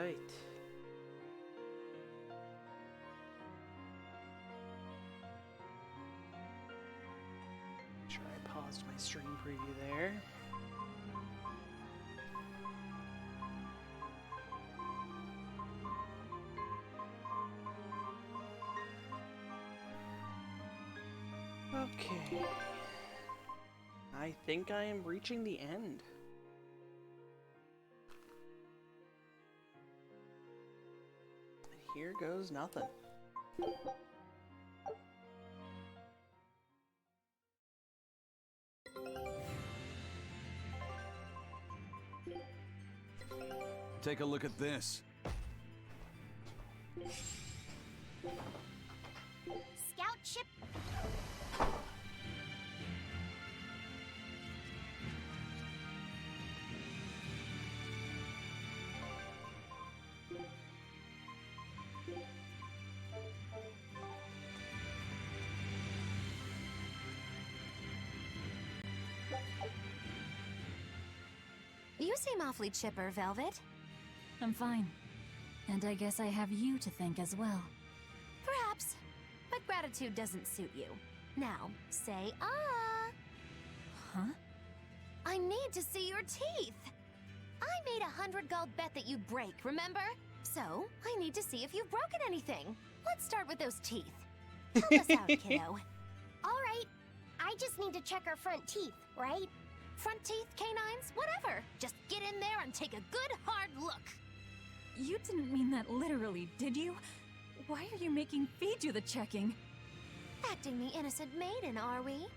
right. Make sure I paused my stream preview there. Okay. I think I am reaching the end. Here goes nothing. Take a look at this. Scout ship. You seem awfully chipper, Velvet. I'm fine. And I guess I have you to thank as well. Perhaps. But gratitude doesn't suit you. Now, say ah. Huh? I need to see your teeth. I made 100 gold bet that you'd break, remember? So, I need to see if you've broken anything. Let's start with those teeth. Help us out, kiddo. All right. I just need to check our front teeth, right? Front teeth, canines, whatever. Just get in there and take a good hard look. You didn't mean that literally, did you? Why are you making Fee do the checking? Acting the innocent maiden, are we?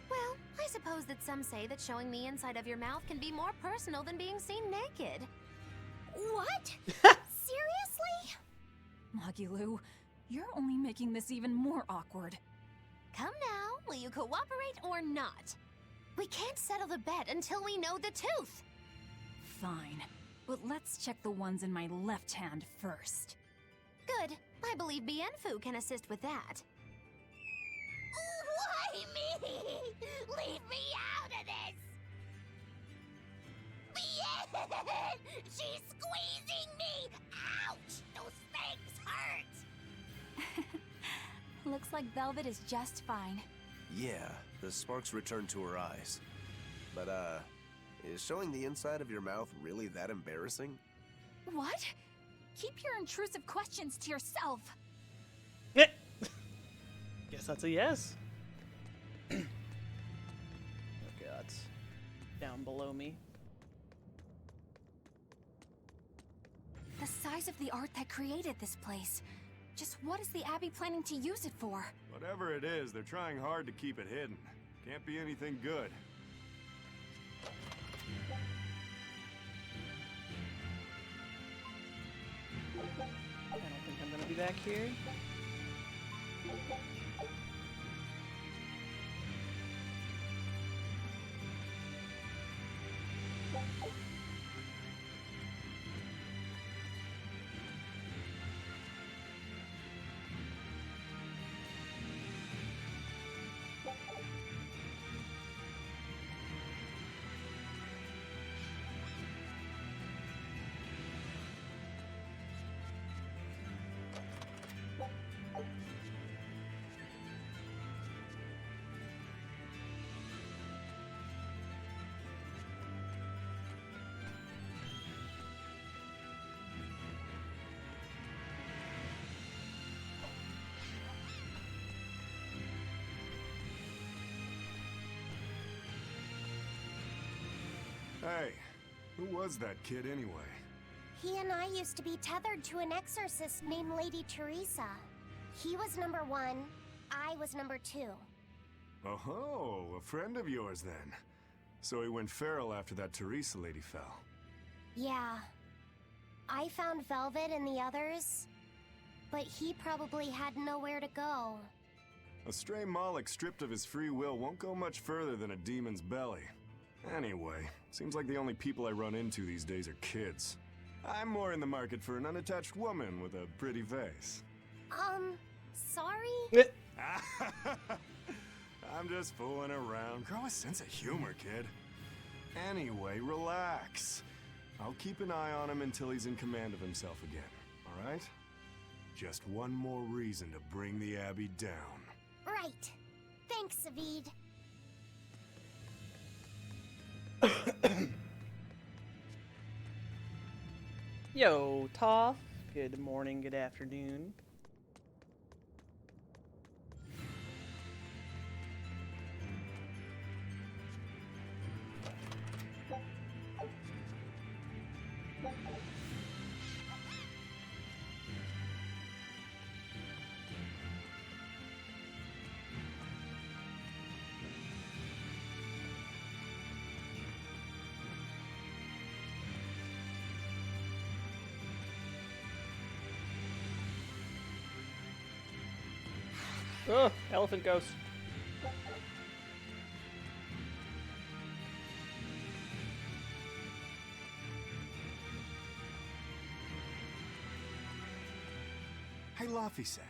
Well, I suppose that some say that showing the inside of your mouth can be more personal than being seen naked. What? Seriously? Magilou, you're only making this even more awkward. Come now, will you cooperate or not? We can't settle the bet until we know the tooth. Fine, but let's check the ones in my left hand first. Good. I believe Bienfu can assist with that. Why me? Leave me out of this! Bien! She's squeezing me! Ouch! Those things hurt! Looks like Velvet is just fine. Yeah, the sparks returned to her eyes. But, is showing the inside of your mouth really that embarrassing? What? Keep your intrusive questions to yourself. Guess that's a yes. Okay, that's down below me. The size of the art that created this place. Just what is the Abbey planning to use it for? Whatever it is, they're trying hard to keep it hidden. Can't be anything good. I don't think I'm gonna be back here. Hey, who was that kid anyway? He and I used to be tethered to an exorcist named Lady Teresa. He was number 1, I was number 2. Oh, a friend of yours then. So he went feral after that Teresa lady fell. Yeah. I found Velvet and the others, but he probably had nowhere to go. A stray Moloch stripped of his free will won't go much further than a demon's belly. Anyway, seems like the only people I run into these days are kids. I'm more in the market for an unattached woman with a pretty face. Sorry? I'm just fooling around. Grow a sense of humor, kid. Anyway, relax. I'll keep an eye on him until he's in command of himself again, alright? Just one more reason to bring the Abbey down. Right. Thanks, Savid. Yo, Toph. Good morning, good afternoon. Oh, elephant ghost. Hey, Laphicet,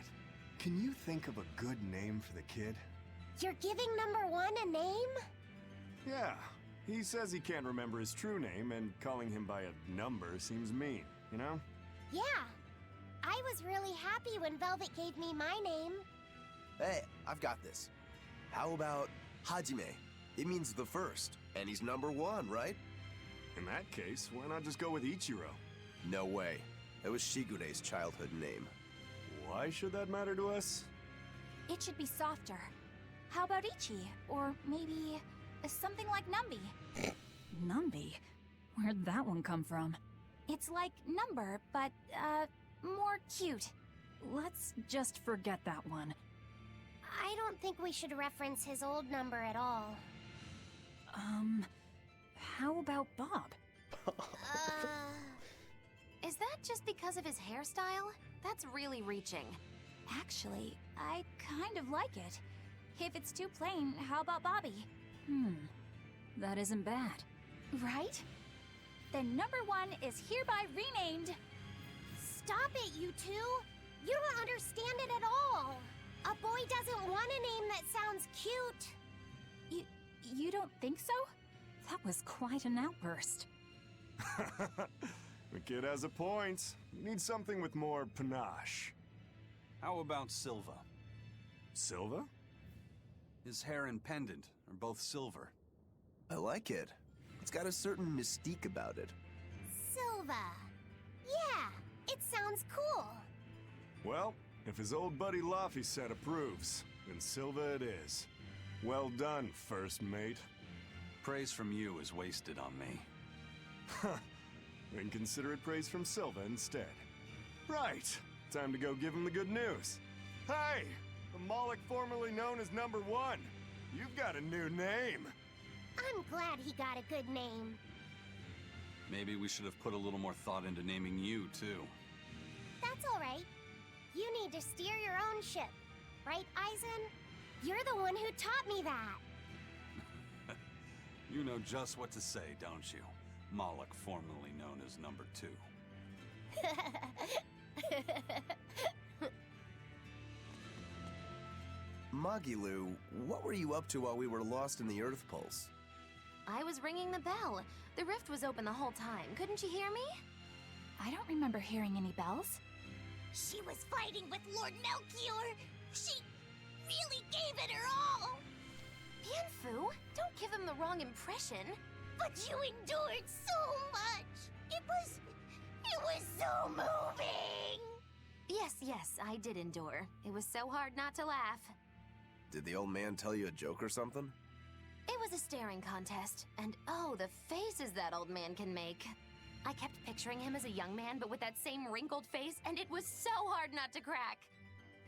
can you think of a good name for the kid? You're giving number 1 a name? Yeah, he says he can't remember his true name, and calling him by a number seems mean, you know? Yeah. I was really happy when Velvet gave me my name. Hey, I've got this. How about Hajime? It means the first, and he's number 1, right? In that case, why not just go with Ichiro? No way. It was Shigure's childhood name. Why should that matter to us? It should be softer. How about Ichi? Or maybe something like Numby? Numby? Where'd that one come from? It's like number, but, more cute. Let's just forget that one. I don't think we should reference his old number at all. How about Bob? Is that just because of his hairstyle? That's really reaching. Actually, I kind of like it. If it's too plain, how about Bobby? That isn't bad. Right? Then number 1 is hereby renamed. Stop it, you two! You don't understand it at all! A boy doesn't want a name that sounds cute! You don't think so? That was quite an outburst. The kid has a point. You need something with more panache. How about Silva? Silva? His hair and pendant are both silver. I like it. It's got a certain mystique about it. Silva. Yeah, it sounds cool. Well, if his old buddy Laphicet approves, then Silva it is. Well done, first mate. Praise from you is wasted on me. Then consider it praise from Silva instead. Right, time to go give him the good news. Hey, the Moloch formerly known as number 1. You've got a new name. I'm glad he got a good name. Maybe we should have put a little more thought into naming you, too. That's alright. You need to steer your own ship. Right, Aizen? You're the one who taught me that. You know just what to say, don't you? Moloch, formerly known as number 2. Magilu, what were you up to while we were lost in the Earth Pulse? I was ringing the bell. The rift was open the whole time. Couldn't you hear me? I don't remember hearing any bells. She was fighting with Lord Melchior. She really gave it her all. Bienfu, don't give him the wrong impression. But you endured so much. It was so moving. Yes, I did endure. It was so hard not to laugh. Did the old man tell you a joke or something? It was a staring contest, and oh, the faces that old man can make. I kept picturing him as a young man, but with that same wrinkled face, and it was so hard not to crack.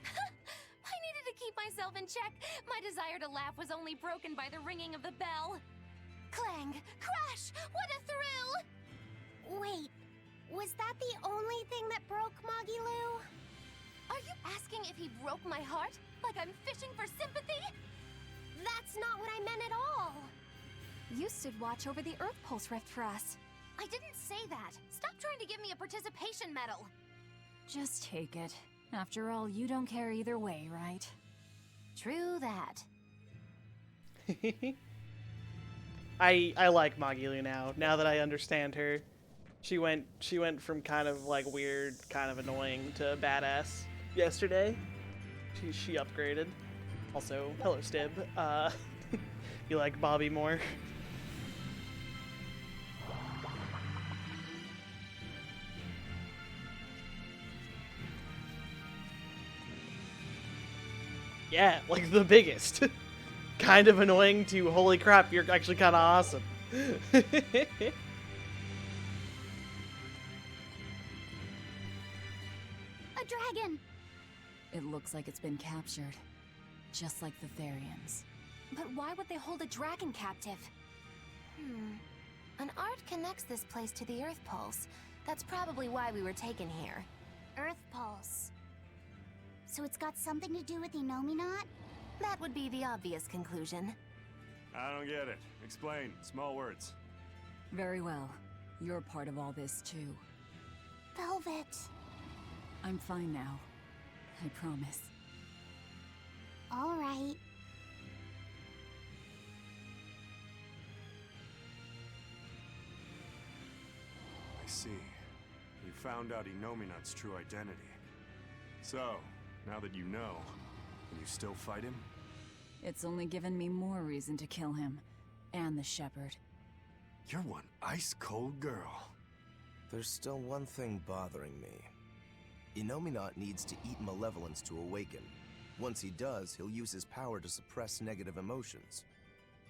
I needed to keep myself in check. My desire to laugh was only broken by the ringing of the bell. Clang! Crash! What a thrill! Wait, was that the only thing that broke Magilu? Are you asking if he broke my heart? Like I'm fishing for sympathy? That's not what I meant at all. You stood watch over the Earth Pulse rift for us. I didn't say that. Stop trying to give me a participation medal. Just take it. After all, you don't care either way, right? True that. I like Magilu now that I understand her. She went from kind of like weird, kind of annoying to badass yesterday. She upgraded. Also, hello Stib. You like Bobby more? Yeah, like the biggest. Kind of annoying to holy crap, you're actually kind of awesome. A dragon! It looks like it's been captured. Just like the Therians. But why would they hold a dragon captive? An art connects this place to the Earth Pulse. That's probably why we were taken here. Earth Pulse. So it's got something to do with Inominat? That would be the obvious conclusion. I don't get it. Explain. Small words. Very well. You're part of all this, too. Velvet. I'm fine now. I promise. All right. I see. You found out Inominat's true identity. So, now that you know, can you still fight him? It's only given me more reason to kill him. And the shepherd. You're one ice-cold girl. There's still one thing bothering me. Inominat needs to eat malevolence to awaken. Once he does, he'll use his power to suppress negative emotions.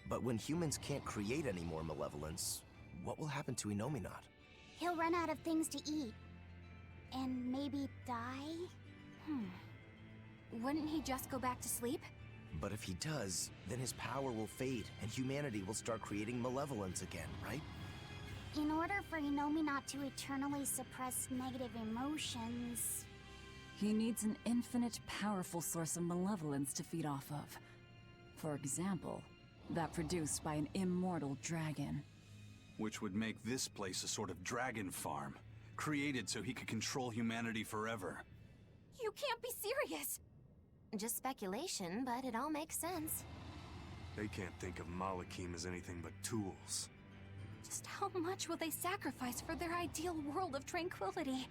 But when humans can't create any more malevolence, what will happen to Inominat? He'll run out of things to eat. And maybe die? Wouldn't he just go back to sleep? But if he does, then his power will fade, and humanity will start creating malevolence again, right? In order for Inominat to eternally suppress negative emotions... He needs an infinite, powerful source of malevolence to feed off of. For example, that produced by an immortal dragon. Which would make this place a sort of dragon farm, created so he could control humanity forever. You can't be serious! Just speculation, but it all makes sense. They can't think of Malakim as anything but tools. Just how much will they sacrifice for their ideal world of tranquility?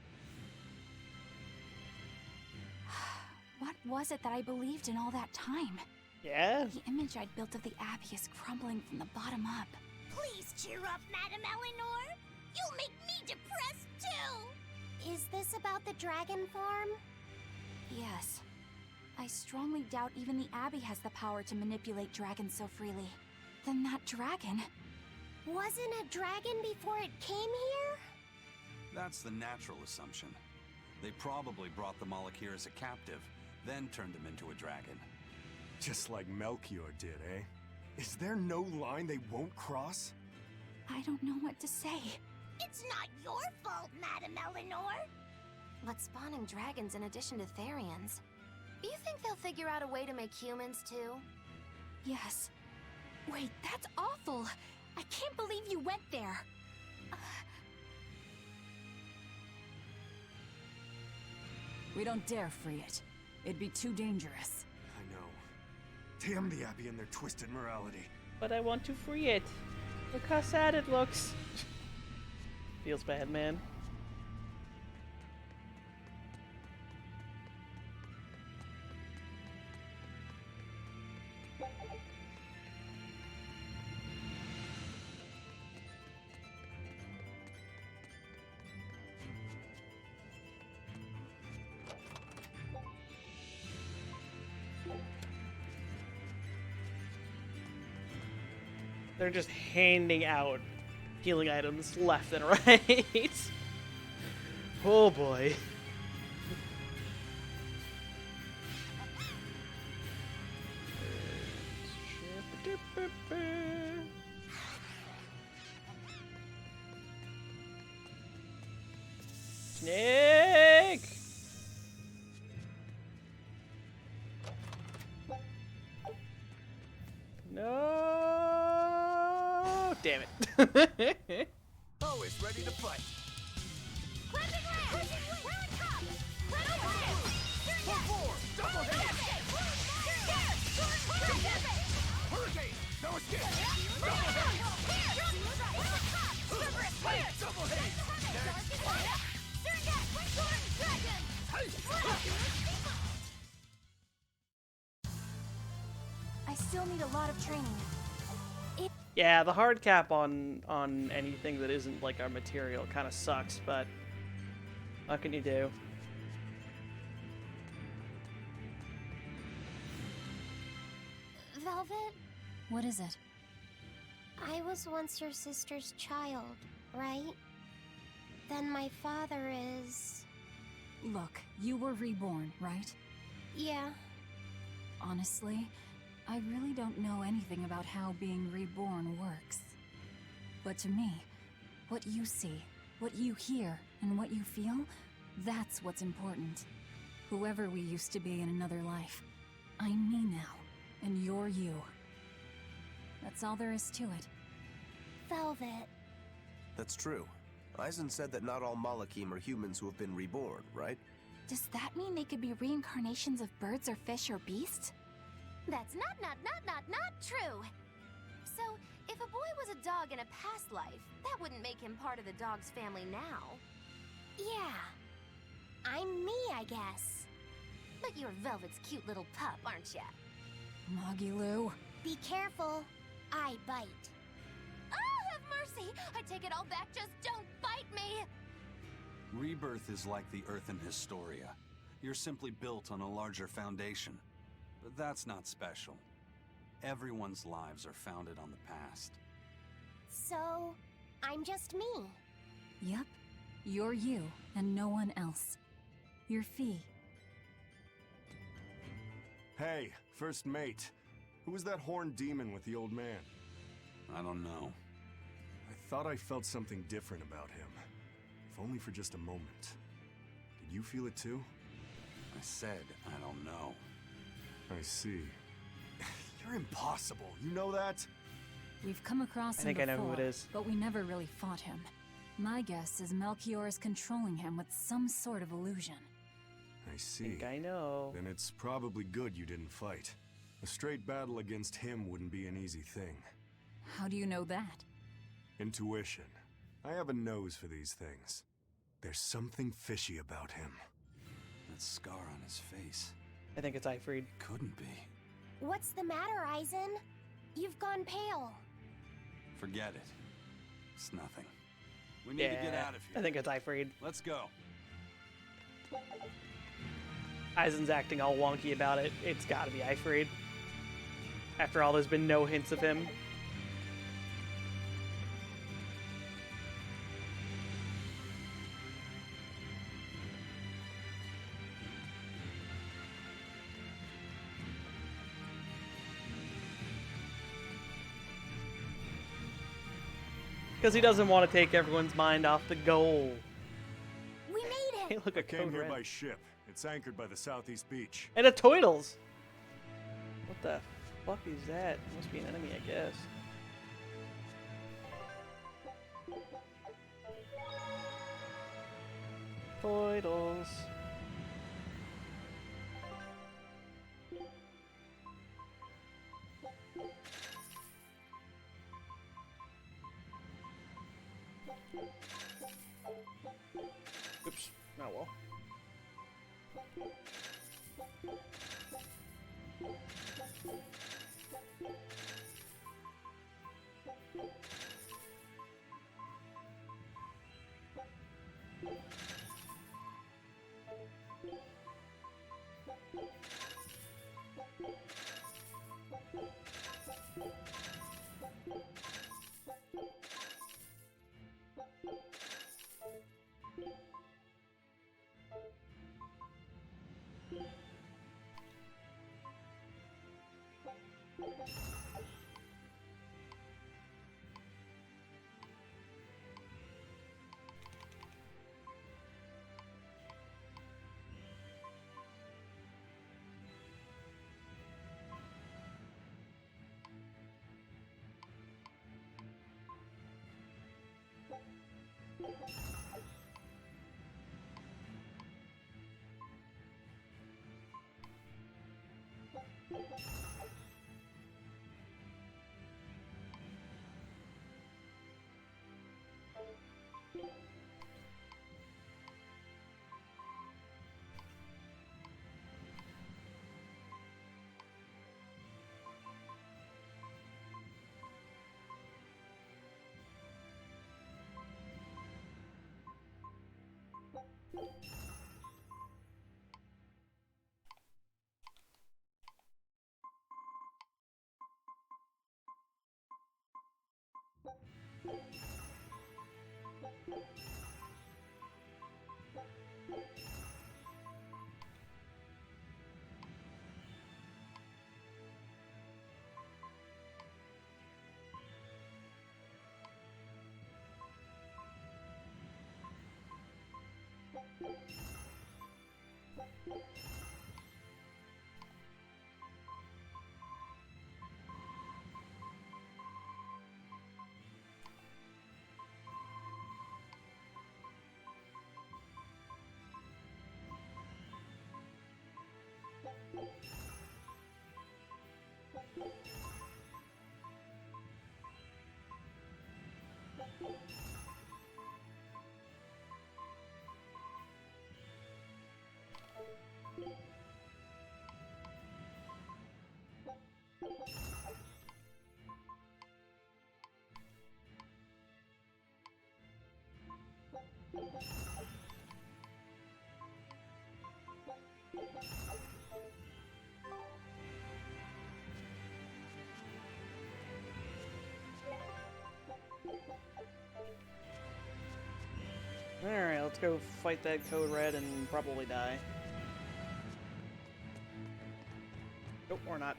What was it that I believed in all that time? Yeah? The image I'd built of the Abbey is crumbling from the bottom up. Please cheer up, Madame Eleanor! You'll make me depressed, too! Is this about the dragon farm? Yes. I strongly doubt even the Abbey has the power to manipulate dragons so freely. Then that dragon... Wasn't a dragon before it came here? That's the natural assumption. They probably brought the Moloch here as a captive, then turned him into a dragon. Just like Melchior did, eh? Is there no line they won't cross? I don't know what to say. It's not your fault, Madame Eleanor! But spawning dragons in addition to Therians... You think they'll figure out a way to make humans, too? Yes. Wait, that's awful! I can't believe you went there! We don't dare free it. It'd be too dangerous. I know. Damn the Abbey and their twisted morality. But I want to free it. Look how sad it looks. Feels bad, man. They're just handing out healing items left and right. Oh boy. Snake! No! Damn it. Always ready to fight. Clipping Ram! Here it comes! Clipping Ram! Full forward! Double hit! Hurricane! No escape! Double hit! Double hit! I still need a lot of training. Yeah, the hard cap on anything that isn't like our material kind of sucks, but what can you do? Velvet, What is it? I was once your sister's child, right? Then my father is... Look, you were reborn, right? Yeah. Honestly, I really don't know anything about how being reborn works. But to me, what you see, what you hear, and what you feel, that's what's important. Whoever we used to be in another life, I'm me now, and you're you. That's all there is to it. Velvet. That's true. Eisen said that not all Malakim are humans who have been reborn, right? Does that mean they could be reincarnations of birds or fish or beasts? That's not true. So, if a boy was a dog in a past life, that wouldn't make him part of the dog's family now. Yeah. I'm me, I guess. But you're Velvet's cute little pup, aren't ya? Magilu. Be careful. I bite. Oh, have mercy! I take it all back, just don't bite me! Rebirth is like the Earth in Historia. You're simply built on a larger foundation. But that's not special. Everyone's lives are founded on the past. So, I'm just me. Yep. You're you, and no one else. You're Fee. Hey, first mate. Who was that horned demon with the old man? I don't know. I thought I felt something different about him. If only for just a moment. Did you feel it too? I said I don't know. I see. You're impossible, you know that? We've come across I him think before, I know who it is. but we never really fought him. My guess is Melchior is controlling him with some sort of illusion. I I see. think I know. Then it's probably good you didn't fight. A straight battle against him wouldn't be an easy thing. How do you know that? Intuition. I have a nose for these things. There's something fishy about him. That scar on his face. I think it's Ifrid. Couldn't be. What's the matter, Eisen? You've gone pale. Forget it. It's nothing. We need to get out of here. I think it's Ifrid. Let's go. Eisen's acting all wonky about it. It's gotta be Ifrid. After all, there's been no hints of him. Because he doesn't want to take everyone's mind off the goal. We made Hey, it! look, I a came code here red. by ship. It's anchored by the southeast beach. And a Toidles! What the fuck is that? Must be an enemy, I guess. Toidles. Oops. Oh well. Alright, let's go fight that Code Red and probably die. Nope, or not.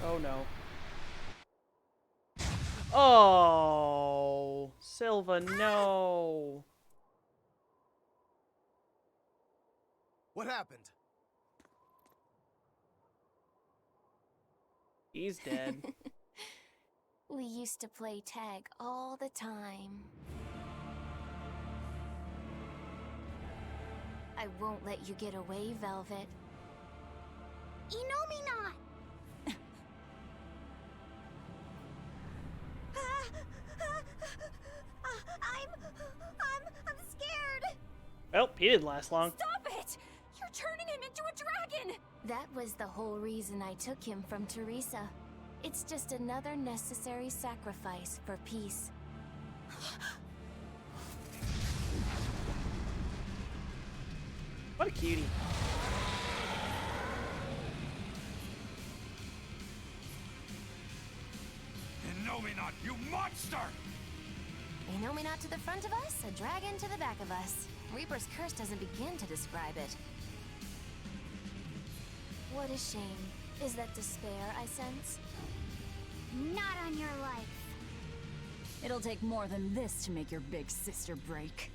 Oh no. Oh, Silva, no. What happened? He's dead. We used to play tag all the time. I won't let you get away, Velvet. Inomi not! I'm scared! Well, he didn't last long. Stop it! You're turning him into a dragon! That was the whole reason I took him from Teresa. It's just another necessary sacrifice for peace. What a cutie. Innominat, you monster! Inominat to the front of us, a dragon to the back of us. Reaper's curse doesn't begin to describe it. What a shame. Is that despair I sense? Not on your life. It'll take more than this to make your big sister break.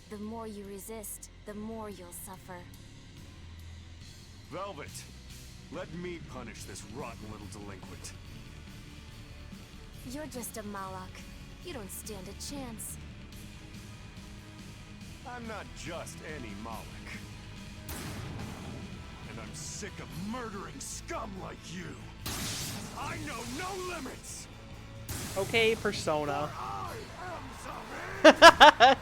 The more you resist, the more you'll suffer. Velvet, let me punish this rotten little delinquent. You're just a Malak. You don't stand a chance. I'm not just any Moloch. And I'm sick of murdering scum like you. I know no limits! Okay, Persona. I am Zavin!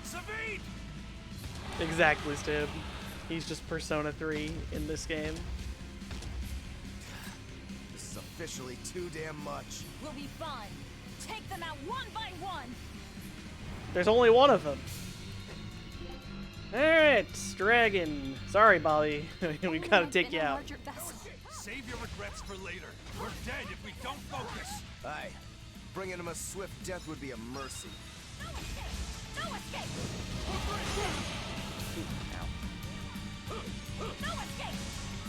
Zavin! Exactly, Stib. He's just Persona 3 in this game. This is officially too damn much. We'll be fine. Take them out one by one! There's only one of them. Alright, Dragon. Sorry, Bobby. We gotta take you out. Save your regrets for later. We're dead if we don't focus. Aye. Bringing him a swift death would be a mercy. No escape! No escape!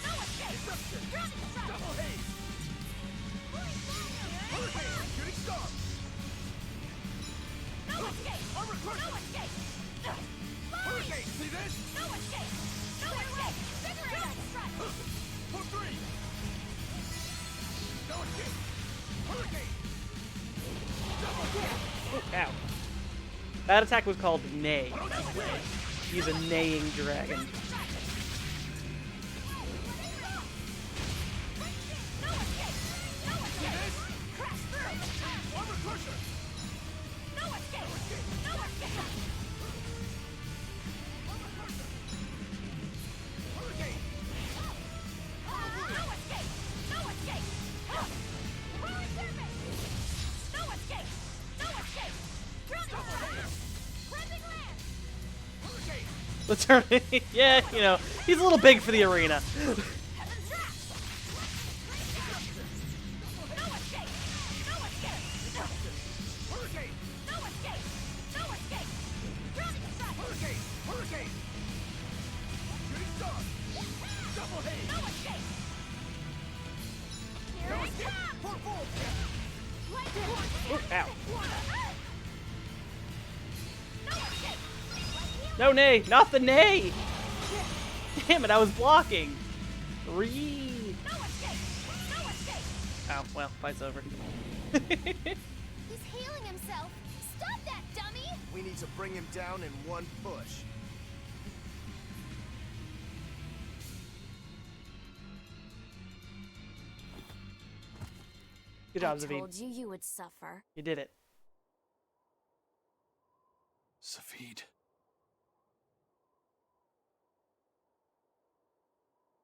No escape! Dragon strike! Double haze! Hurricane! Shooting star! No escape! Armor No crush! escape! Hurricane! See this? No escape! No escape! Dragon strike! Hook 3! No escape! Hurricane! Double kill! Ooh, ow. That attack was called Neigh. He's a neighing dragon. No escape! No escape! Crash through! Armor crusher! No escape! No escape! The tournament. Yeah, you know, he's a little big for the arena. Ooh, ow. No, nay, not the nay. Damn it, I was blocking. Three. Oh, well, fight's over. He's healing himself. Stop that, dummy! We need to bring him down in one push. Good job, I Zavid. told you you would suffer. You did it. Zavid.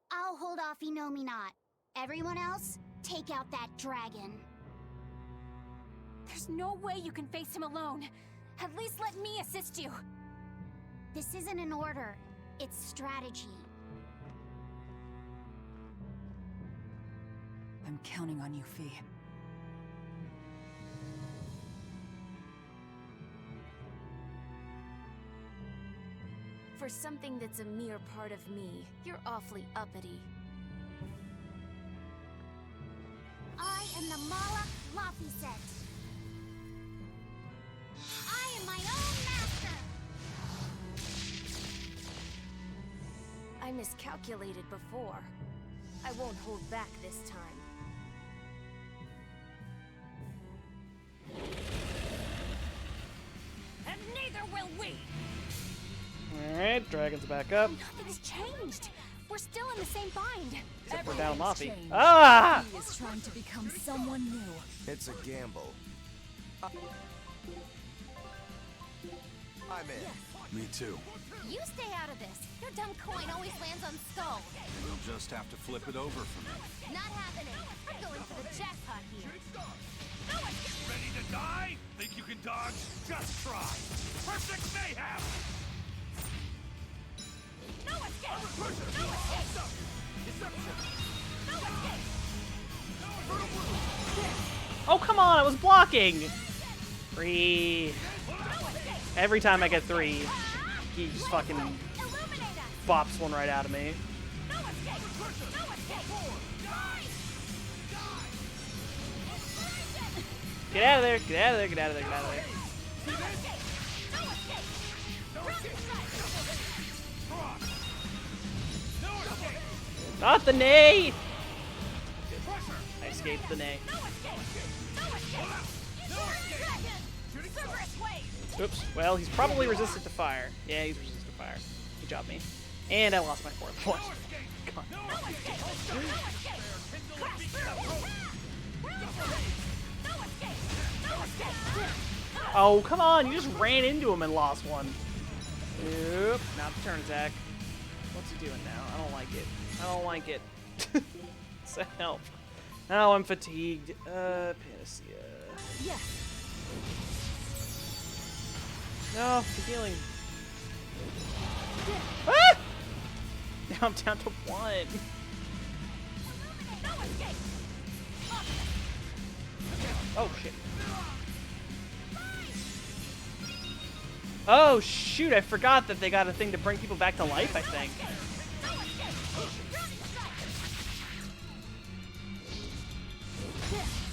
I'll hold off Inomi not. Everyone else, take out that dragon. There's no way you can face him alone. At least let me assist you. This isn't an order. It's strategy. I'm counting on you, Fee. For something that's a mere part of me, you're awfully uppity. I am the Mala Laphicet. I am my own master. I miscalculated before. I won't hold back this time. And neither will we! Alright, dragon's back up. Nothing's changed. We're still in the same bind. Except we're down Everything's Laffy. changed. Ah! He is trying to become someone new. It's a gamble. I'm in. Me too. You stay out of this. Your dumb coin always lands on Skull. We'll just have to flip it over for me. Not happening. I'm going for the jackpot here. Ready to die? Think you can dodge? Just try. Perfect mayhem! No escape! No escape! No escape! Oh, come on, I was blocking! 3. Every time I get 3, he just fucking Illuminate us! bops one right out of me. No escape! No escape! Get out of there, get out of there, get out of there, get out of there. Not the nay! I escaped the nay. Oops. Well, he's probably resistant to fire. Yeah, he's resistant to fire. Good job, me. And I lost my 4th point. Come on. Oh, come on! You just ran into him and lost one. Oop. Not the turn attack. What's he doing now? I don't like it. I don't like it. So help. Now I'm fatigued. Panacea. Yes. No, the healing. Ah! Now I'm down to 1. Oh shit. Oh shoot, I forgot that they got a thing to bring people back to life, I think.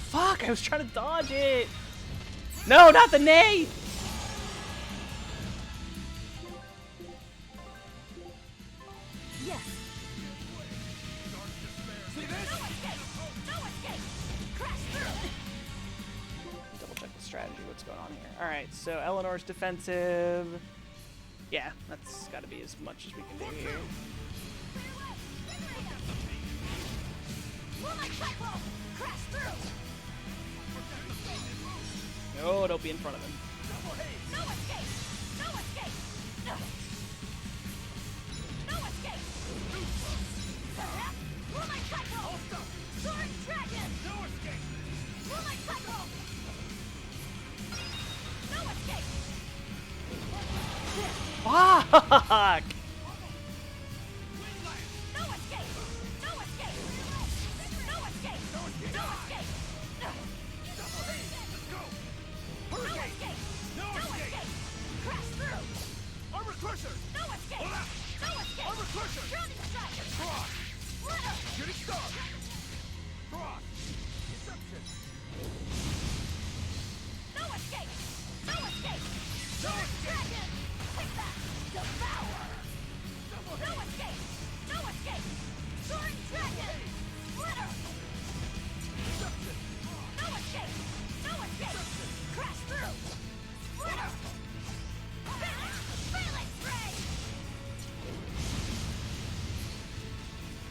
Fuck, I was trying to dodge it. No, not the nay! Yes. Double check the strategy, what's going on here. Alright, so Eleanor's defensive. Yeah, that's gotta be as much as we can do here. No, don't be in front of him. Fuck! Crusher! No escape! Hold up! No escape! Armor Crusher! Drowning strike! Cross! Splitter! Shooting Star! Cross! Deception! No escape! No escape! No escape! Dragon! Take that! Devour! Double No hit! escape! No escape! Soaring dragon! Splitter! Deception! No escape! No escape! Crash through! Splitter! Finish! Phalanx ray!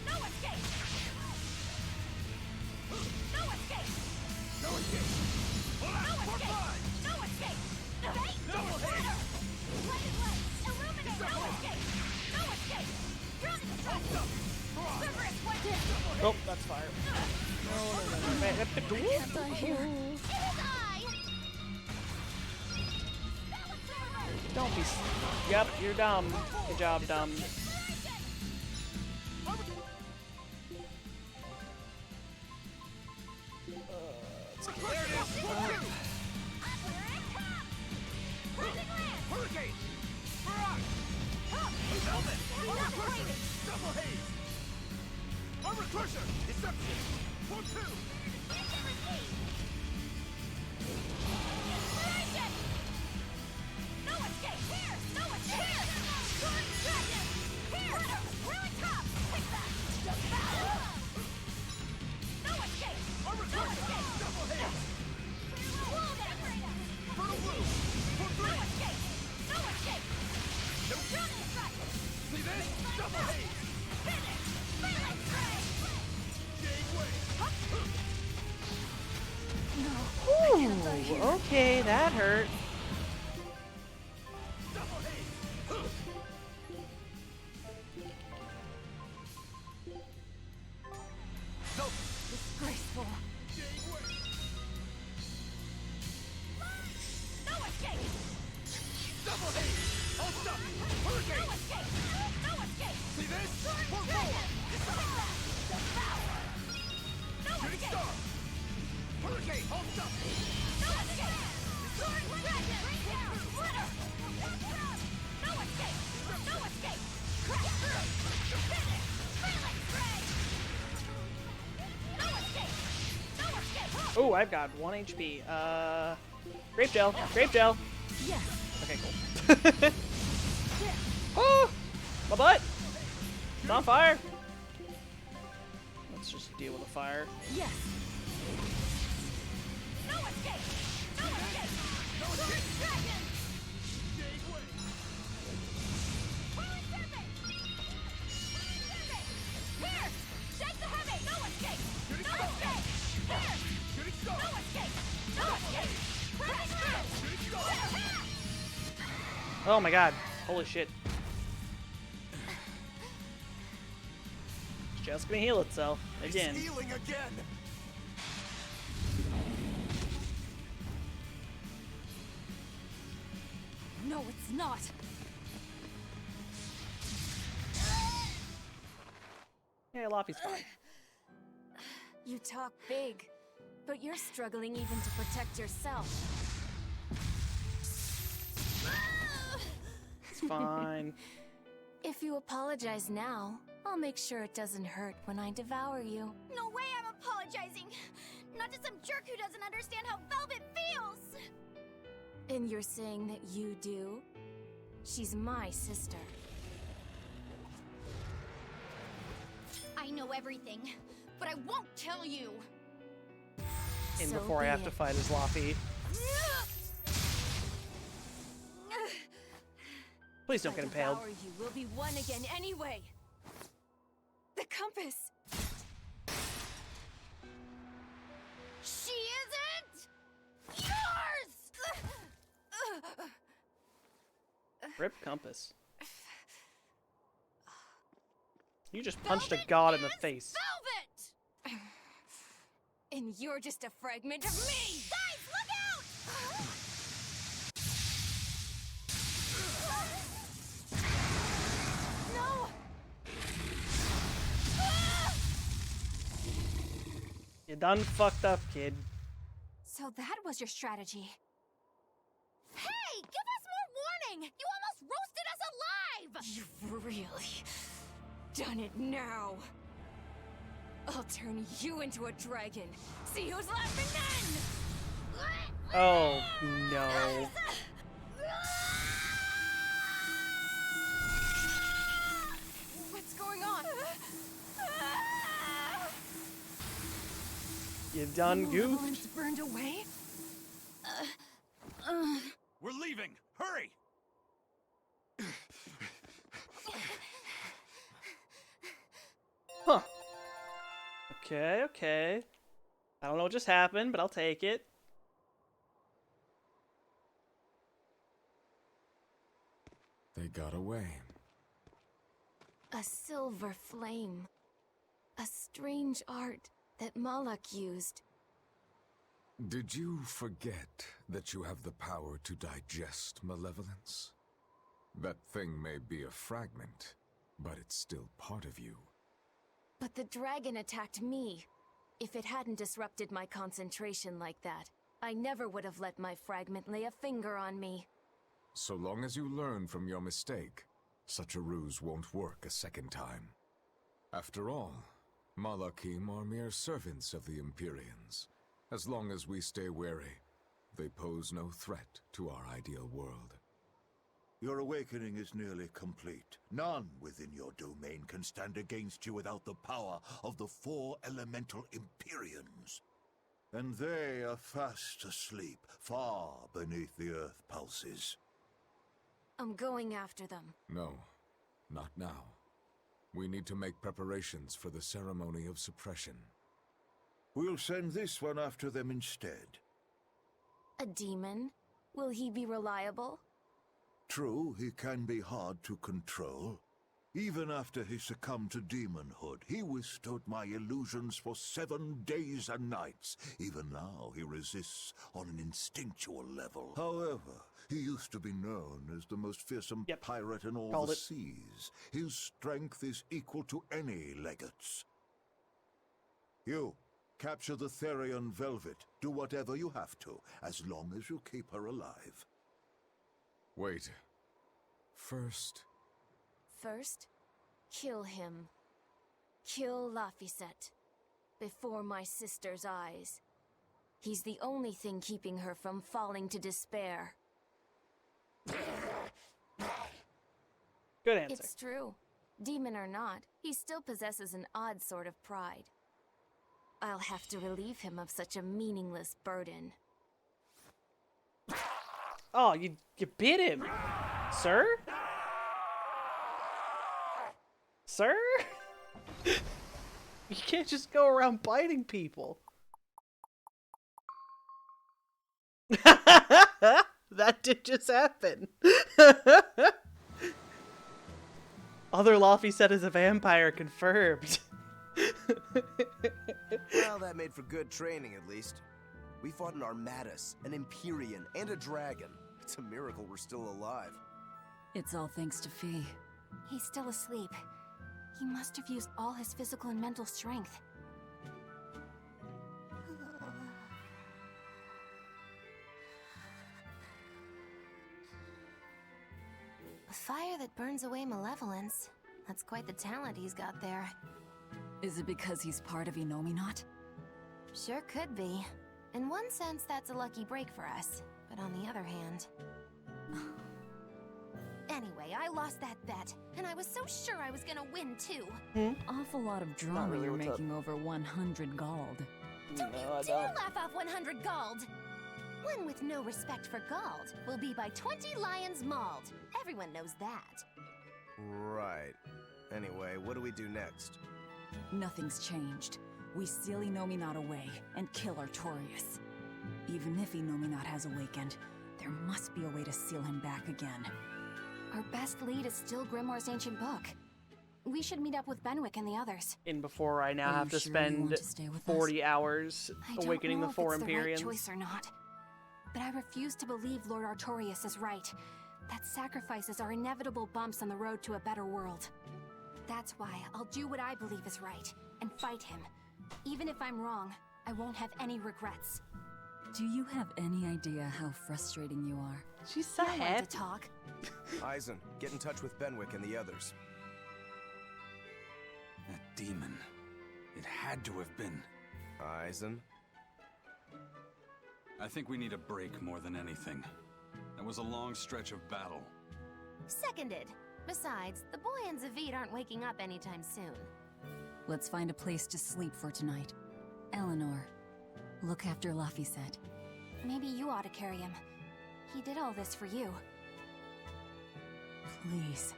No escape! No escape! No escape! Hold No up! For escape! five! No escape! Evade! Double hit! Splitter! Lighted light! Illuminate! No escape! No escape! Drowning strike! Hold up! Cross! Silverous weapon! Oh, that's fire. No. Can't die here. It is I! Don't be. Yep, you're dumb. Good job, dumb. There it is! Hurricane! Barrage! Velvet! Armor Crusher! Double haze! Armor Crusher! Deception! 1-2! No escape! Here! No escape! Soaring dragon! Here! Ruin top! Take that! Devour! No escape! Armor No Crusher! escape! Double haze! Wall generator! Fertile Blue! For No 3! escape! No escape! Drowning strike! See this? Double haze! Finish! Phalanx ray! Jade Wave! Ooh, okay, that hurt. Double haze! Nope! Disgraceful. Jade Wave! No escape! Double haze! All stuff! No Hurricane! escape! No escape! See this? Soaring For dragon! 4! Devour! No Shooting escape! Star! Hurricane! All stuff! No escape! Soaring dragon! Splitter! No escape! No escape! Crash through! Finish! Phalanx ray! No escape! No escape! Oh, I've got 1 HP. Grape gel. Grape gel. Yes. Okay, cool. Oh, my butt. It's on fire. Let's just deal with the fire. Yes. No escape! No escape! Soaring dragon! Jade Wave! Whirling serpent! Whirling serpent! Here! Shake the heavy! No escape! No escape! Here! Shooting Star! No escape! No escape! Crash through! Shooting Star! Oh my god. Holy shit. It's just gonna heal itself again. He's healing again! No, it's not. Yeah, Laffy's fine. You talk big, but you're struggling even to protect yourself. It's fine. If you apologize now, I'll make sure it doesn't hurt when I devour you. No way I'm apologizing! Not to some jerk who doesn't understand how Velvet feels! And you're saying that you do? She's my sister. I know everything, but I won't tell you! And So before I be have to it. fight as Laffy. Please don't If get I impaled. devour you, we'll be one again anyway. The compass. She isn't yours! Rip compass. You just punched a god in the face. Velvet! And you're just a fragment of me! Guys, look out! No! You done fucked up, kid. So that was your strategy. Hey, give us more warning! You almost roasted us really done it now. I'll turn you into a dragon. See who's laughing then! Oh, no. What's going on? You done goofed? Malevolence burned away? We're leaving! Hurry! Huh. Okay, okay. I don't know what just happened, but I'll take it. They got away. A silver flame. A strange art that Malak used. Did you forget that you have the power to digest malevolence? That thing may be a fragment, but it's still part of you. But the dragon attacked me. If it hadn't disrupted my concentration like that, I never would have let my fragment lay a finger on me. So long as you learn from your mistake, such a ruse won't work a second time. After all, Malakim are mere servants of the Empyreans. As long as we stay wary, they pose no threat to our ideal world. Your awakening is nearly complete. None within your domain can stand against you without the power of the 4 elemental Empyreans. And they are fast asleep, far beneath the earth pulses. I'm going after them. No, not now. We need to make preparations for the ceremony of suppression. We'll send this one after them instead. A demon? Will he be reliable? True, he can be hard to control. Even after he succumbed to demonhood, he withstood my illusions for 7 days and nights. Even now, he resists on an instinctual level. However, he used to be known as the most fearsome pirate in all Called the it. seas. His strength is equal to any legate's. You, capture the Therian Velvet. Do whatever you have to, as long as you keep her alive. Wait. First, First, kill him. Kill Laphicet. Before my sister's eyes. He's the only thing keeping her from falling to despair. Good answer. It's true. Demon or not, he still possesses an odd sort of pride. I'll have to relieve him of such a meaningless burden. Oh, you bit him, sir? Sir? You can't just go around biting people. That did just happen. Other Laphicet is a vampire confirmed. Well, that made for good training, at least. We fought an Armatus, an Empyrean, and a dragon. It's a miracle we're still alive. It's all thanks to Fee. He's still asleep. He must have used all his physical and mental strength. A fire that burns away malevolence. That's quite the talent he's got there. Is it because he's part of Inominat? Sure could be. In one sense, that's a lucky break for us. But on the other hand... Anyway, I lost that bet, and I was so sure I was gonna win, too. Awful lot of drama really you're what's up. making over 100 gold. Don't you dare laugh off 100 gold! One with no respect for gold will be by 20 lions mauled. Everyone knows that. Right. Anyway, what do we do next? Nothing's changed. We seal Inominat away and kill Artorias. Even if Inominat has awakened, there must be a way to seal him back again. Our best lead is still Grimoire's ancient book. We should meet up with Benwick and the others. And before I now Are have you to sure you spend want to stay with 40 hours I don't awakening know the if 4 it's the Empyreans. right choice or not. But I refuse to believe Lord Artorias is right. That sacrifices are inevitable bumps on the road to a better world. That's why I'll do what I believe is right and fight him. Even if I'm wrong, I won't have any regrets. Do you have any idea how frustrating you are? She's so I want happy. to talk. Eisen, get in touch with Benwick and the others. That demon. It had to have been. Eisen? I think we need a break more than anything. That was a long stretch of battle. Seconded. Besides, the boy and Zavid aren't waking up anytime soon. Let's find a place to sleep for tonight. Eleanor, look after Laphicet. Maybe you ought to carry him. He did all this for you. Please.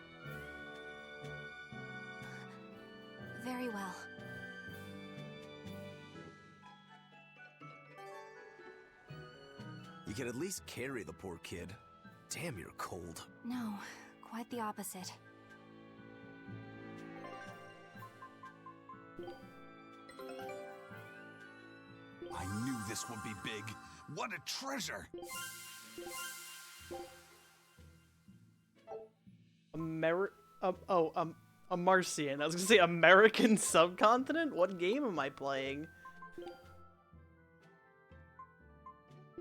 Very well. You can at least carry the poor kid. Damn, you're cold. No, quite the opposite. I knew this would be big. What a treasure! A Martian. I was gonna say American subcontinent? What game am I playing?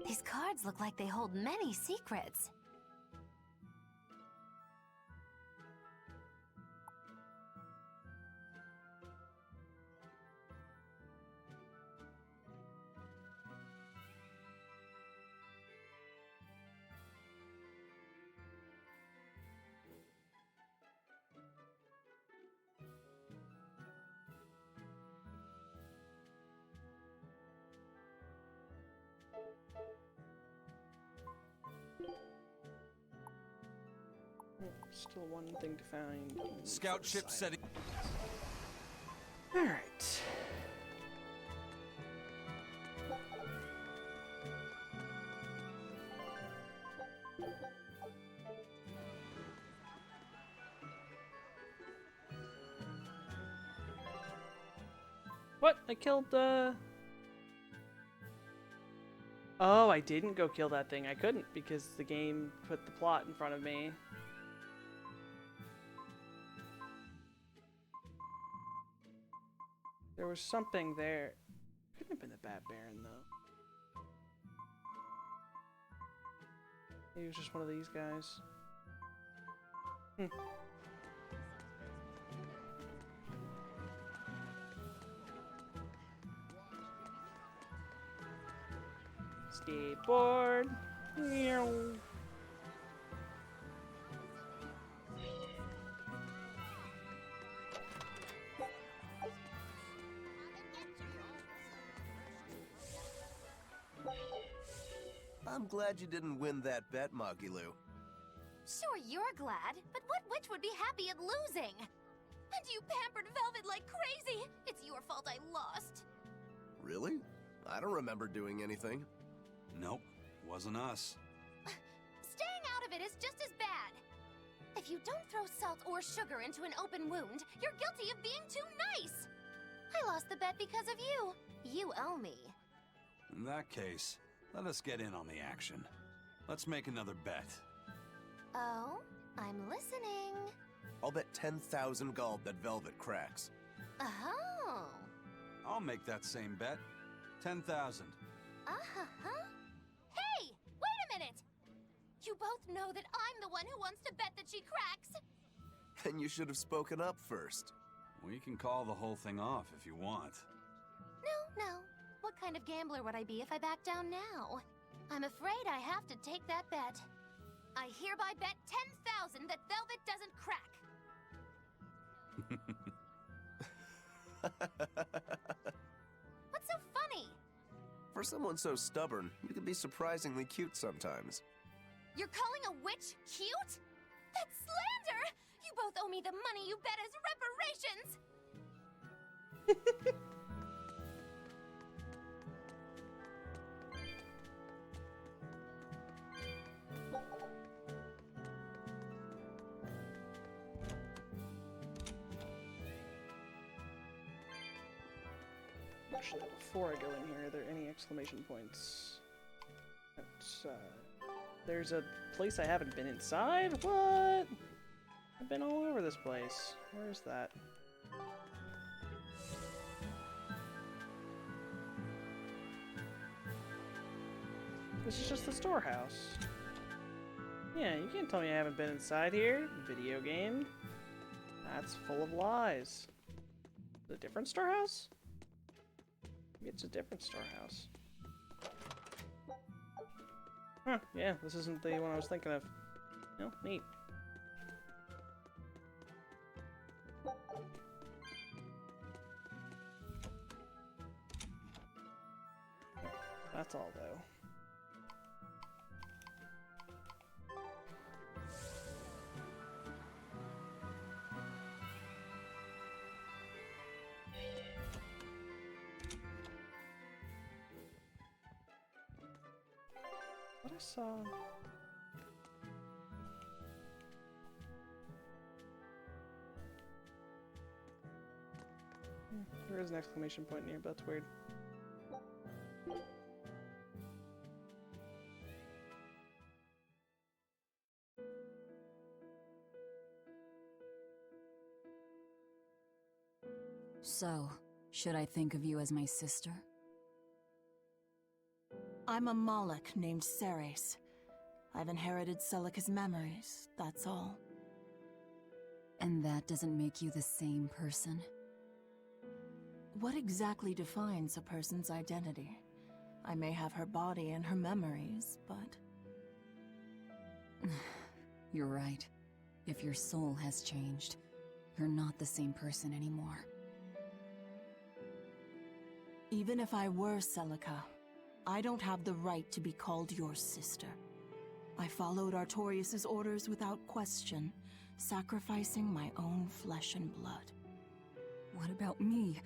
These cards look like they hold many secrets. Still one thing to find. Scout ship setting. Alright. What? I killed, Oh, I didn't go kill that thing. I couldn't because the game put the plot in front of me. There was something there. Couldn't have been the Bat Baron, though. He was just one of these guys. Skateboard. I'm glad you didn't win that bet, Magilu. Sure, you're glad, but what witch would be happy at losing? And you pampered Velvet like crazy! It's your fault I lost! Really? I don't remember doing anything. Nope, wasn't us. Staying out of it is just as bad! If you don't throw salt or sugar into an open wound, you're guilty of being too nice! I lost the bet because of you. You owe me. In that case, let us get in on the action. Let's make another bet. Oh? I'm listening. I'll bet 10,000 gold that Velvet cracks. Oh. I'll make that same bet. 10,000. Uh-huh. Hey! Wait a minute! You both know that I'm the one who wants to bet that she cracks. And you should have spoken up first. We can call the whole thing off if you want. No. What kind of gambler would I be if I back down now? I'm afraid I have to take that bet. I hereby bet 10,000 that Velvet doesn't crack. What's so funny? For someone so stubborn, you can be surprisingly cute sometimes. You're calling a witch cute? That's slander! You both owe me the money you bet as reparations! Actually, before I go in here, are there any exclamation points? There's a place I haven't been inside? What? I've been all over this place. Where is that? This is just the storehouse. Yeah, you can't tell me I haven't been inside here. Video game. That's full of lies. Is it a different storehouse? Maybe it's a different storehouse. Huh, yeah, this isn't the one I was thinking of. No, neat. That's all, though. What I saw... There is an exclamation point near, but that's weird. So, should I think of you as my sister? I'm a Moloch named Ceres. I've inherited Celica's memories, that's all. And that doesn't make you the same person? What exactly defines a person's identity? I may have her body and her memories, but... You're right. If your soul has changed, you're not the same person anymore. Even if I were Celica, I don't have the right to be called your sister. I followed Artorius' orders without question, sacrificing my own flesh and blood. What about me?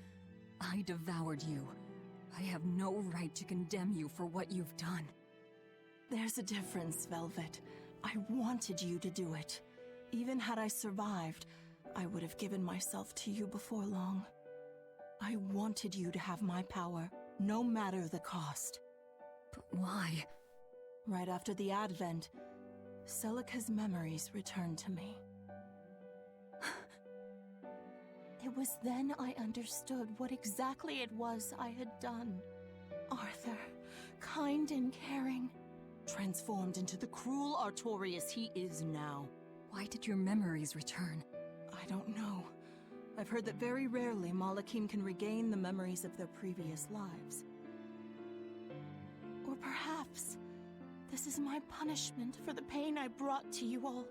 I devoured you. I have no right to condemn you for what you've done. There's a difference, Velvet. I wanted you to do it. Even had I survived, I would have given myself to you before long. I wanted you to have my power, no matter the cost. But why? Right after the Advent, Celica's memories returned to me. It was then I understood what exactly it was I had done. Arthur, kind and caring, transformed into the cruel Artorius he is now. Why did your memories return? I don't know. I've heard that very rarely Malachim can regain the memories of their previous lives. Or perhaps this is my punishment for the pain I brought to you all.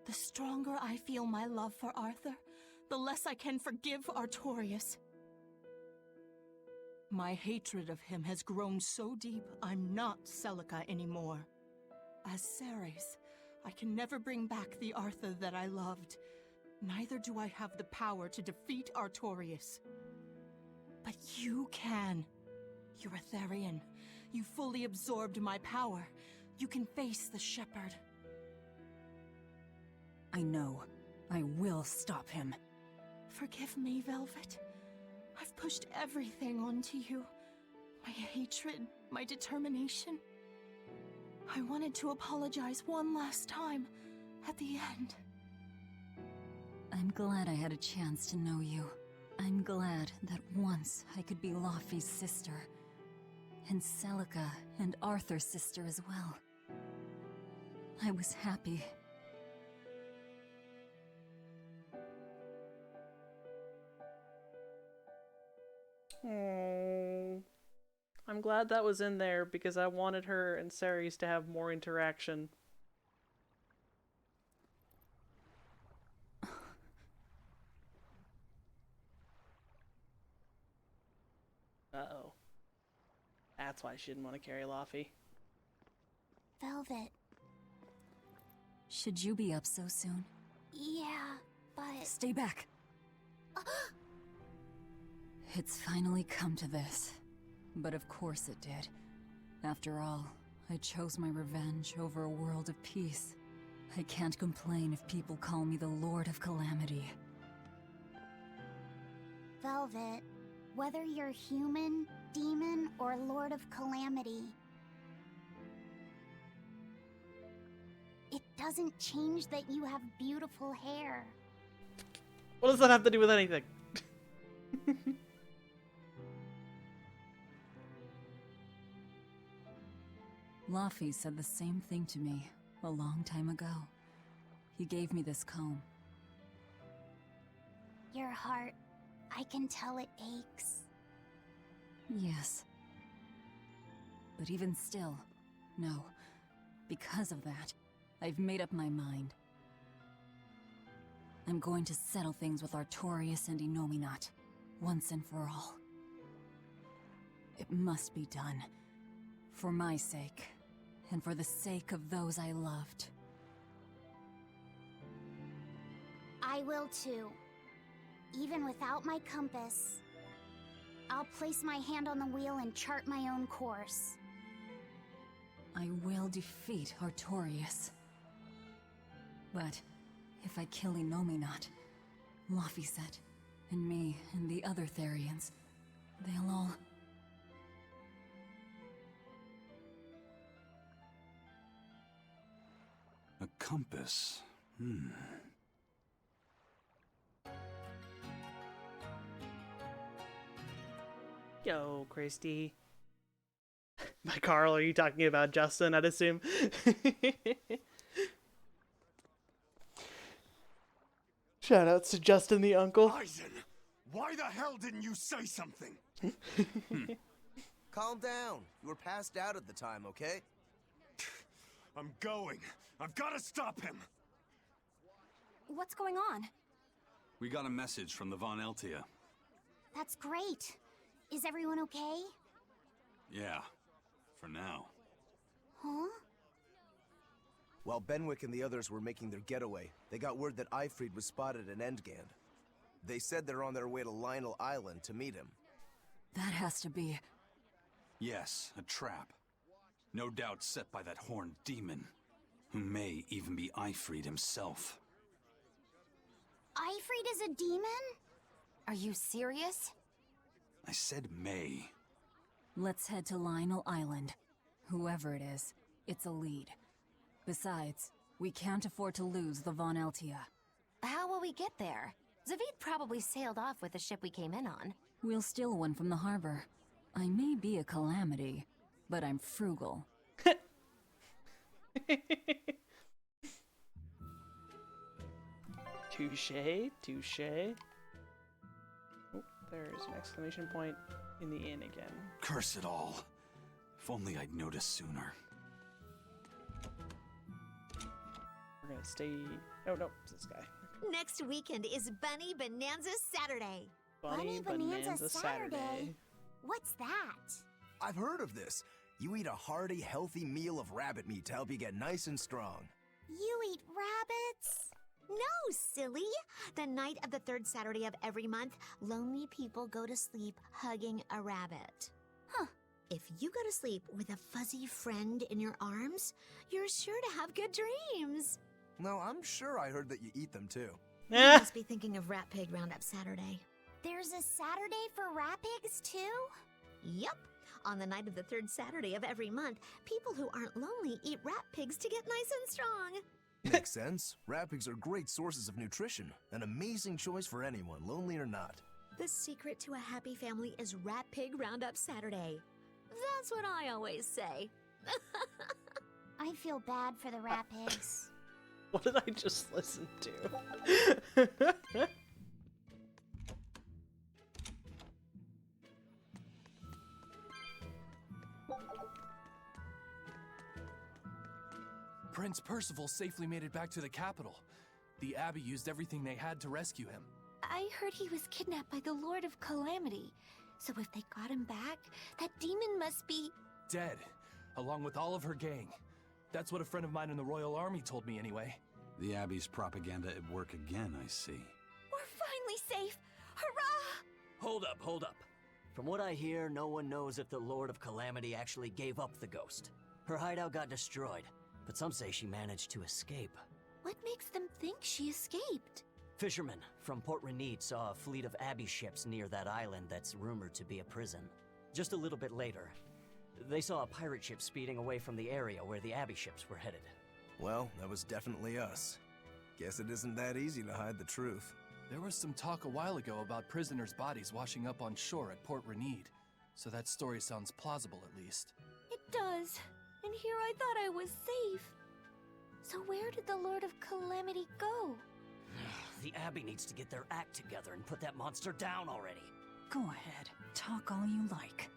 The stronger I feel my love for Arthur, the less I can forgive Artorius. My hatred of him has grown so deep, I'm not Celica anymore. As Ceres, I can never bring back the Arthur that I loved. Neither do I have the power to defeat Artorius. But you can. You're Etherian. You fully absorbed my power. You can face the Shepherd. I know. I will stop him. Forgive me, Velvet. I've pushed everything onto you. My hatred, my determination. I wanted to apologize one last time, at the end. I'm glad I had a chance to know you. I'm glad that once I could be Laufey's sister. And Celica and Arthur's sister as well. I was happy. Oh, I'm glad that was in there because I wanted her and Ceres to have more interaction. Uh-oh. That's why she didn't want to carry Laufey. Velvet. Should you be up so soon? Yeah, but... Stay back! It's finally come to this. But of course it did. After all, I chose my revenge over a world of peace. I can't complain if people call me the Lord of Calamity. Velvet, whether you're human, demon, or Lord of Calamity, it doesn't change that you have beautiful hair. What does that have to do with anything? Laffy said the same thing to me a long time ago. He gave me this comb. Your heart, I can tell it aches. Yes. But even still, no. Because of that, I've made up my mind. I'm going to settle things with Artorias and Innominat, once and for all. It must be done. For my sake, and for the sake of those I loved. I will too. Even without my compass, I'll place my hand on the wheel and chart my own course. I will defeat Artorias. But if I kill Innominat, Laffyset, and me, and the other Therians, they'll all... A compass. Yo, Christy. By Carl, are you talking about Justin, I'd assume? Shoutouts to Justin the uncle. Eisen, why the hell didn't you say something? Calm down. You were passed out at the time, okay? I'm going. I've got to stop him. What's going on? We got a message from the Von Eltia. That's great. Is everyone okay? Yeah, for now. Huh? While Benwick and the others were making their getaway, they got word that Ifrid was spotted at Endgand. They said they're on their way to Lionel Island to meet him. That has to be... Yes, a trap. No doubt set by that horned demon, who may even be Ifrid himself. Ifrid is a demon? Are you serious? I said may. Let's head to Lionel Island. Whoever it is, it's a lead. Besides, we can't afford to lose the Von Eltia. How will we get there? Zavid probably sailed off with the ship we came in on. We'll steal one from the harbor. I may be a calamity, but I'm frugal. Touche, touche. Oh, there's an exclamation point in the inn again. Curse it all. If only I'd noticed sooner. We're gonna stay... Oh, no, it's this guy. Next weekend is Bunny Bonanza Saturday. Bunny Bonanza Saturday. What's that? I've heard of this. You eat a hearty, healthy meal of rabbit meat to help you get nice and strong. You eat rabbits? No, silly. The night of the third Saturday of every month, lonely people go to sleep hugging a rabbit. Huh. If you go to sleep with a fuzzy friend in your arms, you're sure to have good dreams. No, I'm sure I heard that you eat them too. You must be thinking of Rat Pig Roundup Saturday. There's a Saturday for rat pigs too? Yep. On the night of the third Saturday of every month, people who aren't lonely eat rat pigs to get nice and strong. Makes sense. Rat pigs are great sources of nutrition. An amazing choice for anyone, lonely or not. The secret to a happy family is Rat Pig Roundup Saturday. That's what I always say. I feel bad for the rat pigs. What did I just listen to? Prince Percival safely made it back to the capital. The Abbey used everything they had to rescue him. I heard he was kidnapped by the Lord of Calamity. So if they got him back, that demon must be... Dead, along with all of her gang. That's what a friend of mine in the Royal Army told me anyway. The Abbey's propaganda at work again, I see. We're finally safe! Hurrah! Hold up. From what I hear, no one knows if the Lord of Calamity actually gave up the ghost. Her hideout got destroyed, but some say she managed to escape. What makes them think she escaped? Fishermen from Port Renede saw a fleet of Abbey ships near that island that's rumored to be a prison. Just a little bit later, they saw a pirate ship speeding away from the area where the Abbey ships were headed. Well, that was definitely us. Guess it isn't that easy to hide the truth. There was some talk a while ago about prisoners' bodies washing up on shore at Port Renede, so that story sounds plausible at least. It does. and here I thought I was safe. So where did the Lord of Calamity go? The Abbey needs to get their act together and put that monster down already. Go ahead. Talk all you like.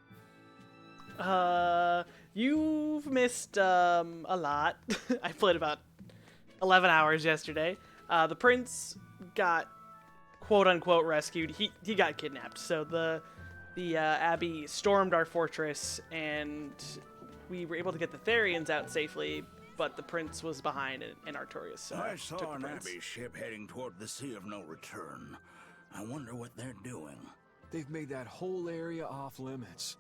You've missed, a lot. I played about 11 hours yesterday. The prince got quote-unquote rescued. He got kidnapped. So the Abbey stormed our fortress, and we were able to get the Therians out safely, but the prince was behind, and Artorias I took saw the an prince. Abbey ship heading toward the Sea of No Return. I wonder what they're doing. They've made that whole area off limits.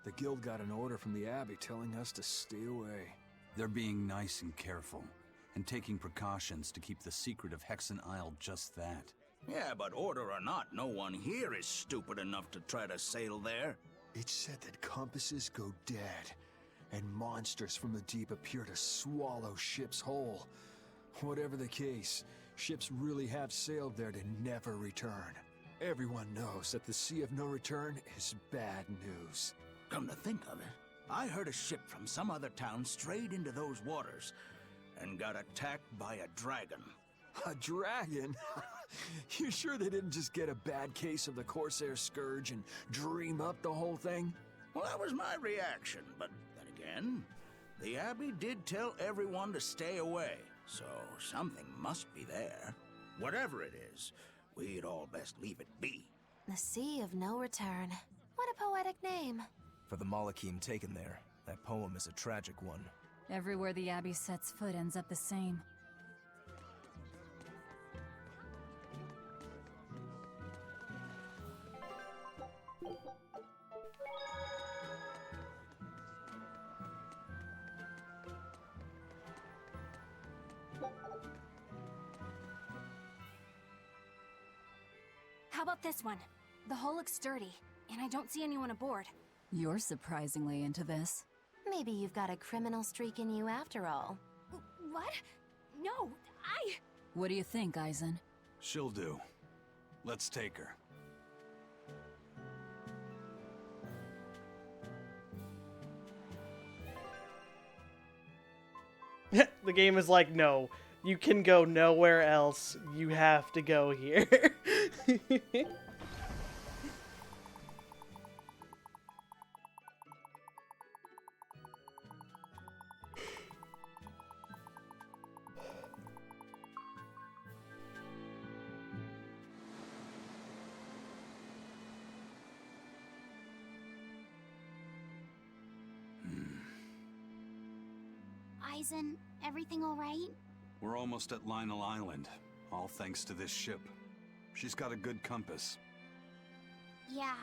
The guild got an order from the Abbey telling us to stay away. They're being nice and careful, and taking precautions to keep the secret of Hexen Isle just that. Yeah, but order or not, no one here is stupid enough to try to sail there. It's said that compasses go dead, and monsters from the deep appear to swallow ships whole. Whatever the case, ships really have sailed there to never return. Everyone knows that the Sea of No Return is bad news. Come to think of it, I heard a ship from some other town strayed into those waters and got attacked by a dragon. A dragon? You sure they didn't just get a bad case of the Corsair Scourge and dream up the whole thing? Well, that was my reaction, but then again, the Abbey did tell everyone to stay away, so something must be there. Whatever it is, we'd all best leave it be. The Sea of No Return. What a poetic name. For the Malachim taken there, that poem is a tragic one. Everywhere the Abbey sets foot ends up the same. How about this one? The hull looks sturdy, and I don't see anyone aboard. You're surprisingly into this. Maybe you've got a criminal streak in you after all. What? No, What do you think, Eisen? She'll do. Let's take her. The game is like, no, you can go nowhere else. You have to go here. Eisen, everything all right? We're almost at Lionel Island, all thanks to this ship. She's got a good compass. Yeah.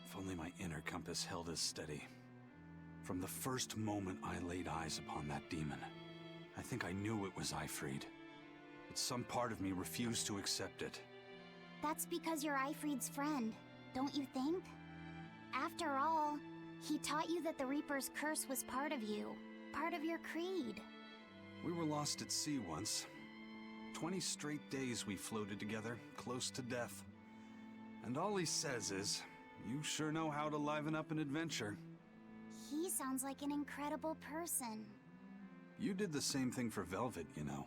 If only my inner compass held as steady. From the first moment I laid eyes upon that demon, I think I knew it was Ifried. But some part of me refused to accept it. That's because you're Ifried's friend, don't you think? After all, he taught you that the Reaper's curse was part of you, part of your creed. We were lost at sea once. 20 straight days we floated together, close to death. And all he says is, you sure know how to liven up an adventure. He sounds like an incredible person. You did the same thing for Velvet, you know.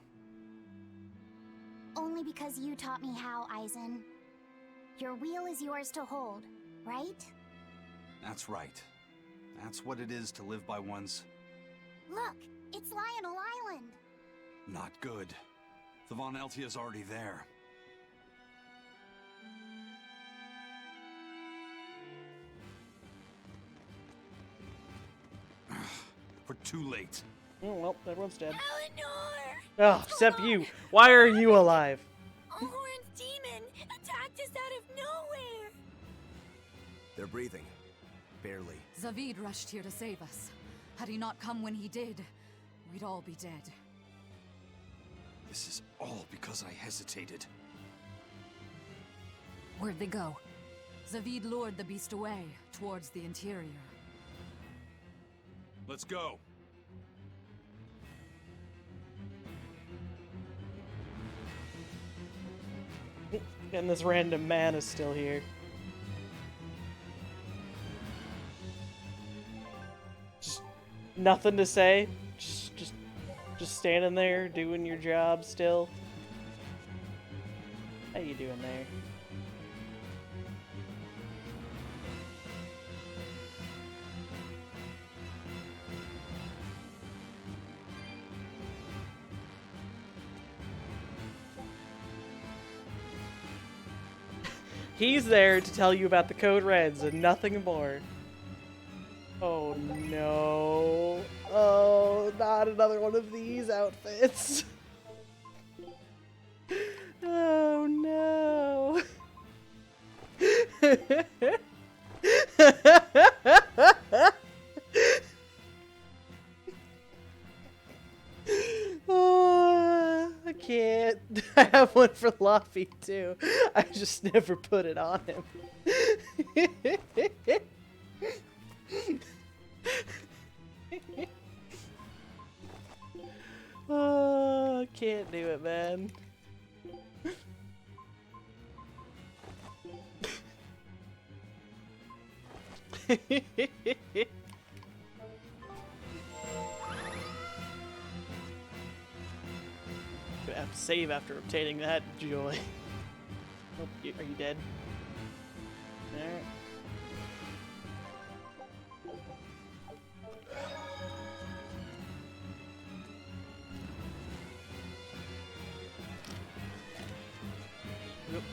Only because you taught me how, Eisen. Your wheel is yours to hold, right? That's right. That's what it is to live by one's... Look, it's Lionel Island. Not good. The Von Eltia's already there. We're too late. Oh, well, everyone's dead. Eleanor! Oh, except you. Why are you alive? Horn's demon attacked us out of nowhere! They're breathing. Barely. Zavid rushed here to save us. Had he not come when he did, we'd all be dead. This is all because I hesitated. Where'd they go? Zavid lured the beast away, towards the interior. Let's go. And this random man is still here. Nothing to say. Just standing there doing your job still. How you doing there? He's there to tell you about the code reds and nothing more. Oh no. Oh, not another one of these outfits. Oh no. Oh, I can't. I have one for Luffy too. I just never put it on him. Oh, I can't do it, man. Gonna have to save after obtaining that joy. Oh, are you dead? Alright. Yep.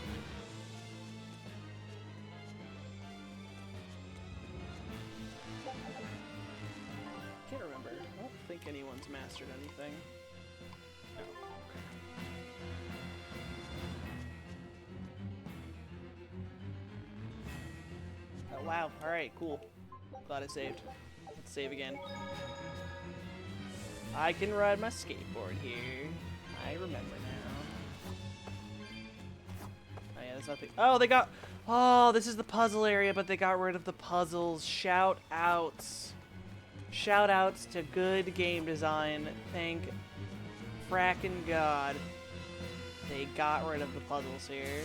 Can't remember. I don't think anyone's mastered anything. No. Oh, wow. Alright, cool. Glad I saved. Let's save again. I can ride my skateboard here. I remember now. Oh yeah, there's nothing. Oh, they got... Oh, this is the puzzle area, but they got rid of the puzzles. Shout outs. Shout outs to good game design. Thank frackin' God. They got rid of the puzzles here.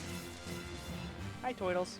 Hi, Toidles.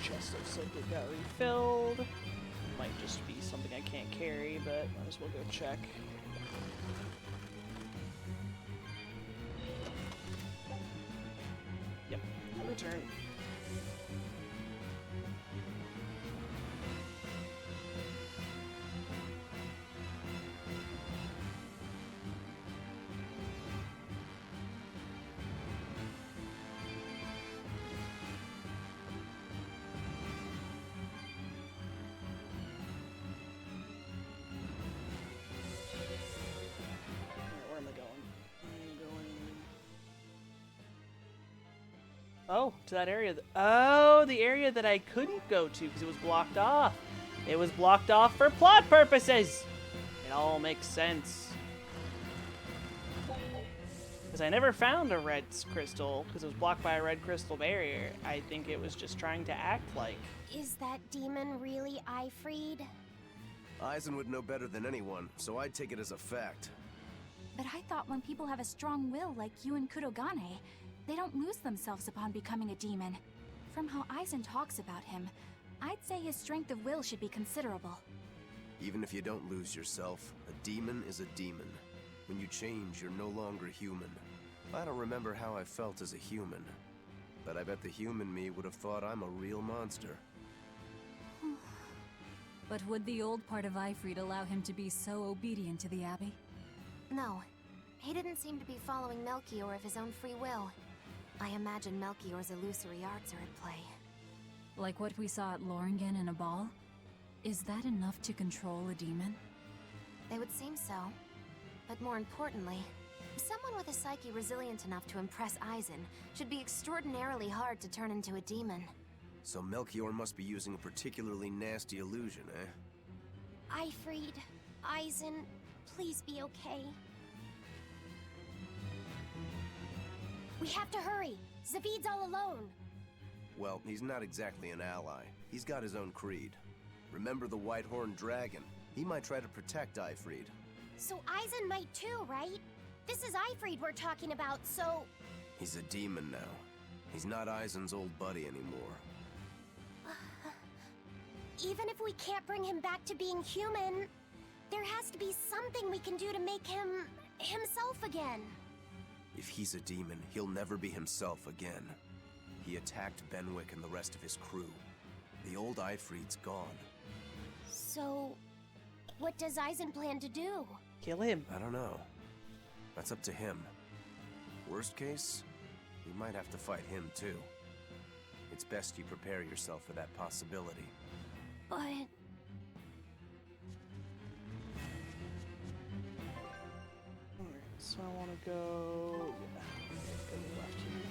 Chest looks like it got refilled. Might just be something I can't carry, but might as well go check. Yep, return. Oh, to that area. Oh, the area that I couldn't go to because it was blocked off. It was blocked off for plot purposes. It all makes sense. Because I never found a red crystal because it was blocked by a red crystal barrier. I think it was just trying to act like. Is that demon really Ifried? Aizen would know better than anyone, so I'd take it as a fact. But I thought when people have a strong will like you and Kurogane, they don't lose themselves upon becoming a demon. From how Aizen talks about him, I'd say his strength of will should be considerable. Even if you don't lose yourself, a demon is a demon. When you change, you're no longer human. I don't remember how I felt as a human, but I bet the human me would have thought I'm a real monster. But would the old part of Ifried allow him to be so obedient to the Abbey? No. He didn't seem to be following Melchior of his own free will. I imagine Melchior's illusory arts are at play. Like what we saw at Loringen in a ball? Is that enough to control a demon? They would seem so. But more importantly, Someone with a psyche resilient enough to impress Eisen should be extraordinarily hard to turn into a demon. So Melchior must be using a particularly nasty illusion, eh? Eifried, Eisen, please be okay. We have to hurry. Zavid's all alone. Well, he's not exactly an ally. He's got his own creed. Remember the White-Horned Dragon? He might try to protect Eifried. So Eisen might too, right? This is Eifried we're talking about, so... He's a demon now. He's not Eisen's old buddy anymore. Even if we can't bring him back to being human, there has to be something we can do to make him... himself again. If he's a demon, he'll never be himself again. He attacked Benwick and the rest of his crew. The old Eifried's gone. So... what does Eisen plan to do? Kill him. I don't know. That's up to him. Worst case, we might have to fight him too. It's best you prepare yourself for that possibility. But... Alright, so I want to go... yeah, go to the left here.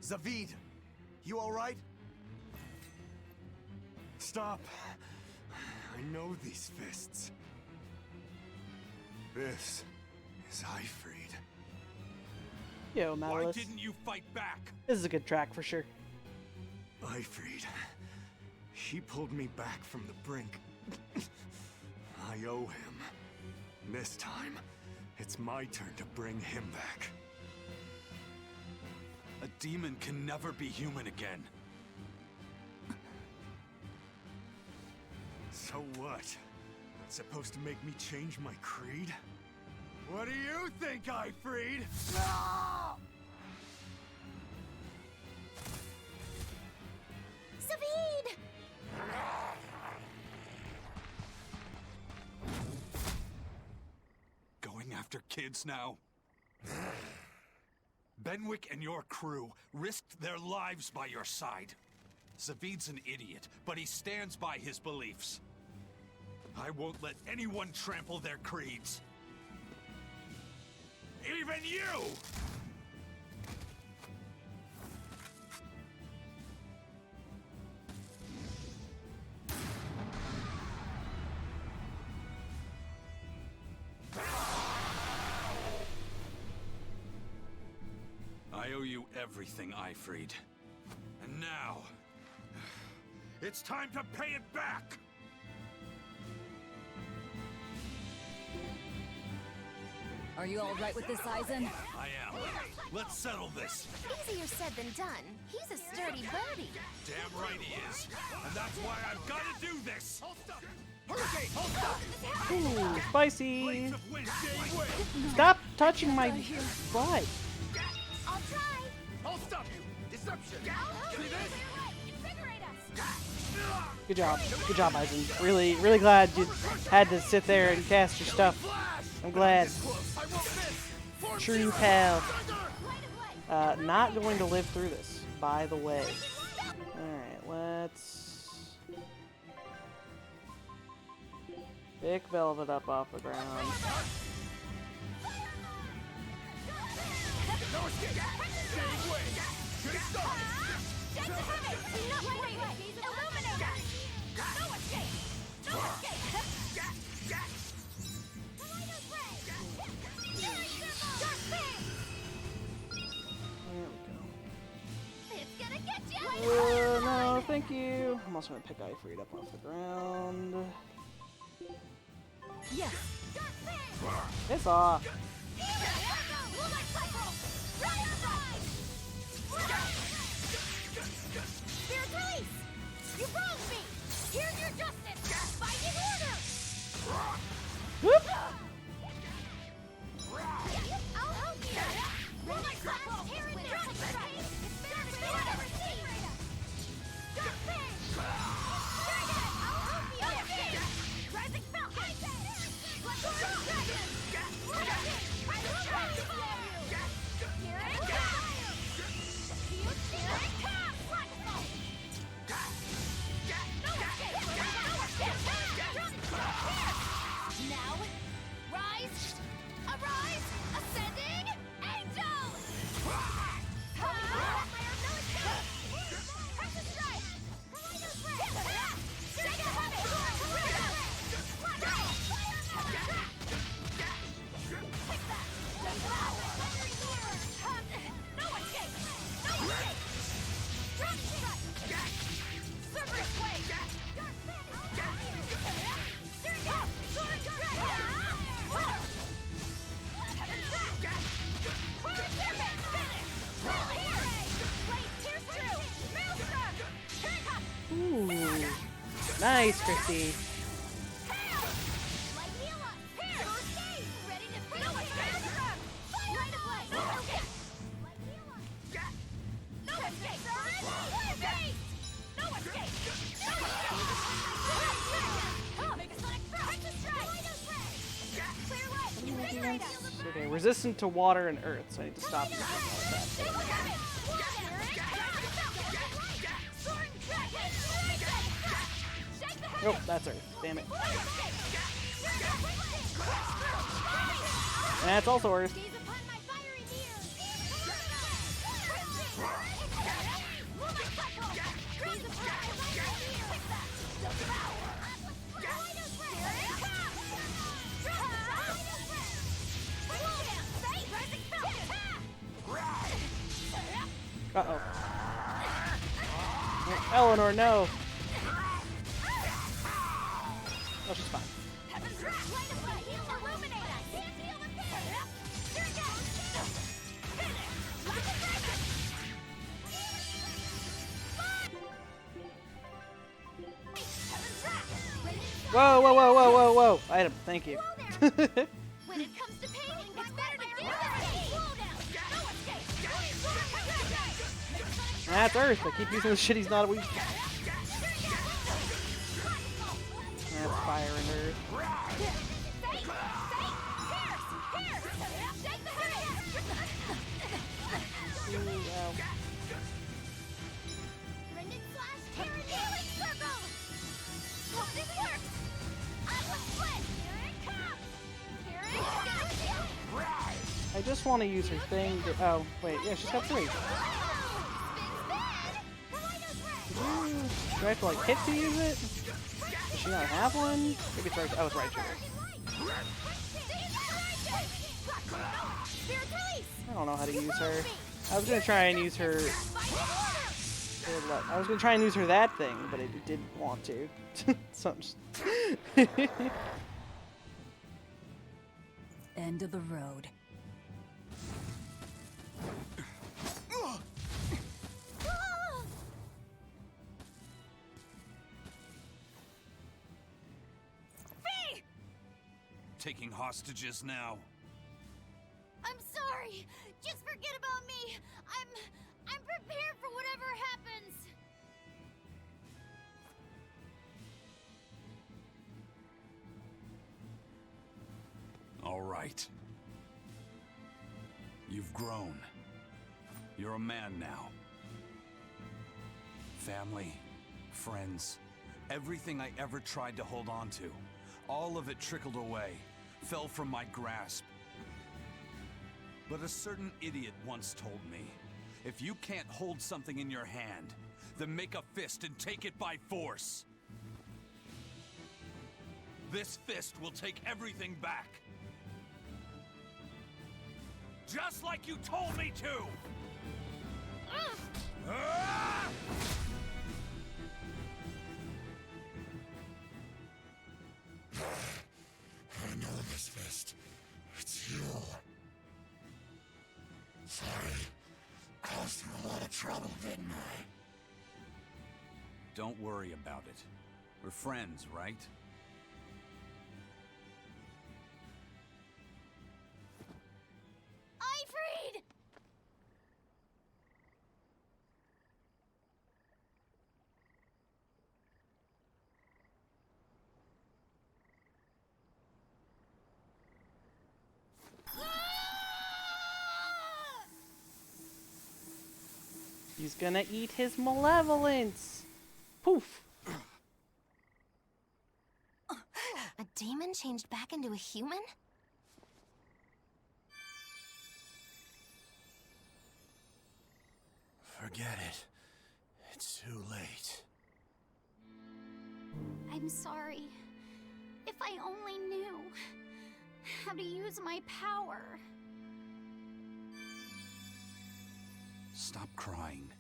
Zavid! You alright? Stop! I know these fists. This is Eifried. Yo, Why Malice. didn't you fight back? This is a good track for sure. Eifried. He pulled me back from the brink. I owe him. This time, it's my turn to bring him back. A demon can never be human again. So what? That's supposed to make me change my creed? What do you think, Eifried? Ah! Zavid! Going after kids now? Benwick and your crew risked their lives by your side. Zavid's an idiot, but he stands by his beliefs. I won't let anyone trample their creeds. Even you! I owe you everything, Eifried. And now, it's time to pay it back! Are you all right with this, Aizen? I am. Let's settle this. Easier said than done. He's a sturdy birdie. Damn right he is. And that's why I've got to do this. Hurricane, hold up. Ooh, spicy. Blades of wind, gave way. Stop touching my butt. I'll try. I'll stop you. Deception. See this? Invigorate us. Good job. Good job, Aizen. Really, really glad you had to sit there and cast your stuff. I'm glad. True pal. Not going to live through this, by the way. Alright, let's pick Velvet up off the ground. No, thank you. I'm also gonna pick Ifrit up off the ground. Yes. Piss off. Spirit release! You wronged me! Here's your justice! Binding order! Whoop. I'll help you! Roll my class! Here and there! It's better to be whatever see! Dark Fang! I'll help you! Rising Falcon! Let's go! Dragon! I will help you! Here it comes! Here it comes! Wonderful! No escape! Now, rise! Arise! Ascending! Angel! Precious strike! No escape! No escape! Drop strike! Cerberus wave! Ooh. Nice, Christy. Okay, resistant to water and earth, so I need to stop using all that. Nope, that's earth. Damn it. And that's also earth. Uh-oh. Eleanor, no! Oh, she's fine. Whoa, whoa, whoa, whoa, whoa, whoa! Item, thank you. When it comes to pain, it's better to do this. That's Earth. I keep using the shit he's not weak. That's Fire and Earth. I just want to use her thing. Oh, wait. Yeah, she's got 3. Do I have to, like, hit to use it? Does she not have one? Maybe it's right. Oh, it's right here. I don't know how to use her. I was gonna try and use her. I was gonna try and use her that thing, but it didn't want to. So I'm just end of the road. Taking hostages now. I'm sorry. Just forget about me. I'm prepared for whatever happens. All right. You've grown. You're a man now. Family, friends, everything I ever tried to hold on to, all of it trickled away, fell from my grasp. But a certain idiot once told me, if you can't hold something in your hand, then make a fist and take it by force. This fist will take everything back. Just like you told me to! Ah! I know this fist. It's you. Sorry. Caused you a lot of trouble, didn't I? Don't worry about it. We're friends, right? Ifrid! He's gonna eat his malevolence. Poof. A demon changed back into a human? Forget it. It's too late. I'm sorry. If I only knew how to use my power. Stop crying.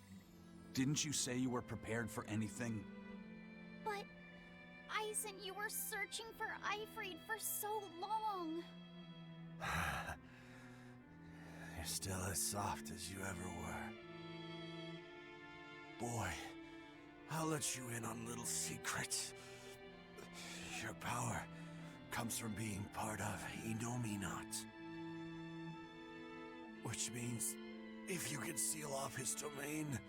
Didn't you say you were prepared for anything? But Eisen, you were searching for Ifrid for so long. You're still as soft as you ever were. Boy, I'll let you in on little secrets. Your power comes from being part of Innominat. Which means, if you can seal off his domain,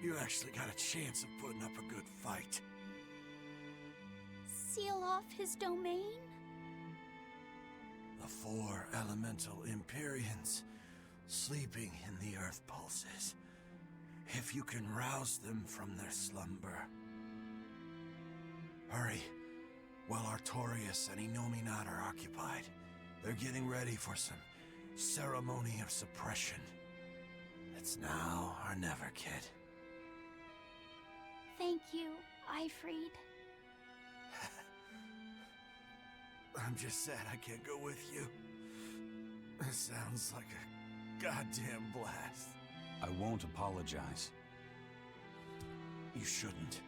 you actually got a chance of putting up a good fight. Seal off his domain? The 4 elemental Empyreans sleeping in the earth pulses. If you can rouse them from their slumber. Hurry, while Artorias and Innominat are occupied. They're getting ready for some ceremony of suppression. It's now or never, kid. Thank you, Ifrid. I'm just sad I can't go with you. It sounds like a goddamn blast. I won't apologize. You shouldn't.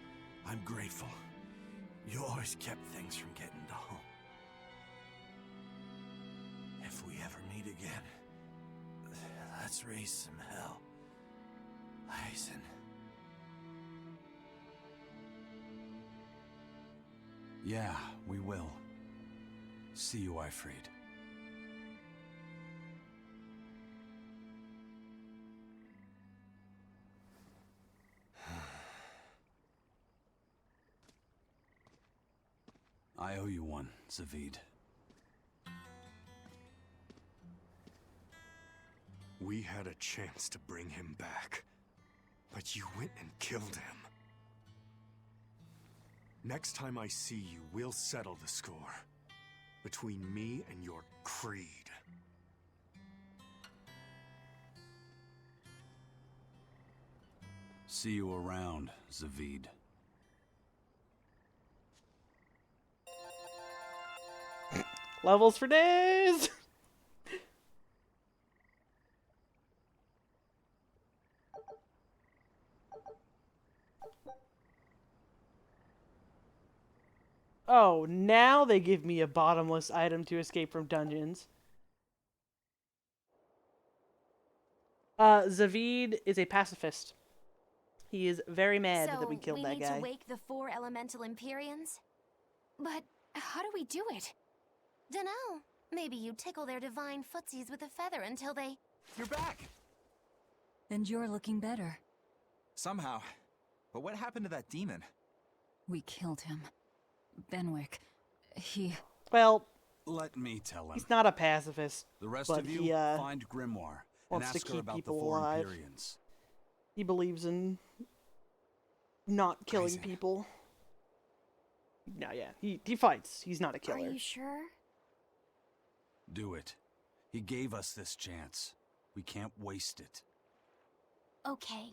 I'm grateful. You always kept things from getting to home. If we ever meet again, let's raise some hell. Eisen. Yeah, we will. See you, Ifrid. I owe you one, Zavid. We had a chance to bring him back, but you went and killed him. Next time I see you, we'll settle the score. Between me and your creed. See you around, Zavid. Levels for days! Oh, now they give me a bottomless item to escape from dungeons. Zavid is a pacifist. He is very mad that we killed that guy. So we need to wake the 4 elemental Empyreans? But how do we do it? Dunno. Maybe you tickle their divine footsies with a feather until they... You're back! And you're looking better. Somehow. But what happened to that demon? We killed him. Benwick. He... Well... Let me tell him. He's not a pacifist. The rest but of you, he, find Grimoire and wants ask to her keep about the people 4 alive. Empyreans. He believes in not killing Crazy. people. No, yeah, he fights. He's not a killer. Are you sure? Do it. He gave us this chance. We can't waste it. Okay.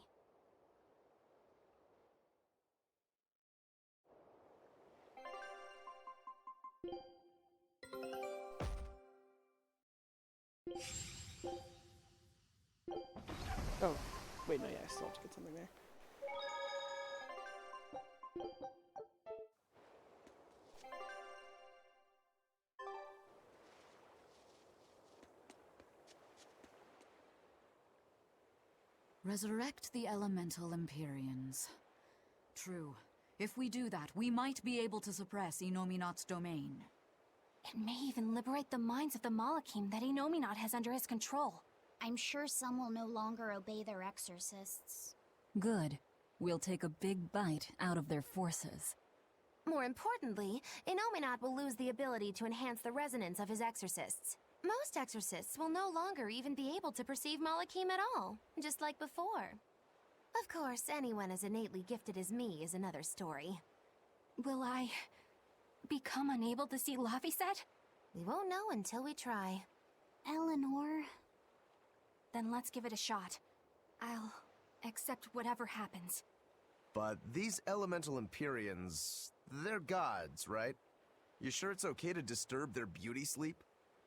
Oh, wait, no, yeah, I still have to get something there. Resurrect the elemental Empyreans. True. If we do that, we might be able to suppress Inominat's domain. It may even liberate the minds of the Malakim that Inominat has under his control. I'm sure some will no longer obey their exorcists. Good. We'll take a big bite out of their forces. More importantly, Inominat will lose the ability to enhance the resonance of his exorcists. Most exorcists will no longer even be able to perceive Malakim at all, just like before. Of course, anyone as innately gifted as me is another story. Will I become unable to see Laphicet? We won't know until we try. Eleanor... Then let's give it a shot. I'll accept whatever happens. But these elemental Empyreans, they're gods, right? You sure it's okay to disturb their beauty sleep?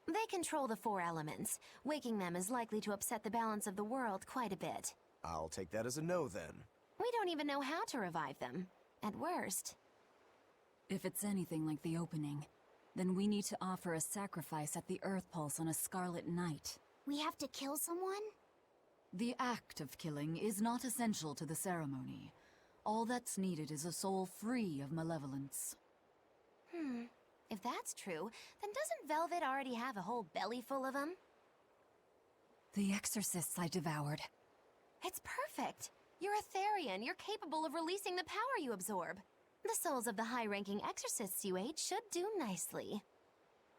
They control the 4 elements. Waking them is likely to upset the balance of the world quite a bit. I'll take that as a no, then. We don't even know how to revive them. At worst. If it's anything like the opening, then we need to offer a sacrifice at the Earth Pulse on a scarlet night. We have to kill someone? The act of killing is not essential to the ceremony. All that's needed is a soul free of malevolence. If that's true, then doesn't Velvet already have a whole belly full of them? The exorcists I devoured. It's perfect! You're a Therian. You're capable of releasing the power you absorb. The souls of the high-ranking exorcists you ate should do nicely.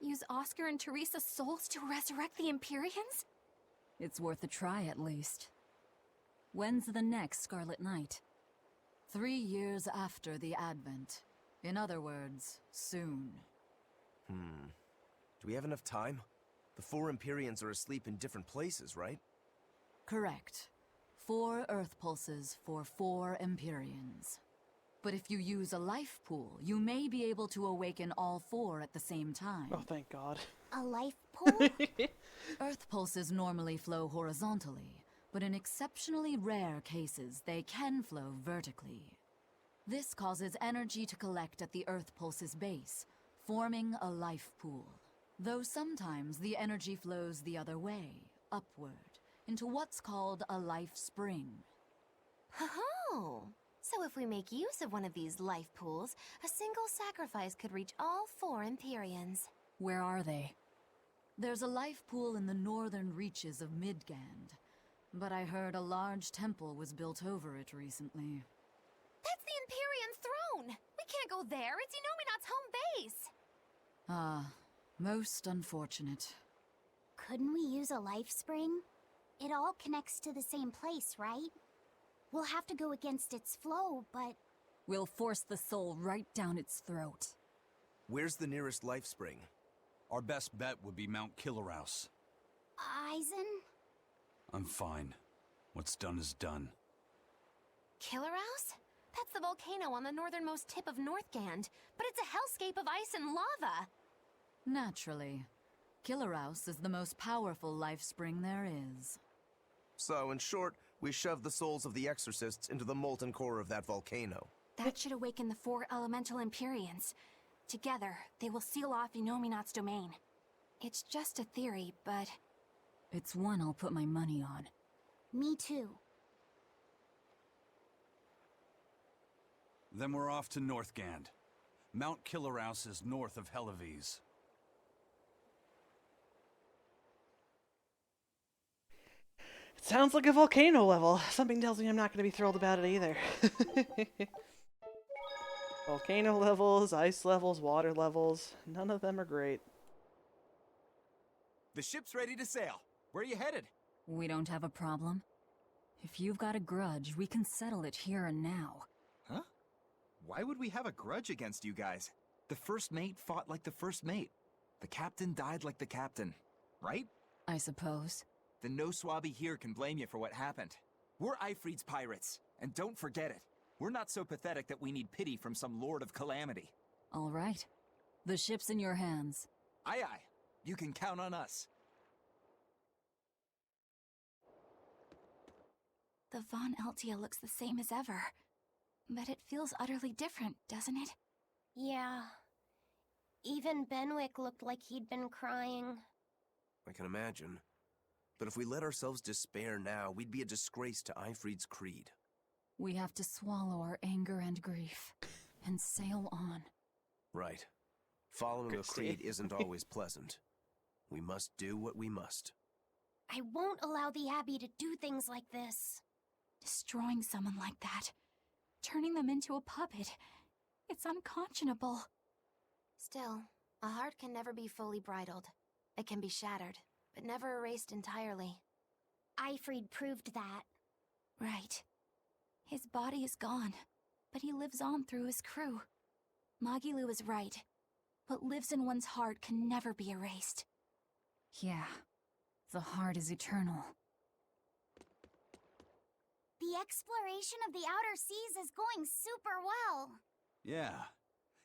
Use Oscar and Teresa's souls to resurrect the Empyreans? It's worth a try, at least. When's the next Scarlet Night? 3 years after the Advent. In other words, soon. Do we have enough time? The 4 Empyreans are asleep in different places, right? Correct. 4 Earth Pulses for 4 Empyreans. But if you use a life pool, you may be able to awaken all 4 at the same time. Oh, thank God. A life pool? Earth pulses normally flow horizontally, but in exceptionally rare cases, they can flow vertically. This causes energy to collect at the Earth pulse's base, forming a life pool. Though sometimes the energy flows the other way, upward, into what's called a life spring. Oh! So if we make use of one of these life pools, a single sacrifice could reach all 4 Empyreans. Where are they? There's a life pool in the northern reaches of Midgand, but I heard a large temple was built over it recently. That's the Empyrean throne! We can't go there, it's Inominat's home base! Ah, most unfortunate. Couldn't we use a life spring? It all connects to the same place, right? We'll have to go against its flow, but... We'll force the soul right down its throat. Where's the nearest life spring? Our best bet would be Mount Killerhouse. Eisen? I'm fine. What's done is done. Killerhouse? That's the volcano on the northernmost tip of Northgand, but it's a hellscape of ice and lava! Naturally. Killerhouse is the most powerful life spring there is. So, in short, we shove the souls of the exorcists into the molten core of that volcano. That should awaken the 4 elemental Empyreans. Together, they will seal off Inominat's domain. It's just a theory, but... It's one I'll put my money on. Me too. Then we're off to Northgand. Mount Killerhouse is north of Helavis. It sounds like a volcano level. Something tells me I'm not going to be thrilled about it either. Volcano levels, ice levels, water levels. None of them are great. The ship's ready to sail. Where are you headed? We don't have a problem. If you've got a grudge, we can settle it here and now. Huh? Why would we have a grudge against you guys? The first mate fought like the first mate. The captain died like the captain, right? I suppose. Then no swabby here can blame you for what happened. We're Ifreed's pirates, and don't forget it. We're not so pathetic that we need pity from some lord of calamity. All right. The ship's in your hands. Aye aye. You can count on us. The Von Eltia looks the same as ever. But it feels utterly different, doesn't it? Yeah. Even Benwick looked like he'd been crying. I can imagine. But if we let ourselves despair now, we'd be a disgrace to Ifreed's creed. We have to swallow our anger and grief, and sail on. Right. Following a creed isn't always pleasant. We must do what we must. I won't allow the Abbey to do things like this. Destroying someone like that. Turning them into a puppet. It's unconscionable. Still, a heart can never be fully bridled. It can be shattered, but never erased entirely. Ifreed proved that. Right. His body is gone, but he lives on through his crew. Magilu is right. What lives in one's heart can never be erased. Yeah. The heart is eternal. The exploration of the outer seas is going super well. Yeah.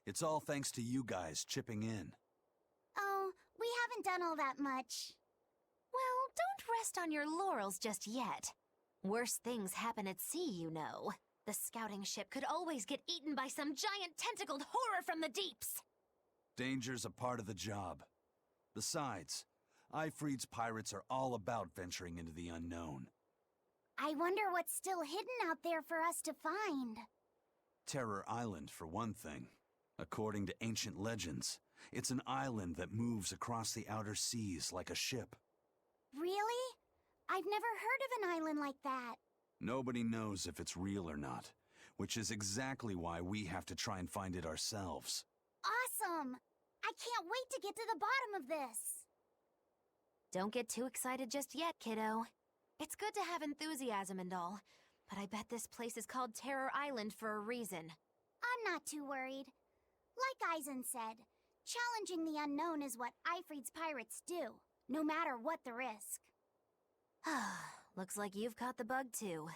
It's all thanks to you guys chipping in. Oh, we haven't done all that much. Well, don't rest on your laurels just yet. Worse things happen at sea, you know. The scouting ship could always get eaten by some giant tentacled horror from the deeps. Danger's a part of the job. Besides, Ifreed's pirates are all about venturing into the unknown. I wonder what's still hidden out there for us to find. Terror Island, for one thing. According to ancient legends, it's an island that moves across the outer seas like a ship. Really? I've never heard of an island like that. Nobody knows if it's real or not, which is exactly why we have to try and find it ourselves. Awesome! I can't wait to get to the bottom of this. Don't get too excited just yet, kiddo. It's good to have enthusiasm and all, but I bet this place is called Terror Island for a reason. I'm not too worried. Like Eisen said, challenging the unknown is what Ifreed's pirates do, no matter what the risk. Looks like you've caught the bug too.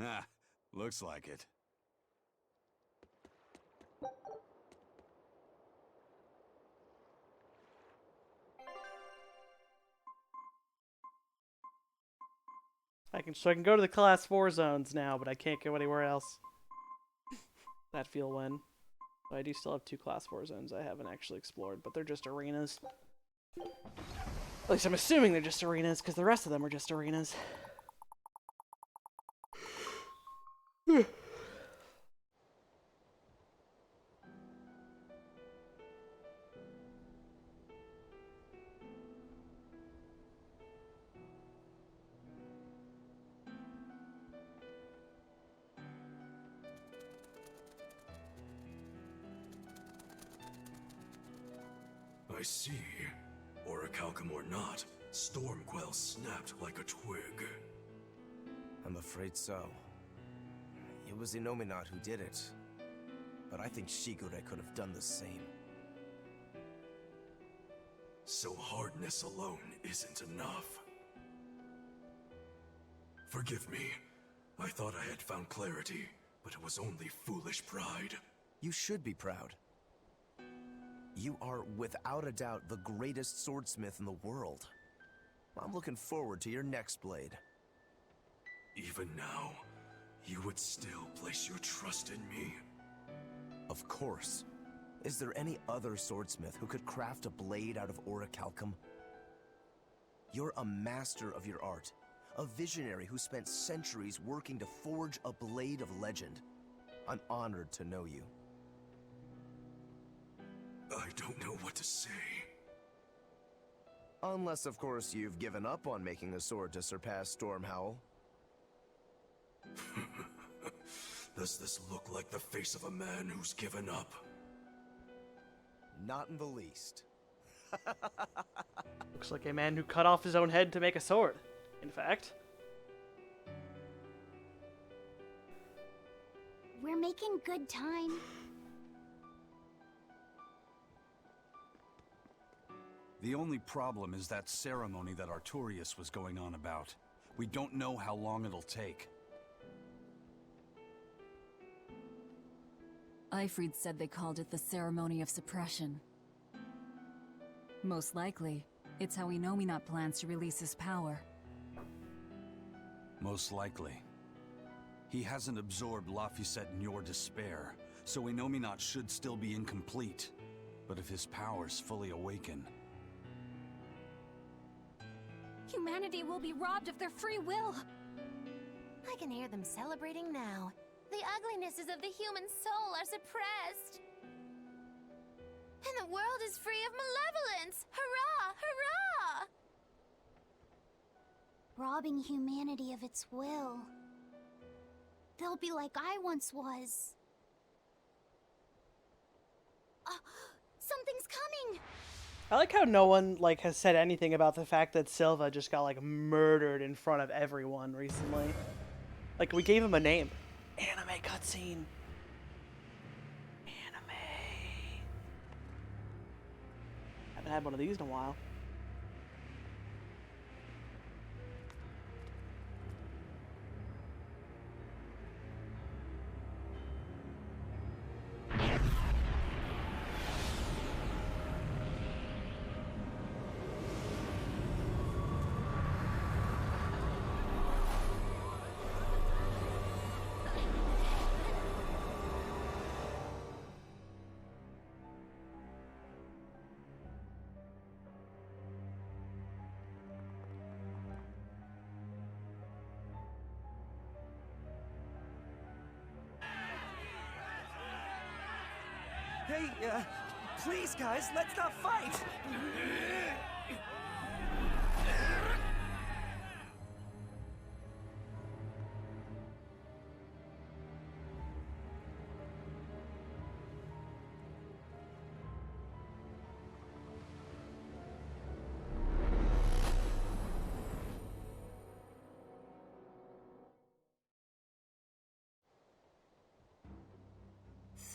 Ah, looks like it. So I can go to the class 4 zones now, but I can't go anywhere else. That feel when. But I do still have 2 class 4 zones I haven't actually explored, but they're just arenas. At least I'm assuming they're just arenas, because the rest of them are just arenas. I see. Orichalcum or not, Stormquell snapped like a twig. I'm afraid so. It was Innominat who did it. But I think Shigure could have done the same. So hardness alone isn't enough. Forgive me. I thought I had found clarity, but it was only foolish pride. You should be proud. You are, without a doubt, the greatest swordsmith in the world. I'm looking forward to your next blade. Even now, you would still place your trust in me? Of course. Is there any other swordsmith who could craft a blade out of orichalcum? You're a master of your art, A visionary who spent centuries working to forge a blade of legend. I'm honored to know you. I don't know what to say. Unless, of course, you've given up on making a sword to surpass Stormhowl. Does this look like the face of a man who's given up? Not in the least. Looks like a man who cut off his own head to make a sword, in fact. We're making good time. The only problem is that ceremony that Artorias was going on about. We don't know how long it'll take. Ifrid said they called it the Ceremony of Suppression. Most likely, it's how Inominat plans to release his power. Most likely. He hasn't absorbed Laphicet in your despair, so Inominat should still be incomplete. But if his powers fully awaken... Humanity will be robbed of their free will. I can hear them celebrating now. The uglinesses of the human soul are suppressed. And the world is free of malevolence! Hurrah! Hurrah! Robbing humanity of its will. They'll be like I once was. Something's coming! I like how no one has said anything about the fact that Silva just got murdered in front of everyone recently. We gave him a name. Anime cutscene. Anime. Haven't had one of these in a while. Hey, please, guys, let's not fight!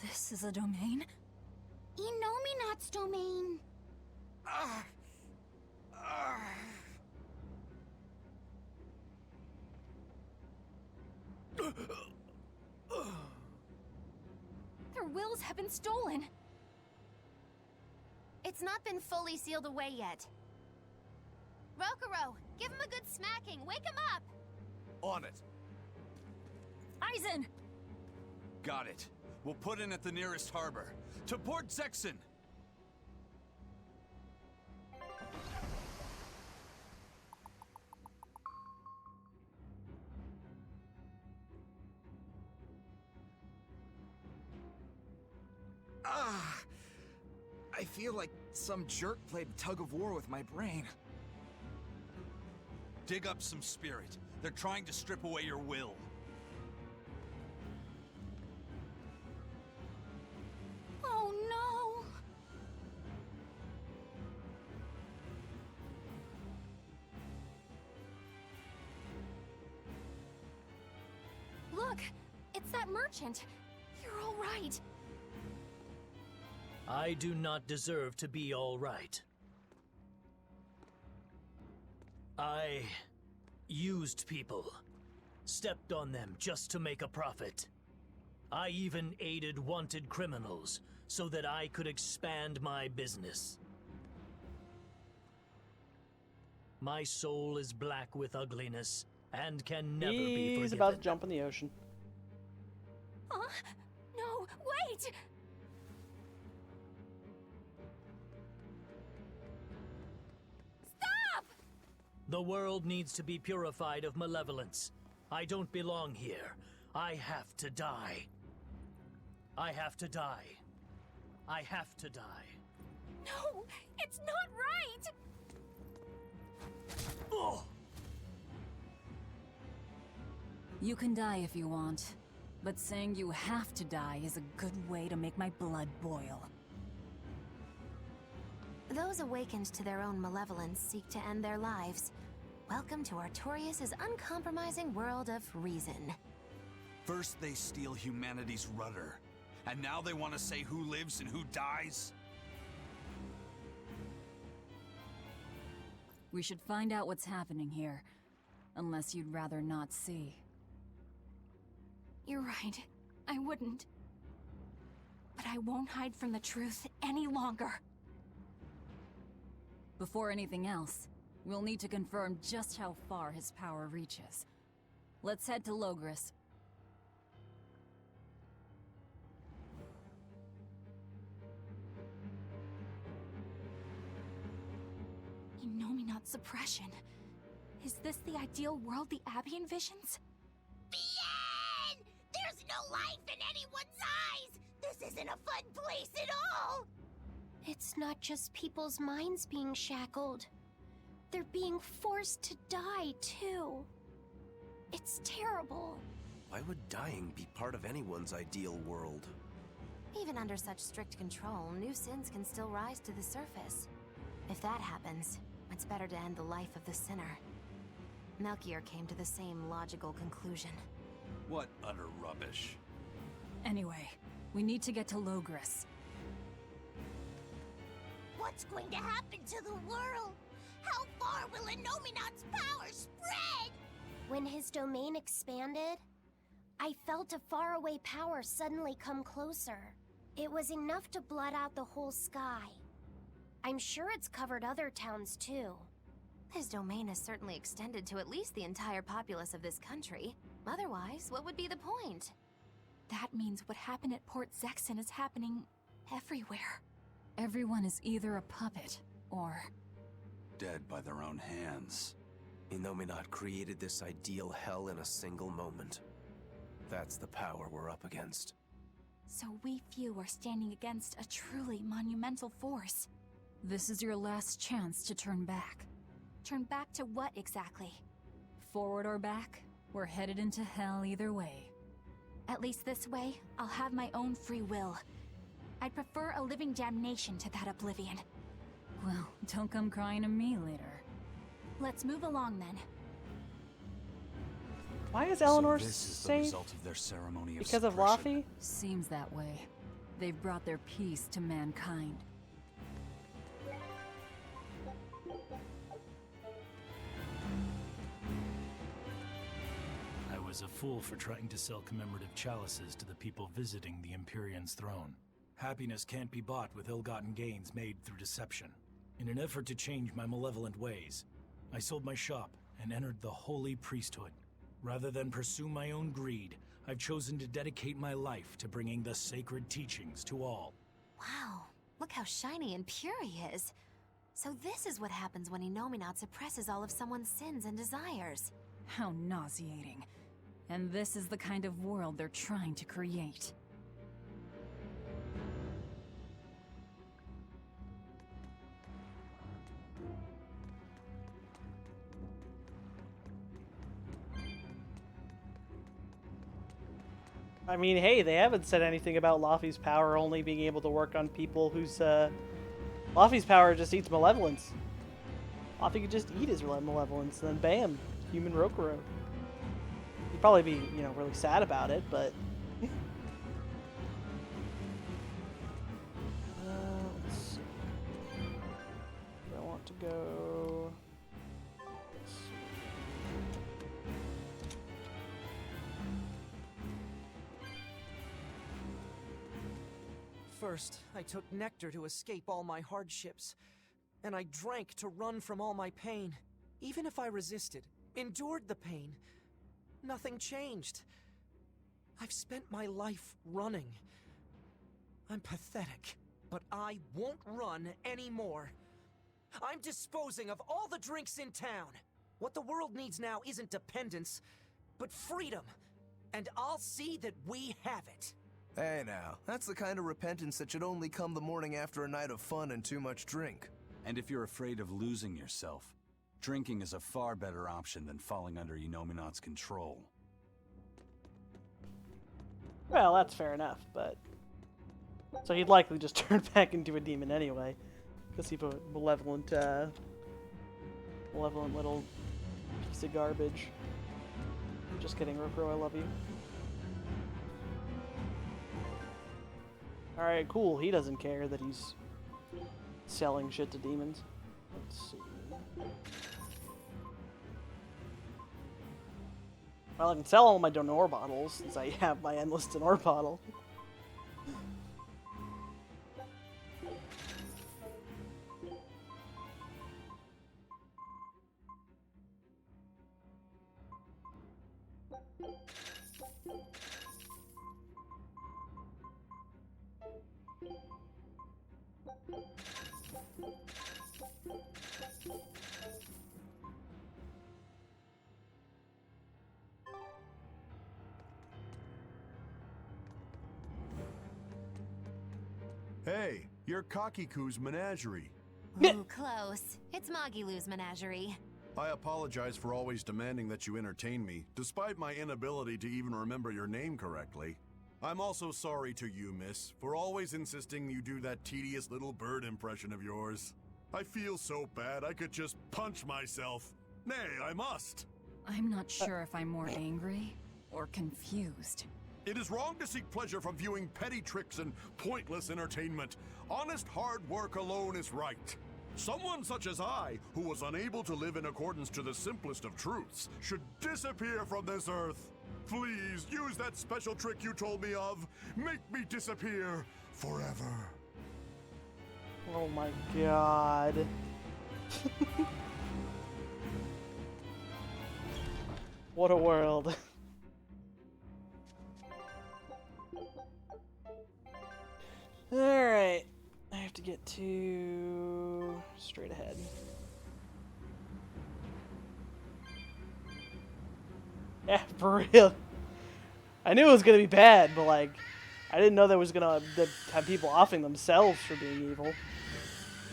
This is a domain? Inominat's domain. Their wills have been stolen. It's not been fully sealed away yet. Rokuro, give him a good smacking. Wake him up! On it. Aizen! Got it. We'll put in at the nearest harbor. To Port Zexen! I feel like some jerk played tug-of-war with my brain. Dig up some spirit. They're trying to strip away your will. Oh no! Look! It's that merchant! You're all right! I do not deserve to be all right. I used people, stepped on them just to make a profit. I even aided wanted criminals so that I could expand my business. My soul is black with ugliness and can never be forgiven. He's about to jump in the ocean. Huh? No, wait! The world needs to be purified of malevolence. I don't belong here. I have to die. I have to die. I have to die. No, it's not right! Oh! You can die if you want, but saying you have to die is a good way to make my blood boil. Those awakened to their own malevolence seek to end their lives. Welcome to Artorias' uncompromising world of reason. First they steal humanity's rudder, and now they want to say who lives and who dies? We should find out what's happening here, unless you'd rather not see. You're right. I wouldn't. But I won't hide from the truth any longer. Before anything else, we'll need to confirm just how far his power reaches. Let's head to Logris. Innominate suppression. Is this the ideal world the Abbey envisions? Bien! There's no life in anyone's eyes! This isn't a fun place at all! It's not just people's minds being shackled. They're being forced to die, too. It's terrible. Why would dying be part of anyone's ideal world? Even under such strict control, new sins can still rise to the surface. If that happens, it's better to end the life of the sinner. Melchior came to the same logical conclusion. What utter rubbish. Anyway, we need to get to Logris. What's going to happen to the world? How far will Innominate's power spread? When his domain expanded, I felt a faraway power suddenly come closer. It was enough to blot out the whole sky. I'm sure it's covered other towns too. His domain has certainly extended to at least the entire populace of this country. Otherwise, what would be the point? That means what happened at Port Zexen is happening everywhere. Everyone is either a puppet, or... dead by their own hands. Innominate created this ideal hell in a single moment. That's the power we're up against. So we few are standing against a truly monumental force. This is your last chance to turn back. Turn back to what exactly? Forward or back, we're headed into hell either way. At least this way, I'll have my own free will. I'd prefer a living damnation to that oblivion. Well, don't come crying to me later. Let's move along then. Why is Eleanor so this is the safe? result of their ceremony of Because of suppression. Laufey? Seems that way. They've brought their peace to mankind. I was a fool for trying to sell commemorative chalices to the people visiting the Empyrean's throne. Happiness can't be bought with ill-gotten gains made through deception. In an effort to change my malevolent ways, I sold my shop and entered the holy priesthood. Rather than pursue my own greed, I've chosen to dedicate my life to bringing the sacred teachings to all. Wow, look how shiny and pure he is. So this is what happens when Innominate suppresses all of someone's sins and desires. How nauseating. And this is the kind of world they're trying to create. I mean, hey, they haven't said anything about Laufey's power only being able to work on people whose, Laufey's power just eats malevolence. Laufey could just eat his malevolence, and then bam, human Rokuro. He'd probably be, you know, really sad about it, but... let's see. I want to go... Let's see. First, I took nectar to escape all my hardships, and I drank to run from all my pain. Even if I resisted, endured the pain, nothing changed. I've spent my life running. I'm pathetic, but I won't run anymore. I'm disposing of all the drinks in town. What the world needs now isn't dependence, but freedom. And I'll see that we have it. Hey now, that's the kind of repentance that should only come the morning after a night of fun and too much drink. And if you're afraid of losing yourself, drinking is a far better option than falling under Enominat's control. Well, that's fair enough, but... So he'd likely just turn back into a demon anyway. Because he's a malevolent little piece of garbage. Just kidding, Rokuro, I love you. Alright, cool. He doesn't care that he's selling shit to demons. Let's see. Well, I can sell all my Donor bottles since I have my endless Donor bottle. Hey, you're Kakiku's menagerie. Ooh, close. It's Magilu's menagerie. I apologize for always demanding that you entertain me, despite my inability to even remember your name correctly. I'm also sorry to you, miss, for always insisting you do that tedious little bird impression of yours. I feel so bad I could just punch myself. Nay, I must. I'm not sure if I'm more angry or confused. It is wrong to seek pleasure from viewing petty tricks and pointless entertainment. Honest hard work alone is right. Someone such as I, who was unable to live in accordance to the simplest of truths, should disappear from this earth. Please, use that special trick you told me of. Make me disappear forever. Oh my god. What a world. Alright. I have to get to... straight ahead. Yeah, for real. I knew it was gonna be bad, but like, I didn't know that was gonna have people offing themselves for being evil.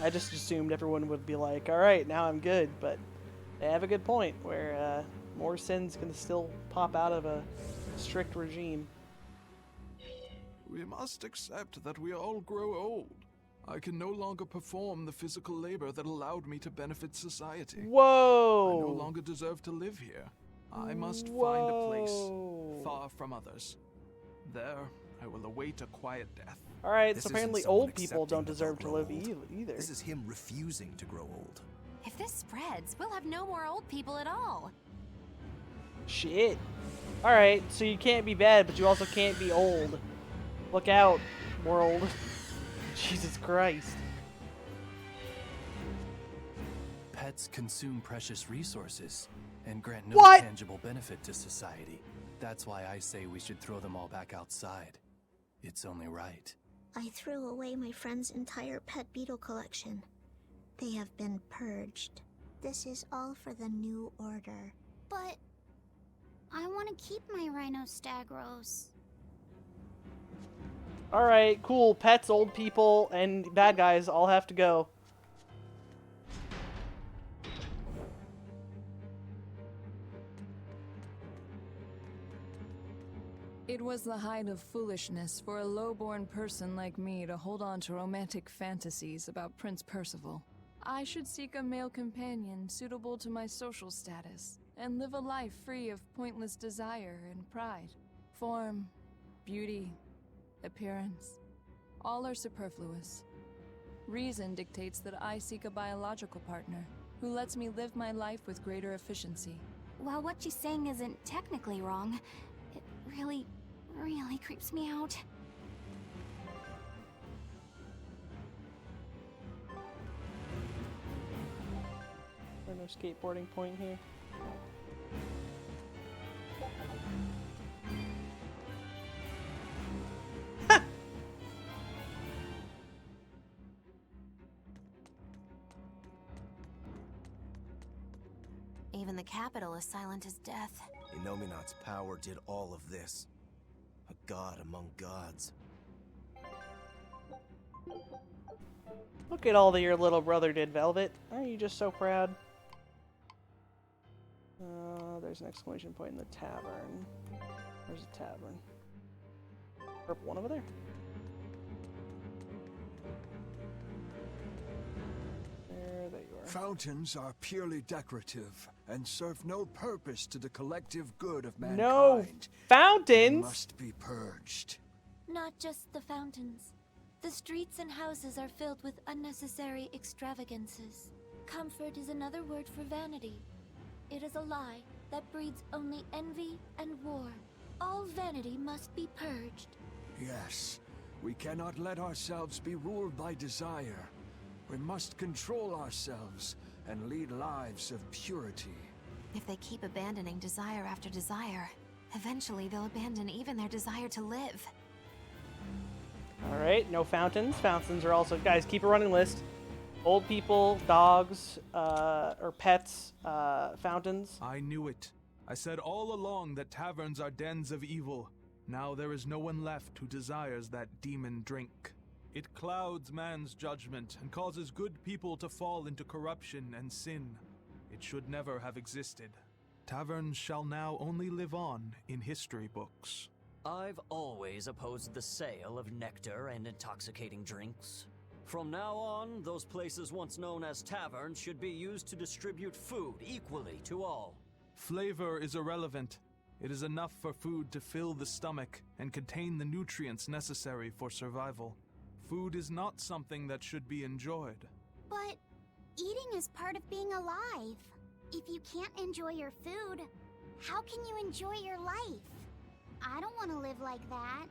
I just assumed everyone would be like, alright, now I'm good, but they have a good point, where more sins can still pop out of a strict regime. We must accept that we all grow old. I can no longer perform the physical labor that allowed me to benefit society. Whoa! I no longer deserve to live here. I must find a place far from others. There, I will await a quiet death. Alright, so apparently old people don't deserve to live either. This is him refusing to grow old. If this spreads, we'll have no more old people at all. Shit. Alright, so you can't be bad, but you also can't be old. Look out, world. Jesus Christ. Pets consume precious resources and grant no tangible benefit to society. That's why I say we should throw them all back outside. It's only right. I threw away my friend's entire pet beetle collection. They have been purged. This is all for the new order. But I want to keep my Rhinostagros. Alright, cool. Pets, old people, and bad guys all have to go. It was the height of foolishness for a low-born person like me to hold on to romantic fantasies about Prince Percival. I should seek a male companion suitable to my social status, and live a life free of pointless desire and pride. Form, beauty, appearance, all are superfluous. Reason dictates that I seek a biological partner, who lets me live my life with greater efficiency. While what she's saying isn't technically wrong, it really creeps me out. There's no skateboarding point here. Even the capital is silent as death. Inominat's power did all of this. A god among gods. Look at all that your little brother did, Velvet. Aren't you just so proud? There's an exclamation point in the tavern. Where's the tavern? Purple one over there. There you are. Fountains are purely decorative and serve no purpose to the collective good of mankind. No fountains! They must be purged. Not just the fountains. The streets and houses are filled with unnecessary extravagances. Comfort is another word for vanity. It is a lie that breeds only envy and war. All vanity must be purged. Yes, we cannot let ourselves be ruled by desire. We must control ourselves and lead lives of purity. If they keep abandoning desire after desire, eventually they'll abandon even their desire to live. Alright, no fountains. Fountains are also... Guys, keep a running list. Old people, dogs, or pets, fountains. I knew it. I said all along that taverns are dens of evil. Now there is no one left who desires that demon drink. It clouds man's judgment and causes good people to fall into corruption and sin. It should never have existed. Taverns shall now only live on in history books. I've always opposed the sale of nectar and intoxicating drinks. From now on, those places once known as taverns should be used to distribute food equally to all. Flavor is irrelevant. It is enough for food to fill the stomach and contain the nutrients necessary for survival. Food is not something that should be enjoyed. But eating is part of being alive. If you can't enjoy your food, how can you enjoy your life? I don't want to live like that.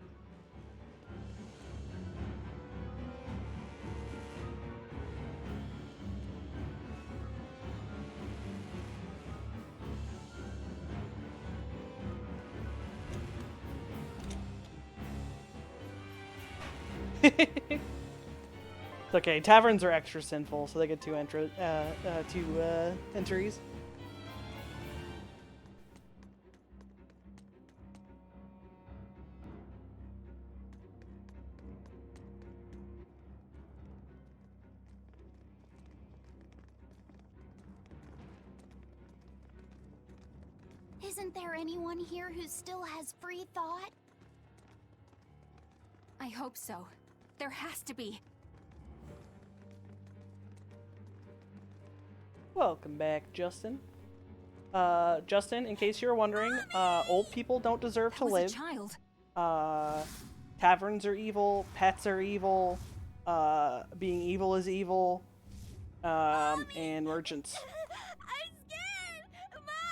It's okay, taverns are extra sinful, so they get two entries. Isn't there anyone here who still has free thought? I hope so. There has to be. Welcome back, Justin. Justin, in case you're wondering, old people don't deserve to live. Child. Taverns are evil, pets are evil, being evil is evil, and merchants.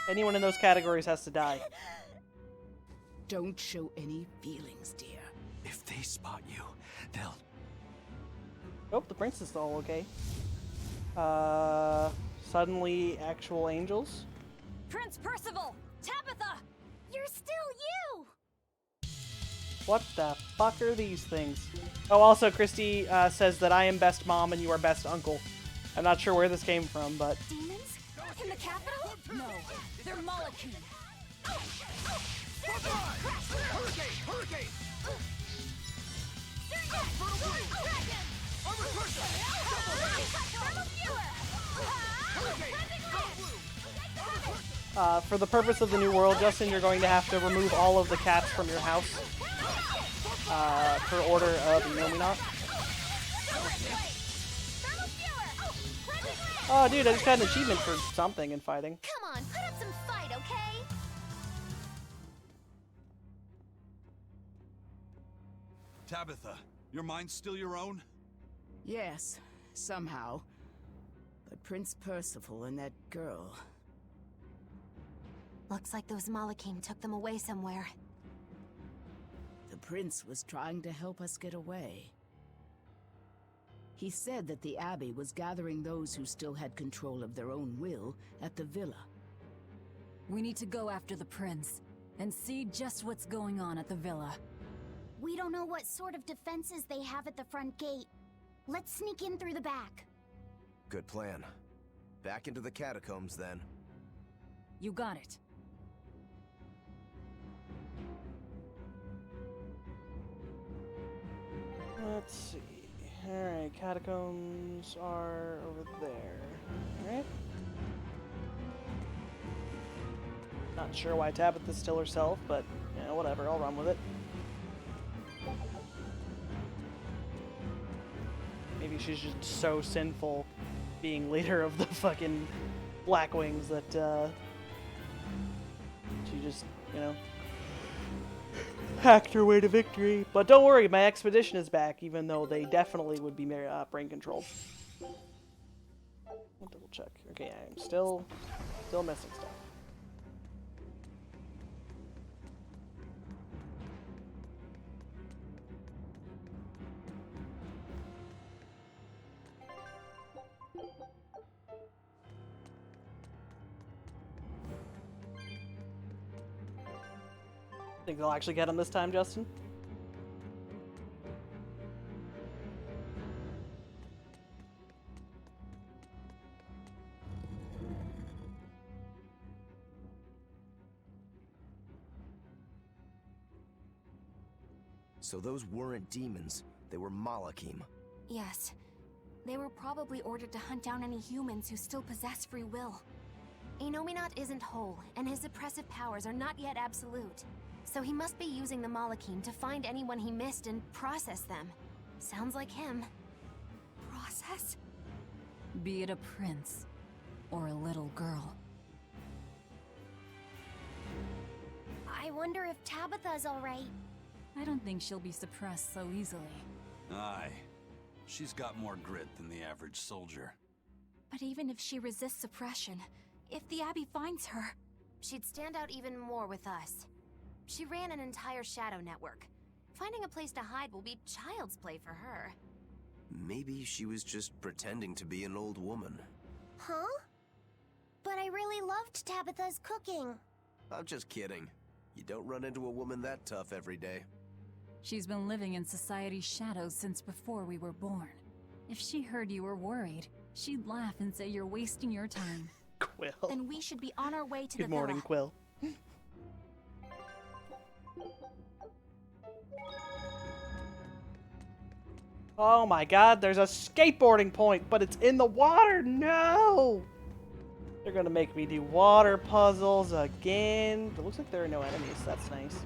Anyone in those categories has to die. Don't show any feelings, dear. If they spot you, they'll... Oh, the prince is all okay. Suddenly actual angels. Prince Percival! Tabitha! You're still you! What the fuck are these things? Oh, also, Christy says that I am best mom and you are best uncle. I'm not sure where this came from, but... Demons? In the capital? No, they're Molecule. Hurricane! For the purpose of the new world, Justin, you're going to have to remove all of the cats from your house. Per order of Inominat. Oh, dude, I just got an achievement for something in fighting. Come on, put up some fight, okay? Tabitha, your mind's still your own? Yes, somehow. But Prince Percival and that girl... Looks like those Malakim took them away somewhere. The prince was trying to help us get away. He said that the Abbey was gathering those who still had control of their own will at the villa. We need to go after the prince and see just what's going on at the villa. We don't know what sort of defenses they have at the front gate. Let's sneak in through the back. Good plan. Back into the catacombs, then. You got it. Let's see. Alright, catacombs are over there. Alright. Not sure why Tabitha's still herself, but, you know, whatever, I'll run with it. Maybe she's just so sinful being leader of the fucking Blackwings that, she just, you know, hacked her way to victory. But don't worry, my expedition is back, even though they definitely would be brain controlled. I'll double check. Okay, I'm still missing stuff. Think they'll actually get him this time, Justin? So those weren't demons, they were Malakim. Yes. They were probably ordered to hunt down any humans who still possess free will. Enominat isn't whole, and his suppressive powers are not yet absolute. So he must be using the Malakim to find anyone he missed and process them. Sounds like him. Process? Be it a prince or a little girl. I wonder if Tabitha's alright. I don't think she'll be suppressed so easily. Aye. She's got more grit than the average soldier. But even if she resists suppression, if the Abbey finds her... She'd stand out even more with us. She ran an entire shadow network. Finding a place to hide will be child's play for her. Maybe she was just pretending to be an old woman. Huh? But I really loved Tabitha's cooking. I'm just kidding. You don't run into a woman that tough every day. She's been living in society's shadows since before we were born. If she heard you were worried, she'd laugh and say you're wasting your time. Quill. Then we should be on our way to the Good morning, villa. Quill. Oh my god, there's a skateboarding point, but it's in the water! No! They're gonna make me do water puzzles again. It looks like there are no enemies. That's nice.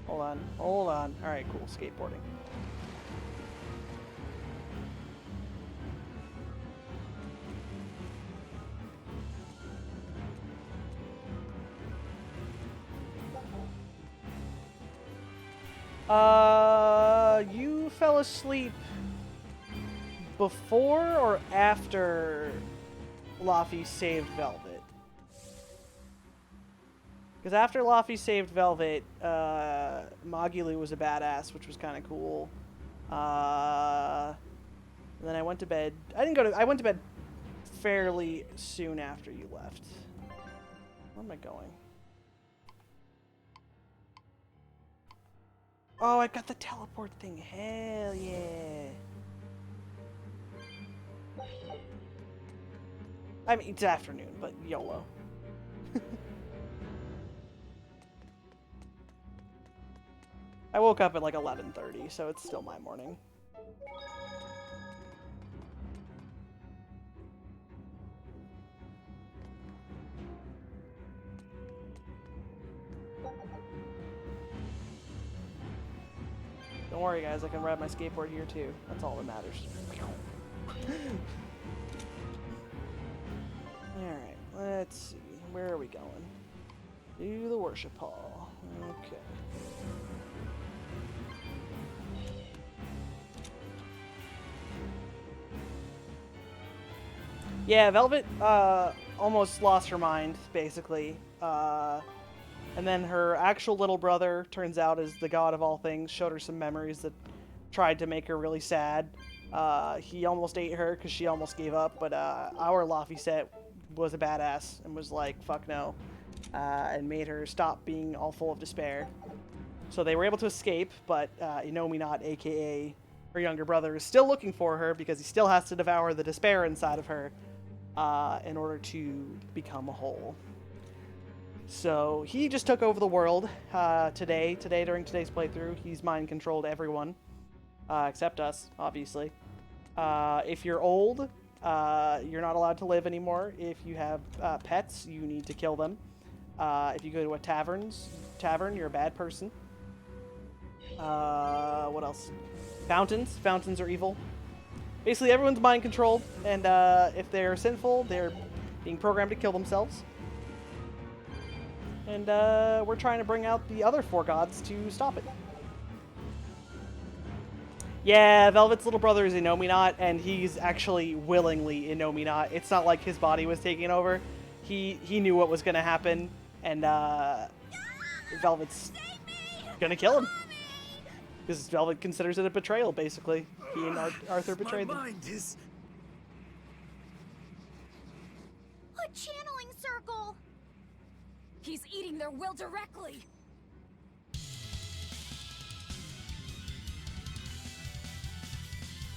Hold on. Hold on. Alright, cool. Skateboarding. You fell asleep before or after Laffy saved Velvet? Because after Laffy saved Velvet, Magilou was a badass, which was kind of cool. And then I went to bed. I went to bed fairly soon after you left. Where am I going? Oh, I got the teleport thing. Hell yeah. I mean, it's afternoon, but YOLO. I woke up at like 11:30, so it's still my morning. Don't worry, guys. I can ride my skateboard here, too. That's all that matters. Alright, let's see. Where are we going? To the worship hall. Okay. Yeah, Velvet almost lost her mind, basically. And then her actual little brother, turns out, is the god of all things, showed her some memories that tried to make her really sad. He almost ate her because she almost gave up, but our Laffy was a badass and was like, fuck no, and made her stop being all full of despair. So they were able to escape, but Enominat, aka her younger brother, is still looking for her because he still has to devour the despair inside of her in order to become a whole. So he just took over the world today during today's playthrough. He's mind controlled everyone, except us, obviously. If you're old, you're not allowed to live anymore. If you have pets, you need to kill them. If you go to a tavern, you're a bad person. What else? Fountains are evil. Basically, everyone's mind controlled, and if they're sinful, they're being programmed to kill themselves. And we're trying to bring out the other 4 gods to stop it. Yeah, Velvet's little brother is Innominat, and he's actually willingly Innominat. It's not like his body was taking over. He knew what was going to happen, and Velvet's going to kill him. Because Velvet considers it a betrayal, basically. He and Arthur betrayed them. My mind is... A channeling circle! He's eating their will directly!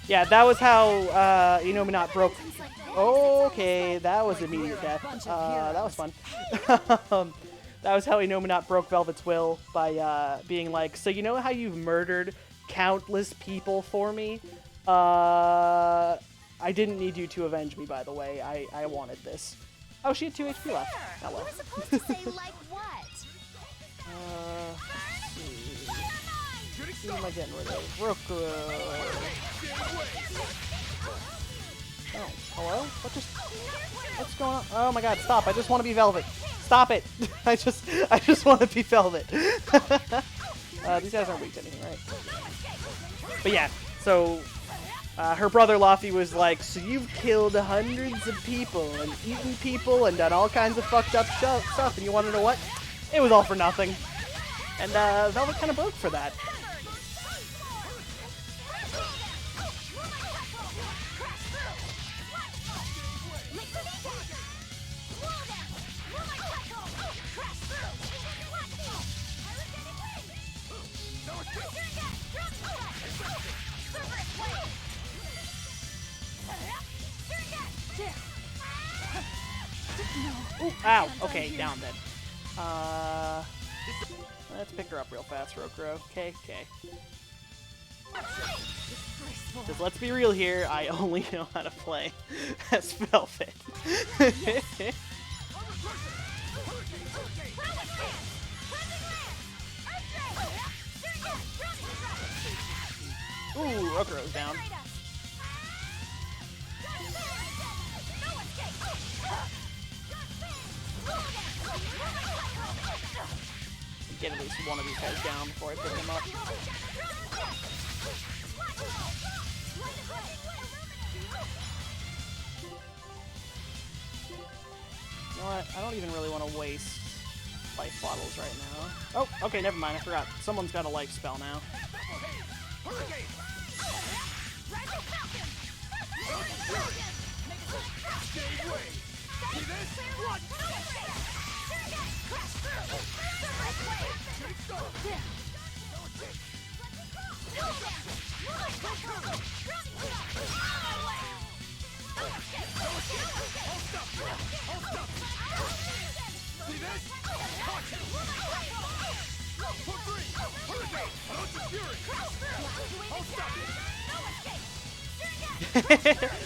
Yeah, that was how Innominat broke... Okay, that was immediate death. That was fun. That was how Innominat broke Velvet's will by being like, so you know how you've murdered countless people for me? I didn't need you to avenge me, by the way. I wanted this. Oh, she had 2 HP left. Oh well. Supposed to say like what? Who am I getting rid of? Roku. Oh, hello? What's going on? Oh my god, stop. I just want to be Velvet. Stop it. I just want to be Velvet. These guys aren't weak to anything, right? But yeah, so her brother Laffy was like, so you've killed hundreds of people and eaten people and done all kinds of fucked up stuff, and you want to know what? It was all for nothing. And Velvet kind of broke for that. Ooh, ow. Okay, down then. Let's pick her up real fast, Rokuro. Okay. Because let's be real here, I only know how to play as Velvet. Ooh, Rokuro's down. Get at least one of these guys down before I pick him up. You know what? I don't even really want to waste life bottles right now. Oh, okay, never mind. I forgot. Someone's got a life spell now.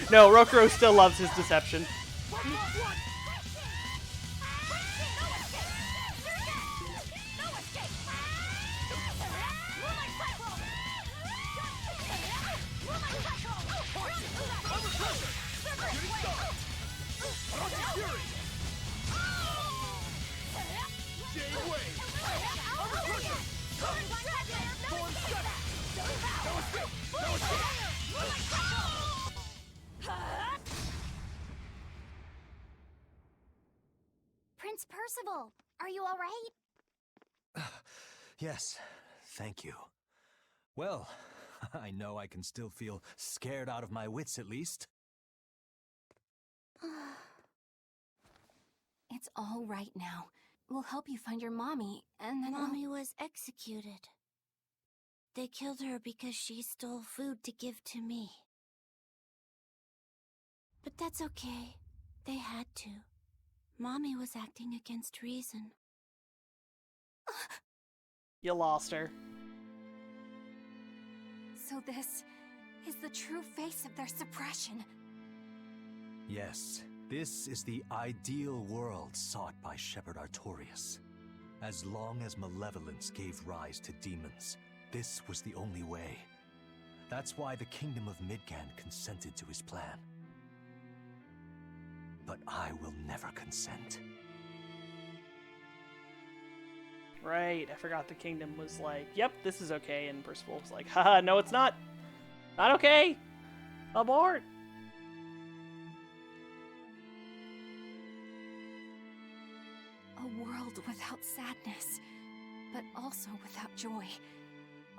No, Rokuro still loves his deception. Prince Percival, are you all right? Yes, thank you. Well, I know I can still feel scared out of my wits at least. It's all right now. We'll help you find your mommy, and then Mommy was executed. They killed her because she stole food to give to me. But that's okay. They had to. Mommy was acting against reason. You lost her. So this is the true face of their suppression. Yes, this is the ideal world sought by Shepherd Artorias. As long as malevolence gave rise to demons, this was the only way. That's why the Kingdom of Midgand consented to his plan. But I will never consent. Right, I forgot the kingdom was like, yep, this is okay, and Percival was like, haha, no it's not. Not okay. Abort. A world without sadness, but also without joy.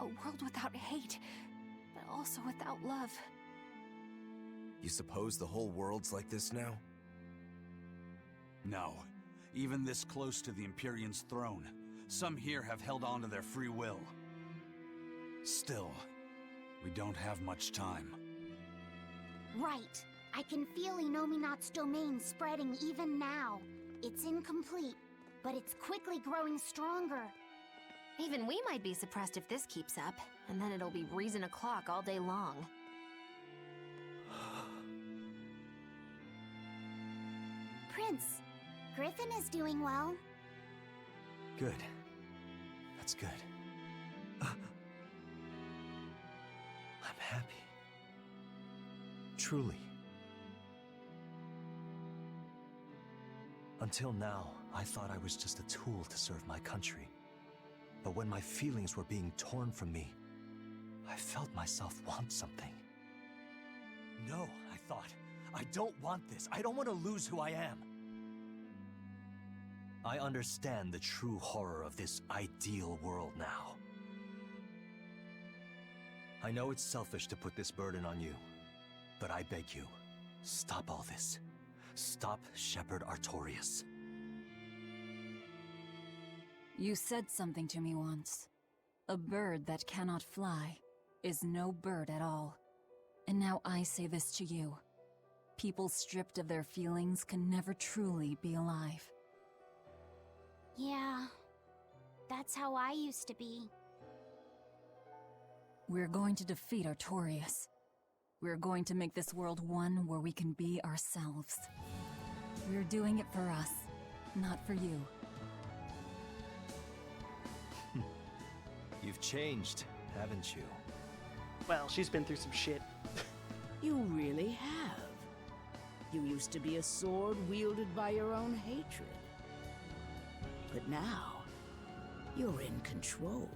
A world without hate, but also without love. You suppose the whole world's like this now? No. Even this close to the Empyrean's throne, some here have held on to their free will. Still, we don't have much time. Right. I can feel Inominat's domain spreading even now. It's incomplete, but it's quickly growing stronger. Even we might be suppressed if this keeps up, and then it'll be reason o'clock all day long. Prince, Griffin is doing well. Good. That's good. I'm happy. Truly. Until now, I thought I was just a tool to serve my country. But when my feelings were being torn from me, I felt myself want something. No, I thought. I don't want this. I don't want to lose who I am. I understand the true horror of this ideal world now. I know it's selfish to put this burden on you, but I beg you, stop all this. Stop Shepherd Artorias. You said something to me once. A bird that cannot fly is no bird at all. And now I say this to you. People stripped of their feelings can never truly be alive. Yeah, that's how I used to be. We're going to defeat Artorias. We're going to make this world one where we can be ourselves. We're doing it for us, not for you. You've changed, haven't you? Well, she's been through some shit. You really have. You used to be a sword wielded by your own hatred. But now, you're in control.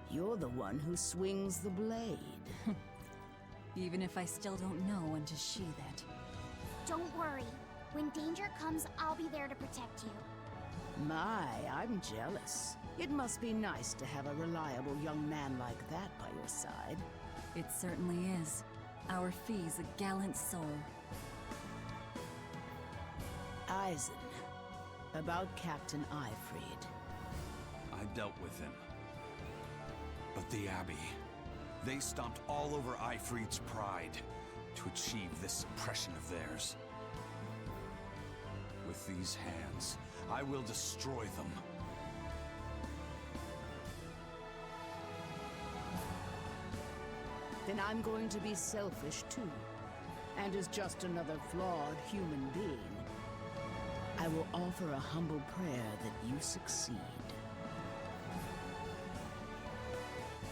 You're the one who swings the blade. Even if I still don't know when to sheathe it. Don't worry. When danger comes, I'll be there to protect you. My, I'm jealous. It must be nice to have a reliable young man like that by your side. It certainly is. Our fee's a gallant soul. Eisen, about Captain Ifrid. I dealt with him. But the Abbey, they stomped all over Ifrid's pride to achieve this suppression of theirs. With these hands, I will destroy them. Then I'm going to be selfish too. And as just another flawed human being, I will offer a humble prayer that you succeed.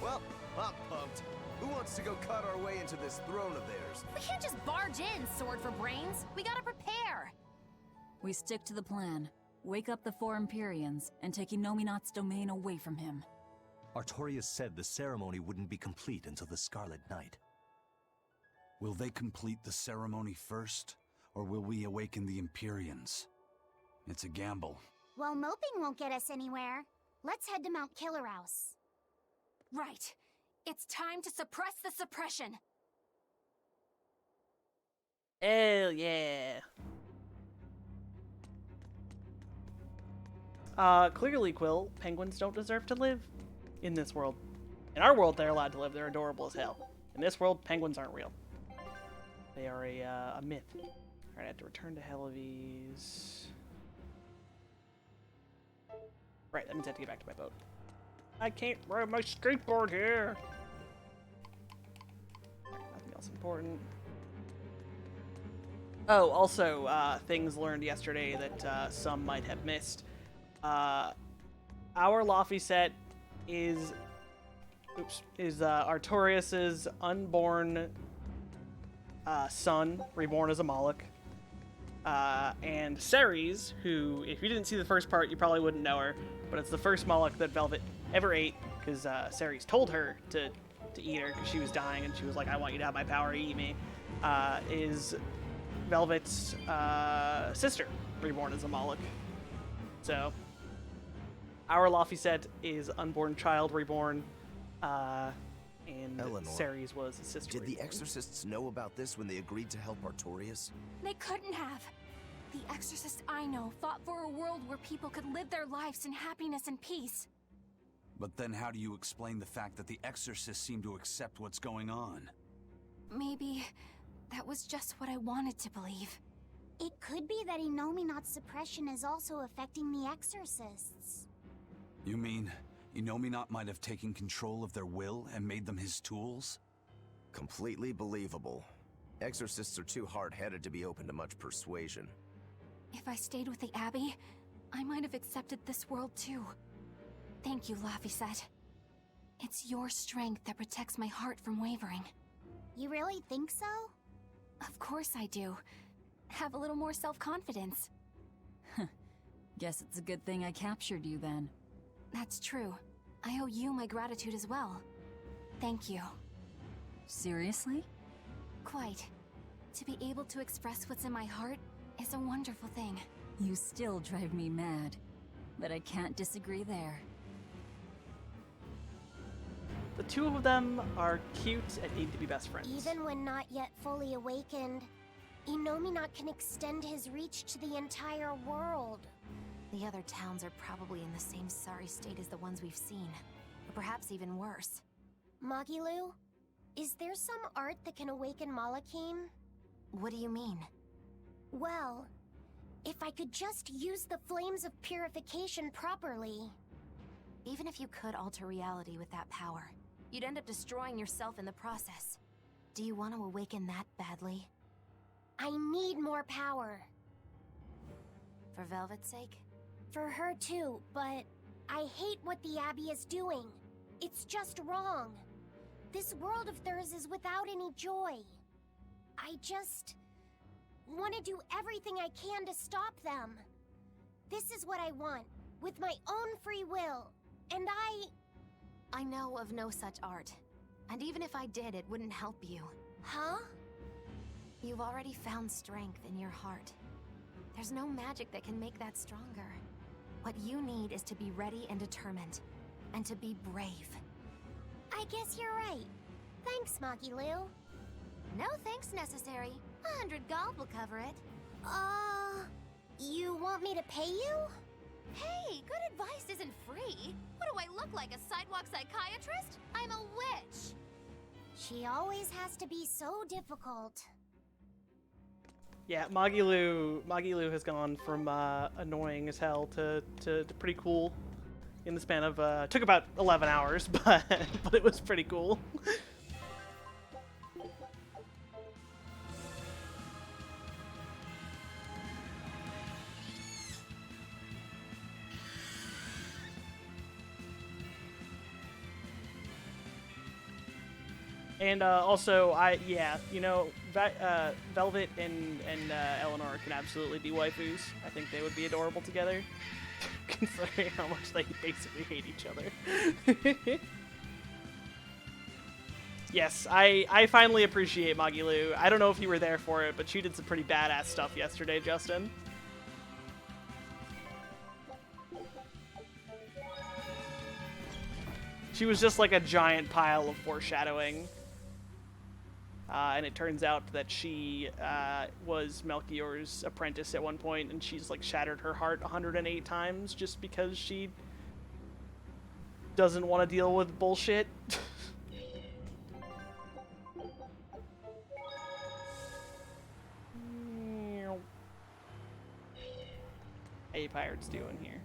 Well, I'm pumped. Who wants to go cut our way into this throne of theirs? We can't just barge in, Sword for Brains. We gotta prepare. We stick to the plan. Wake up the four Empyreans and take Inominat's domain away from him. Artorias said the ceremony wouldn't be complete until the Scarlet Night. Will they complete the ceremony first, or will we awaken the Empyreans? It's a gamble. Well, moping won't get us anywhere. Let's head to Mount Killerhouse. Right. It's time to suppress the suppression. Hell yeah. Clearly, Quill, penguins don't deserve to live in this world. In our world, they're allowed to live. They're adorable as hell. In this world, penguins aren't real. They are a myth. Alright, I have to return to Helives. Right, that means I have to get back to my boat. I can't ride my skateboard here! Nothing else important. Oh, also, things learned yesterday that some might have missed. Our Laphicet is Artorias' unborn son, reborn as a Moloch. And Ceres, who, if you didn't see the first part, you probably wouldn't know her, but it's the first Moloch that Velvet ever ate, because Ceres told her to eat her because she was dying, and she was like, I want you to have my power, eat me, is Velvet's sister, reborn as a Moloch. So, our Laphicet is unborn child reborn, and Eleanor, Ceres was a sister Did reborn. the exorcists know about this when they agreed to help Artorias? They couldn't have. The exorcists I know fought for a world where people could live their lives in happiness and peace. But then how do you explain the fact that the exorcists seem to accept what's going on? Maybe that was just what I wanted to believe. It could be that Innominat's suppression is also affecting the exorcists. You mean Innominat might have taken control of their will and made them his tools? Completely believable. Exorcists are too hard-headed to be open to much persuasion. If I stayed with the Abbey, I might have accepted this world too. Thank you, Laphicet. It's your strength that protects my heart from wavering. You really think so? Of course I do. Have a little more self-confidence. Guess it's a good thing I captured you then. That's true. I owe you my gratitude as well. Thank you. Seriously? Quite. To be able to express what's in my heart is a wonderful thing. You still drive me mad, but I can't disagree there. The two of them are cute and need to be best friends. Even when not yet fully awakened, Innominat can extend his reach to the entire world. The other towns are probably in the same sorry state as the ones we've seen, or perhaps even worse. Magilu, is there some art that can awaken Malachim? What do you mean? Well, if I could just use the flames of purification properly. Even if you could alter reality with that power, you'd end up destroying yourself in the process. Do you want to awaken that badly? I need more power. For Velvet's sake? For her too, but I hate what the Abbey is doing. It's just wrong. This world of theirs is without any joy. I just want to do everything I can to stop them. This is what I want, with my own free will, and I know of no such art. And even if I did, it wouldn't help you. Huh? You've already found strength in your heart. There's no magic that can make that stronger. What you need is to be ready and determined, and to be brave. I guess you're right. Thanks, Magilu. No thanks necessary. 100 gold will cover it. You want me to pay you? Hey, good advice isn't free. What do I look like, a sidewalk psychiatrist? I'm a witch. She always has to be so difficult. Yeah, Magilu has gone from annoying as hell to pretty cool in the span of took about 11 hours, but it was pretty cool. And also, Velvet and Eleanor can absolutely be waifus. I think they would be adorable together, considering how much they basically hate each other. Yes, I finally appreciate Magilu. I don't know if you were there for it, but she did some pretty badass stuff yesterday, Justin. She was just like a giant pile of foreshadowing. And it turns out that she was Melchior's apprentice at one point, and she's like shattered her heart 108 times just because she doesn't want to deal with bullshit. How you pirates doing here?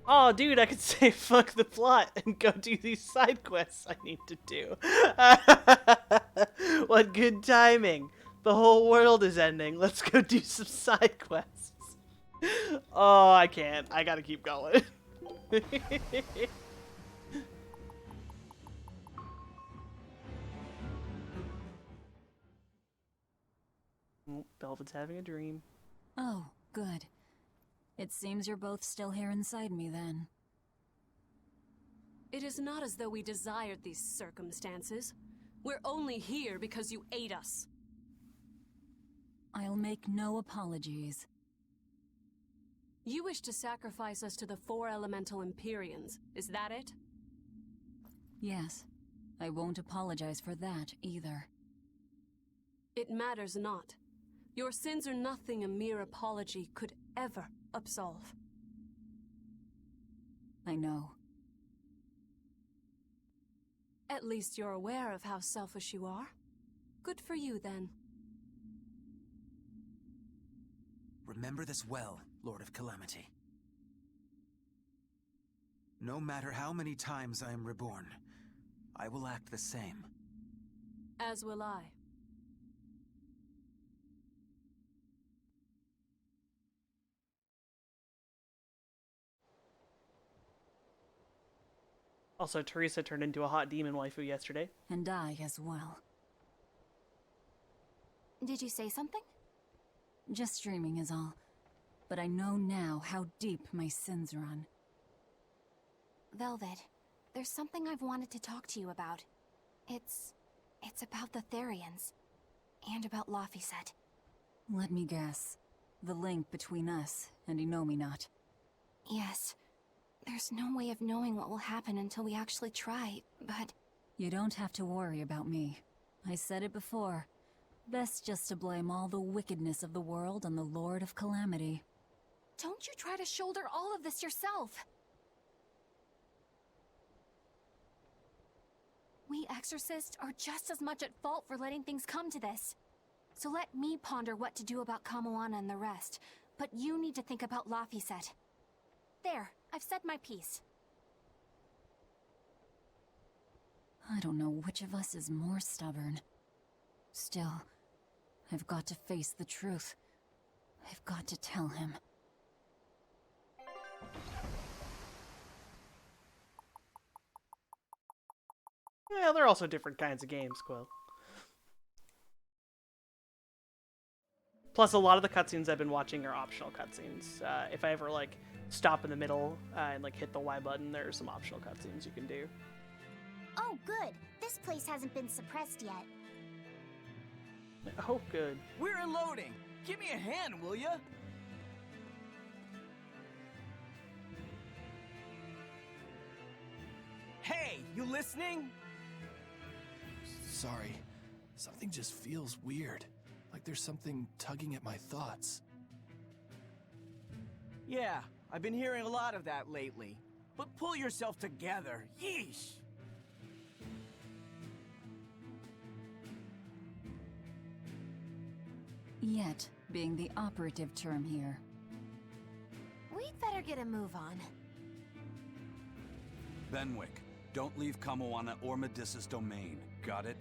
Oh, dude, I could say fuck the plot and go do these side quests I need to do. What good timing. The whole world is ending. Let's go do some side quests. Oh, I can't. I gotta keep going. Oh, Belved's having a dream. Oh, good. It seems you're both still here inside me then. It is not as though we desired these circumstances. We're only here because you ate us. I'll make no apologies. You wish to sacrifice us to the 4 elemental Empyreans, is that it? Yes. I won't apologize for that either. It matters not. Your sins are nothing a mere apology could ever absolve. I know. At least you're aware of how selfish you are. Good for you, then. Remember this well, Lord of Calamity. No matter how many times I am reborn, I will act the same. As will I. Also, Teresa turned into a hot demon waifu yesterday. And I as well. Did you say something? Just dreaming is all. But I know now how deep my sins run. Velvet, there's something I've wanted to talk to you about. It's about the Therians. And about Laphicet. Let me guess. The link between us and Innominat. Yes. There's no way of knowing what will happen until we actually try, but... You don't have to worry about me. I said it before. Best just to blame all the wickedness of the world on the Lord of Calamity. Don't you try to shoulder all of this yourself! We exorcists are just as much at fault for letting things come to this. So let me ponder what to do about Kamoana and the rest, but you need to think about Laphicet. There, I've said my piece. I don't know which of us is more stubborn. Still, I've got to face the truth. I've got to tell him. Yeah, they're also different kinds of games, Quill. Plus, a lot of the cutscenes I've been watching are optional cutscenes. If I ever, like, stop in the middle and, like, hit the Y button, there are some optional cutscenes you can do. Oh, good. This place hasn't been suppressed yet. Oh, good. We're unloading. Give me a hand, will ya? Hey, you listening? Sorry. Something just feels weird. Like there's something tugging at my thoughts. Yeah, I've been hearing a lot of that lately. But pull yourself together. Yeesh! Yet being the operative term here. We'd better get a move on. Benwick, don't leave Kamoana or Medissa's domain. Got it?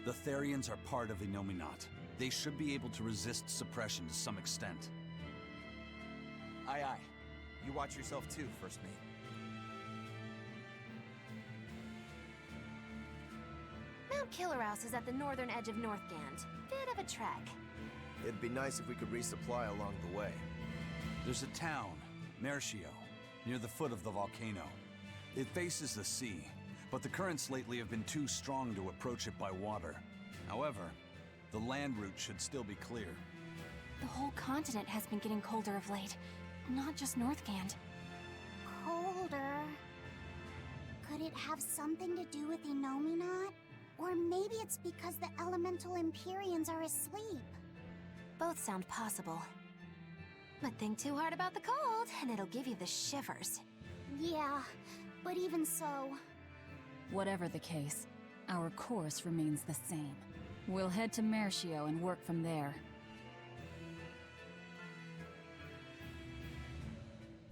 The Therians are part of Innominat. They should be able to resist suppression to some extent. Aye, aye. You watch yourself too, First Mate. Mount Killerhouse is at the northern edge of Northgand. Bit of a trek. It'd be nice if we could resupply along the way. There's a town, Mercio, near the foot of the volcano. It faces the sea, but the currents lately have been too strong to approach it by water. However, the land route should still be clear. The whole continent has been getting colder of late. Not just Northgand. Colder. Could it have something to do with Innominat? Or maybe it's because the elemental Empyreans are asleep. Both sound possible. But think too hard about the cold, and it'll give you the shivers. Yeah, but even so... Whatever the case, our course remains the same. We'll head to Mercio and work from there.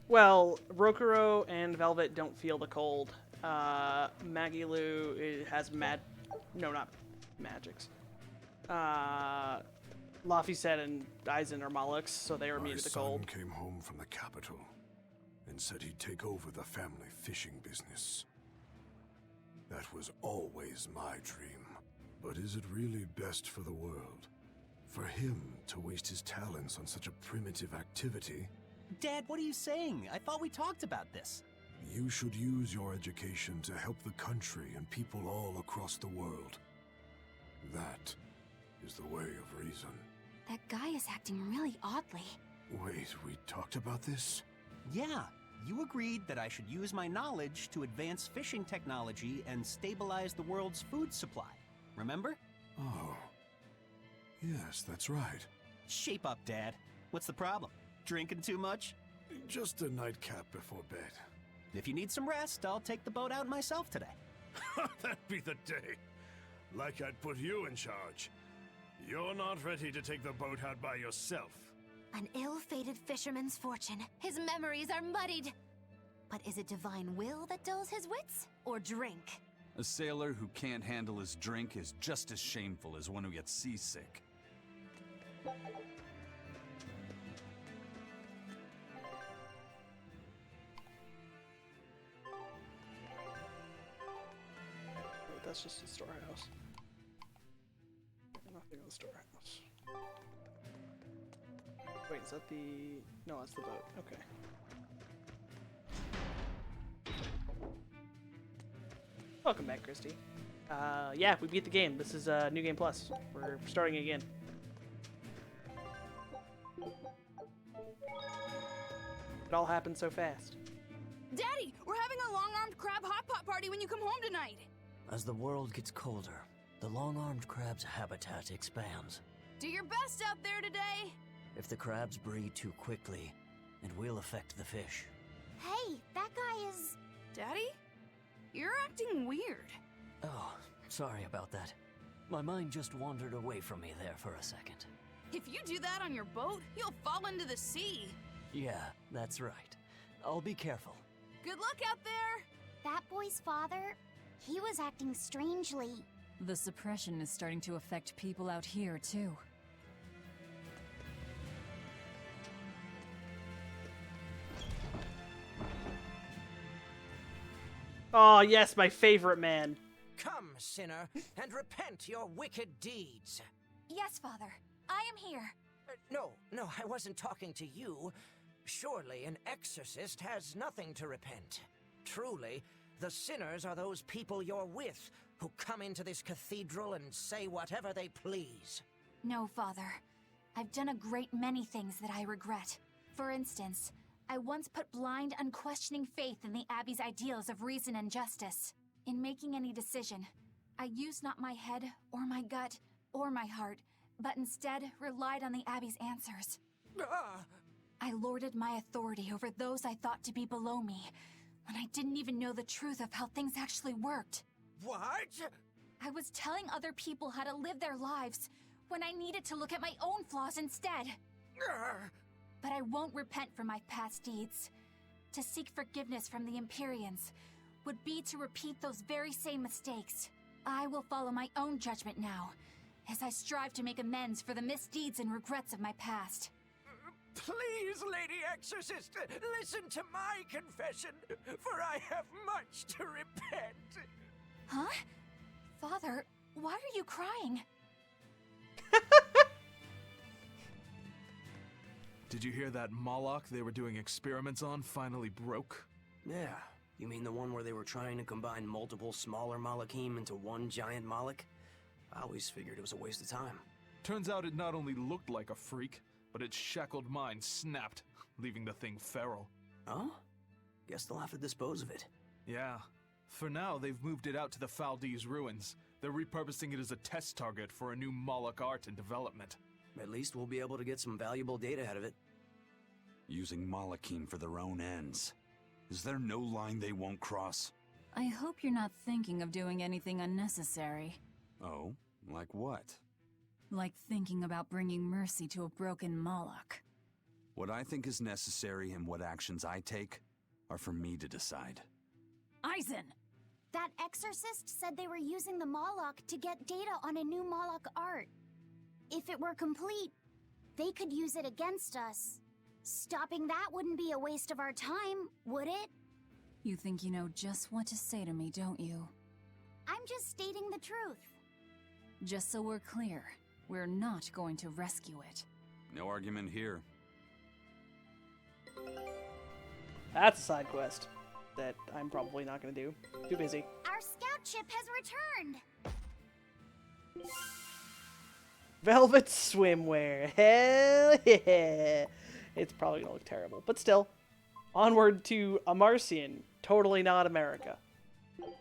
Well, Rokuro and Velvet don't feel the cold. Magilu has no, not magics. Laphicet and Aizen are Molochs, so they are immune to the cold. My son came home from the capital and said he'd take over the family fishing business. That was always my dream. But is it really best for the world? For him to waste his talents on such a primitive activity? Dad, what are you saying? I thought we talked about this. You should use your education to help the country and people all across the world. That is the way of reason. That guy is acting really oddly. Wait, we talked about this? Yeah, you agreed that I should use my knowledge to advance fishing technology and stabilize the world's food supply. Remember? Oh. Yes, that's right. Shape up, Dad. What's the problem? Drinking too much? Just a nightcap before bed. If you need some rest, I'll take the boat out myself today. That'd be the day. Like I'd put you in charge. You're not ready to take the boat out by yourself. An ill-fated fisherman's fortune. His memories are muddied. But is it divine will that dulls his wits, or drink? A sailor who can't handle his drink is just as shameful as one who gets seasick. That's just a storehouse. Nothing in the storehouse. Wait, is that the... No, that's the boat. Okay. Welcome back, Christy. Yeah, we beat the game. This is New Game Plus. We're starting again. It all happened so fast. Daddy, we're having a long-armed crab hot pot party when you come home tonight. As the world gets colder, the long-armed crab's habitat expands. Do your best out there today. If the crabs breed too quickly, it will affect the fish. Hey, that guy is... Daddy? You're acting weird. Oh, sorry about that. My mind just wandered away from me there for a second. If you do that on your boat, you'll fall into the sea. Yeah, that's right. I'll be careful. Good luck out there! That boy's father, he was acting strangely. The suppression is starting to affect people out here, too. Oh, yes, my favorite man. Come, sinner, and repent your wicked deeds. Yes, Father. I am here. No, I wasn't talking to you. Surely an exorcist has nothing to repent. Truly, the sinners are those people you're with, who come into this cathedral and say whatever they please. No, Father. I've done a great many things that I regret. For instance, I once put blind, unquestioning faith in the Abbey's ideals of reason and justice. In making any decision, I used not my head, or my gut, or my heart, but instead relied on the Abbey's answers. I lorded my authority over those I thought to be below me, when I didn't even know the truth of how things actually worked. What? I was telling other people how to live their lives, when I needed to look at my own flaws instead. But I won't repent for my past deeds. To seek forgiveness from the Empyreans would be to repeat those very same mistakes. I will follow my own judgment now, as I strive to make amends for the misdeeds and regrets of my past. Please, Lady Exorcist, listen to my confession, for I have much to repent. Huh? Father, why are you crying? Did you hear that Moloch they were doing experiments on finally broke? Yeah. You mean the one where they were trying to combine multiple smaller Molochim into one giant Moloch? I always figured it was a waste of time. Turns out it not only looked like a freak, but its shackled mind snapped, leaving the thing feral. Oh? Guess they'll have to dispose of it. Yeah. For now, they've moved it out to the Faldee's ruins. They're repurposing it as a test target for a new Moloch art and development. At least we'll be able to get some valuable data out of it. Using Molochim for their own ends. Is there no line they won't cross? I hope you're not thinking of doing anything unnecessary. Oh? Like what? Like thinking about bringing mercy to a broken Moloch. What I think is necessary and what actions I take are for me to decide. Aizen! That exorcist said they were using the Moloch to get data on a new Moloch art. If it were complete, they could use it against us. Stopping that wouldn't be a waste of our time, would it? You think you know just what to say to me, don't you? I'm just stating the truth. Just so we're clear, we're not going to rescue it. No argument here. That's a side quest that I'm probably not going to do. Too busy. Our scout ship has returned! Velvet swimwear. Hell yeah! It's probably going to look terrible. But still, onward to Amarcian. Totally not America.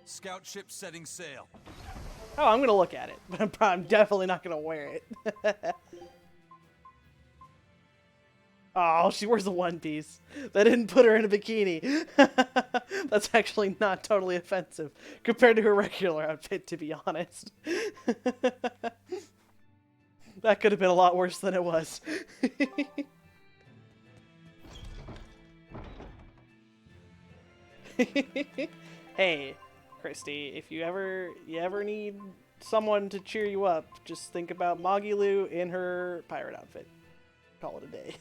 Scout ship setting sail. Oh, I'm going to look at it. But I'm definitely not going to wear it. Oh, she wears a one piece. That didn't put her in a bikini. That's actually not totally offensive compared to her regular outfit, to be honest. That could have been a lot worse than it was. Hey, Christy, if you ever need someone to cheer you up, just think about Magilu in her pirate outfit. Call it a day.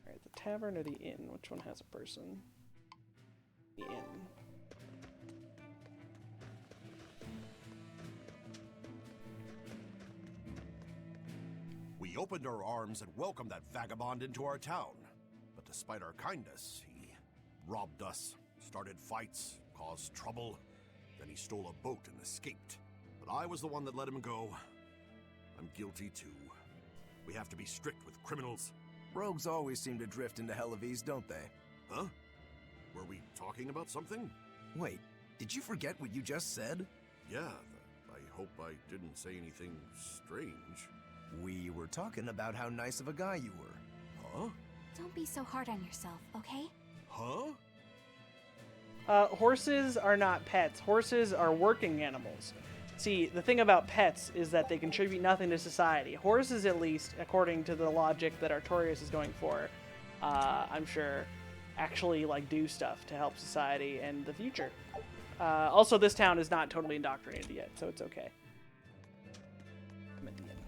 Alright, the tavern or the inn? Which one has a person? The inn. We opened our arms and welcomed that vagabond into our town. But despite our kindness, he robbed us, started fights, caused trouble. Then he stole a boat and escaped. But I was the one that let him go. I'm guilty too. We have to be strict with criminals. Rogues always seem to drift into Hellevese, don't they? Huh? Were we talking about something? Wait, did you forget what you just said? Yeah, I hope I didn't say anything strange. We were talking about how nice of a guy you were. Huh? Don't be so hard on yourself, okay? Huh? Horses are not pets. Horses are working animals. See, the thing about pets is that they contribute nothing to society. Horses, at least, according to the logic that Artorias is going for, I'm sure, actually do stuff to help society and the future. Also, this town is not totally indoctrinated yet, so it's okay. I'm at the end.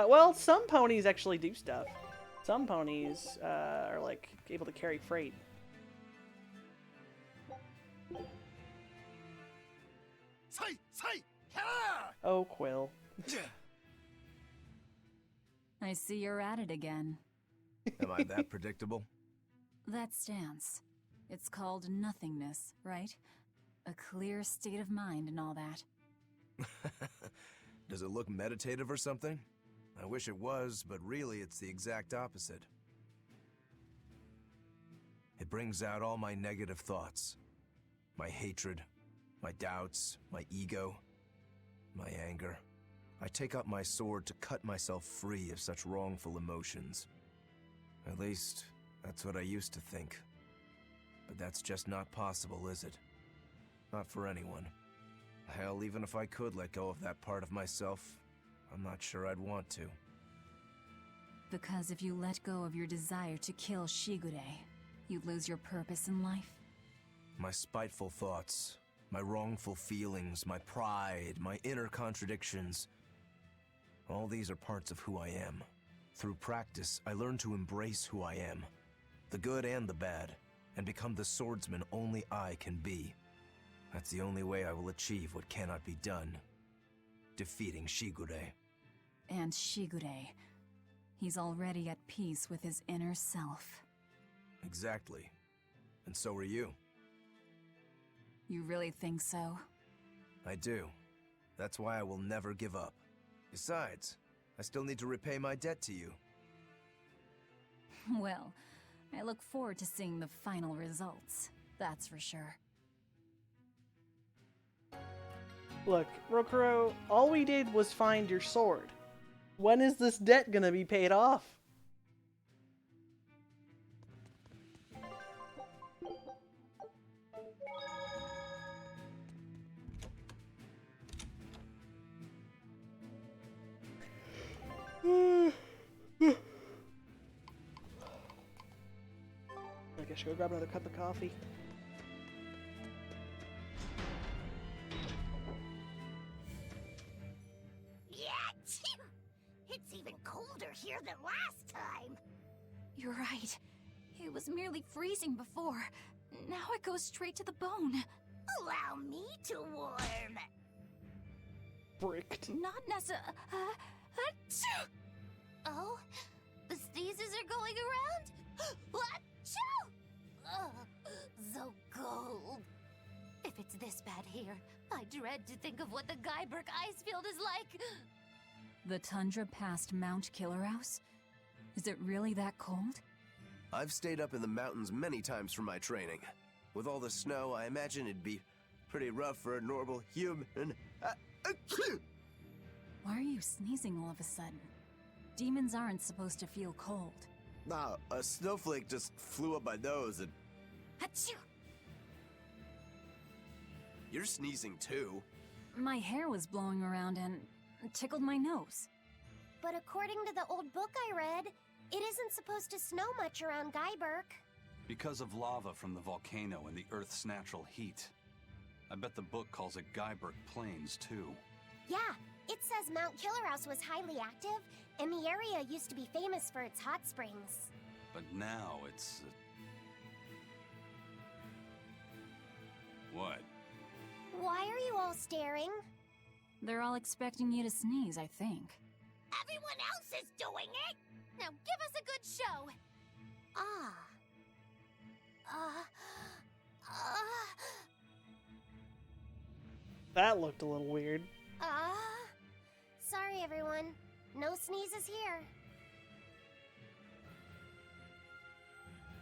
Well, some ponies actually do stuff. Some ponies are able to carry freight. Oh, Quill. I see you're at it again. Am I that predictable? That stance. It's called nothingness, right? A clear state of mind and all that. Does it look meditative or something? I wish it was, but really it's the exact opposite. It brings out all my negative thoughts. My hatred, my doubts, my ego, my anger. I take up my sword to cut myself free of such wrongful emotions. At least, that's what I used to think. But that's just not possible, is it? Not for anyone. Hell, even if I could let go of that part of myself, I'm not sure I'd want to. Because if you let go of your desire to kill Shigure, you'd lose your purpose in life? My spiteful thoughts, my wrongful feelings, my pride, my inner contradictions. All these are parts of who I am. Through practice, I learned to embrace who I am, the good and the bad, and become the swordsman only I can be. That's the only way I will achieve what cannot be done. Defeating Shigure. And Shigure. He's already at peace with his inner self. Exactly. And so are you. You really think so? I do. That's why I will never give up. Besides, I still need to repay my debt to you. Well, I look forward to seeing the final results. That's for sure. Look, Rokuro, all we did was find your sword. When is this debt gonna be paid off? I should go grab another cup of coffee. It's even colder here than last time. You're right. It was merely freezing before. Now it goes straight to the bone. Allow me to warm. Bricked. Not necessarily. Oh, the sneezes are going around? Achoo! Ugh, so cold. If it's this bad here, I dread to think of what the Guyberg ice field is like. The tundra past Mount Killerhouse? Is it really that cold? I've stayed up in the mountains many times for my training. With all the snow, I imagine it'd be pretty rough for a normal human. Why are you sneezing all of a sudden? Demons aren't supposed to feel cold. Nah, a snowflake just flew up my nose and... Achoo! You're sneezing too. My hair was blowing around and tickled my nose. But according to the old book I read, it isn't supposed to snow much around Guyberg. Because of lava from the volcano and the Earth's natural heat. I bet the book calls it Guyberg Plains, too. Yeah, it says Mount Killerhouse was highly active, and the area used to be famous for its hot springs. But now it's... What? Why are you all staring? They're all expecting you to sneeze, I think. Everyone else is doing it! Now give us a good show! That looked a little weird. Sorry everyone. No sneezes here.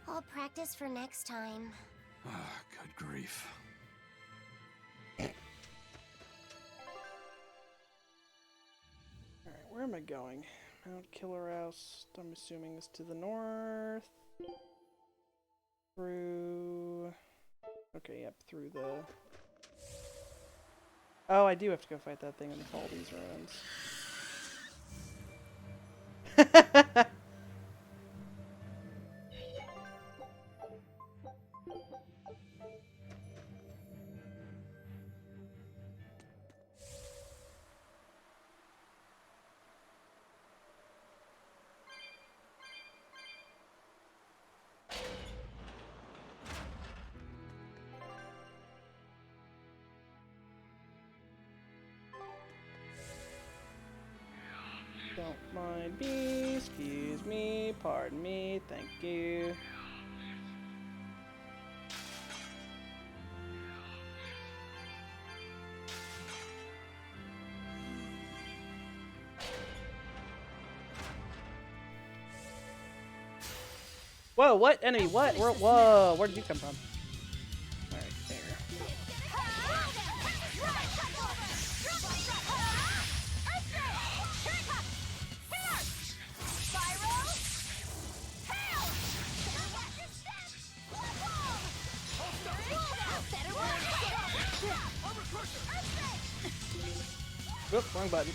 I'll practice for next time. Ah, good grief. Alright, where am I going? Mount Killerhouse, I'm assuming is to the north. Through... Okay, yep, through the... Oh, I do have to go fight that thing in the Faldy's ruins. Don't mind me, excuse me, pardon me, thank you. Whoa, what? Enemy, what? Whoa, where did you come from? Alright, there. Whoop, wrong button.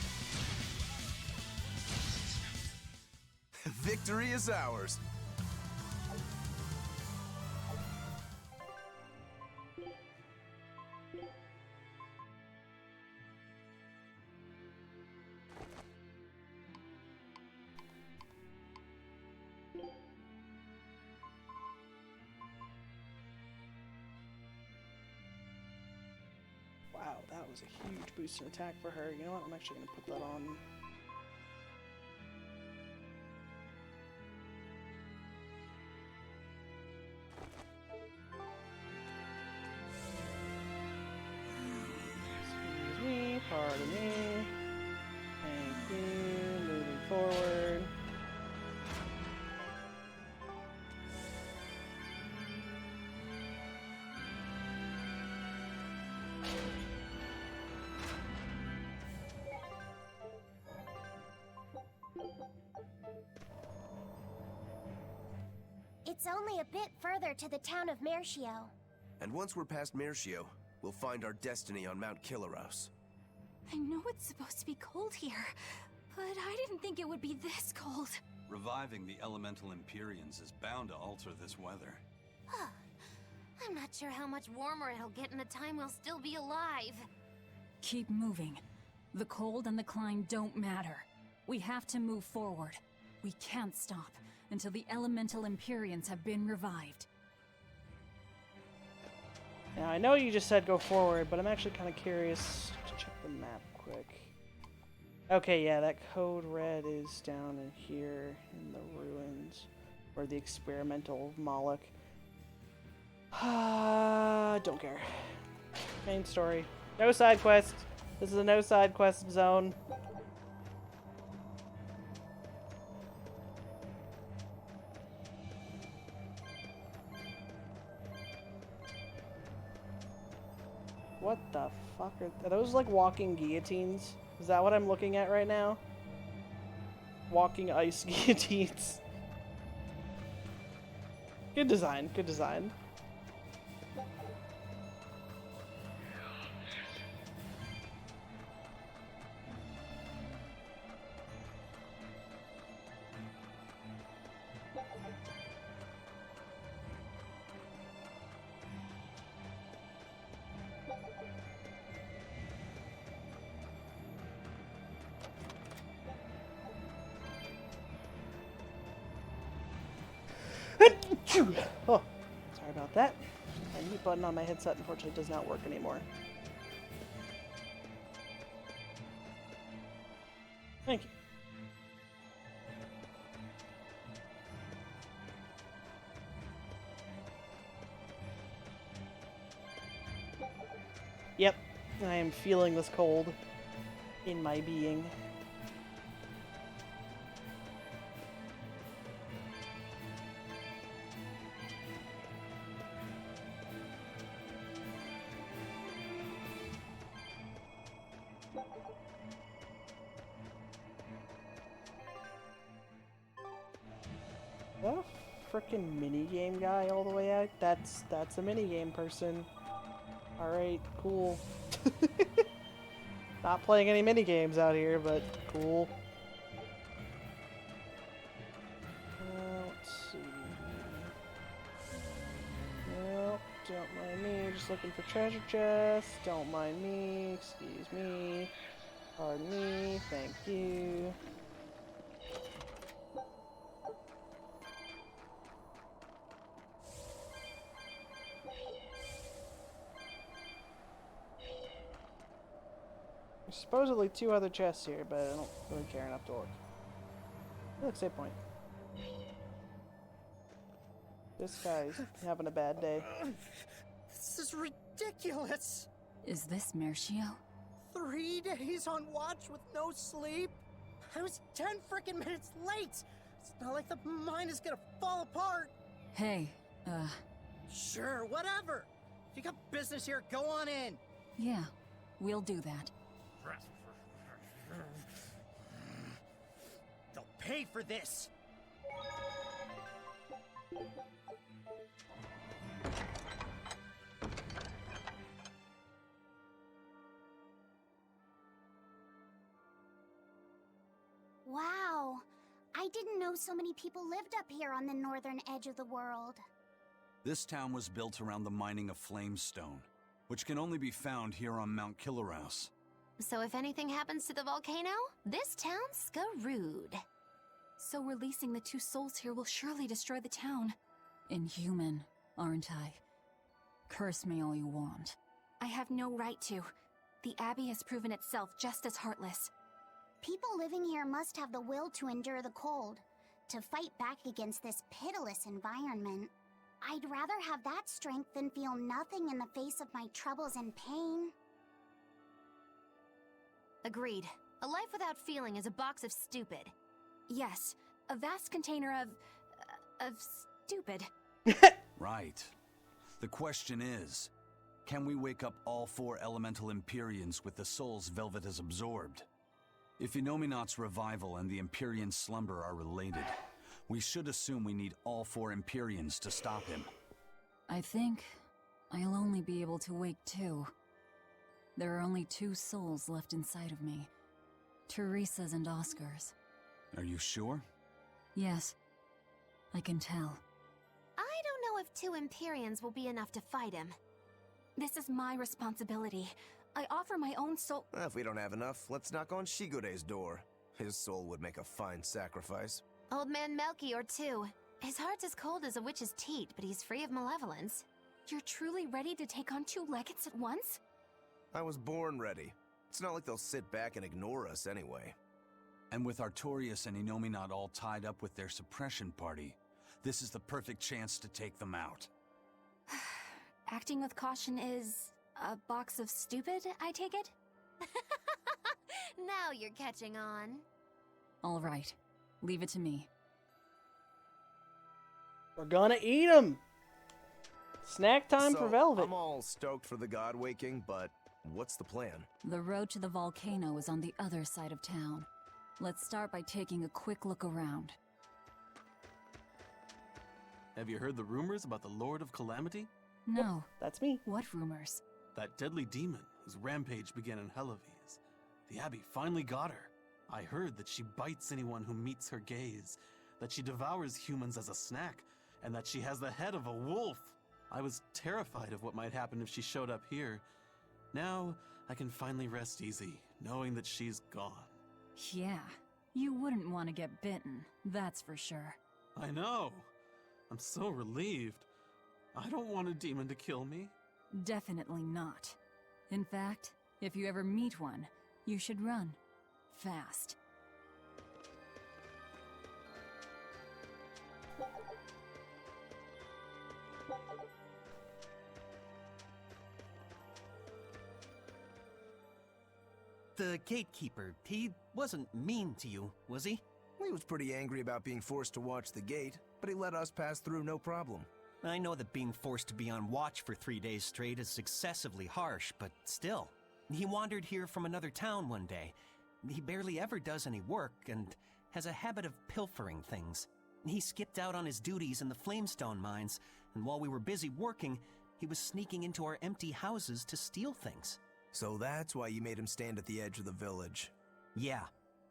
Victory is ours. Wow, that was a huge boost in attack for her. You know what? I'm actually going to put that on. Excuse me, pardon me. Thank you. Moving forward. It's only a bit further to the town of Mercio. And once we're past Mercio, we'll find our destiny on Mount Killerhouse. I know it's supposed to be cold here, But I didn't think it would be this cold. Reviving the elemental Empyreans is bound to alter this weather. I'm not sure how much warmer it'll get in the time we'll still be alive. Keep moving. The cold and the climb don't matter. We have to move forward. We can't stop until the elemental Empyreans have been revived. Now, I know you just said go forward, but I'm actually kind of curious to check the map quick. Okay, yeah, that code red is down in here in the ruins, or the experimental Moloch. Don't care. Main story. No side quest. This is a no side quest zone. What the fuck are those, like walking guillotines? Is that what I'm looking at right now? Walking ice guillotines. Good design, good design. Oh, sorry about that. My mute button on my headset unfortunately does not work anymore. Thank you. Yep, I am feeling this cold in my being. That frickin' minigame guy all the way out? That's a minigame person. Alright, cool. Not playing any minigames out here, but cool. Let's see. Nope, don't mind me. Just looking for treasure chests. Don't mind me. Excuse me. Pardon me. Thank you. There's supposedly 2 other chests here, but I don't really care enough to look. Look, save point. This guy's having a bad day. This is ridiculous! Is this Mercio? 3 days on watch with no sleep? I was 10 frickin' minutes late! It's not like the mine is gonna fall apart! Hey, Sure, whatever! If you got business here, go on in! yeah, we'll do that. They'll pay for this! Wow. I didn't know so many people lived up here on the northern edge of the world. This town was built around the mining of flamestone, which can only be found here on Mount Killerhouse. So if anything happens to the volcano, this town's screwed. So releasing the 2 souls here will surely destroy the town. Inhuman, aren't I? Curse me all you want. I have no right to. The Abbey has proven itself just as heartless. People living here must have the will to endure the cold, to fight back against this pitiless environment. I'd rather have that strength than feel nothing in the face of my troubles and pain. Agreed. A life without feeling is a box of stupid. Yes, a vast container of stupid. Right. The question is, can we wake up all 4 elemental Empyreans with the souls Velvet has absorbed? If Inominat's revival and the Empyrean slumber are related, we should assume we need all 4 Empyreans to stop him. I think I'll only be able to wake 2. There are only 2 souls left inside of me. Teresa's and Oscar's. Are you sure? Yes. I can tell. I don't know if 2 Empyreans will be enough to fight him. This is my responsibility. I offer my own soul. Well, if we don't have enough, let's knock on Shigure's door. His soul would make a fine sacrifice. Old man Melchior, too. His heart's as cold as a witch's teat, but he's free of malevolence. You're truly ready to take on 2 legates at once? I was born ready. It's not like they'll sit back and ignore us anyway. And with Artorias and Innominat all tied up with their suppression party, this is the perfect chance to take them out. Acting with caution is a box of stupid, I take it? Now you're catching on. All right. Leave it to me. We're gonna eat them! Snack time So, for Velvet. I'm all stoked for the god waking, but what's the plan? The road to the volcano is on the other side of town. Let's start by taking a quick look around. Have you heard the rumors about the Lord of Calamity? No. That's me. What rumors? That deadly demon whose rampage began in Helavies. The Abbey finally got her. I heard that she bites anyone who meets her gaze, that she devours humans as a snack, and that she has the head of a wolf. I was terrified of what might happen if she showed up here. Now, I can finally rest easy, knowing that she's gone. Yeah, you wouldn't want to get bitten, that's for sure. I know. I'm so relieved. I don't want a demon to kill me. Definitely not. In fact, if you ever meet one, you should run. Fast. The gatekeeper, he wasn't mean to you, was he? He was pretty angry about being forced to watch the gate, but he let us pass through no problem. I know that being forced to be on watch for 3 days straight is excessively harsh, but still. He wandered here from another town one day. He barely ever does any work and has a habit of pilfering things. He skipped out on his duties in the Flamestone mines, and while we were busy working, he was sneaking into our empty houses to steal things. So that's why you made him stand at the edge of the village. Yeah.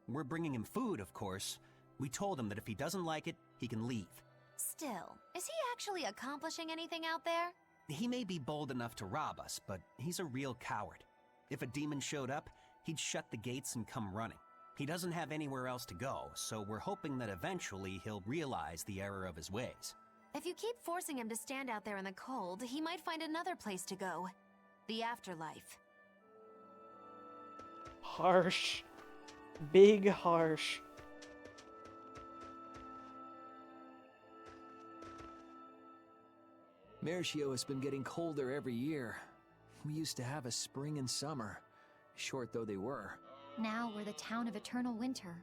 We're bringing him food, of course. We told him that if he doesn't like it, he can leave. Still, is he actually accomplishing anything out there? He may be bold enough to rob us, but he's a real coward. If a demon showed up, he'd shut the gates and come running. He doesn't have anywhere else to go, so we're hoping that eventually he'll realize the error of his ways. If you keep forcing him to stand out there in the cold, he might find another place to go. The afterlife. Harsh. Big harsh. Mercio has been getting colder every year. We used to have a spring and summer, short though they were. Now we're the town of eternal winter.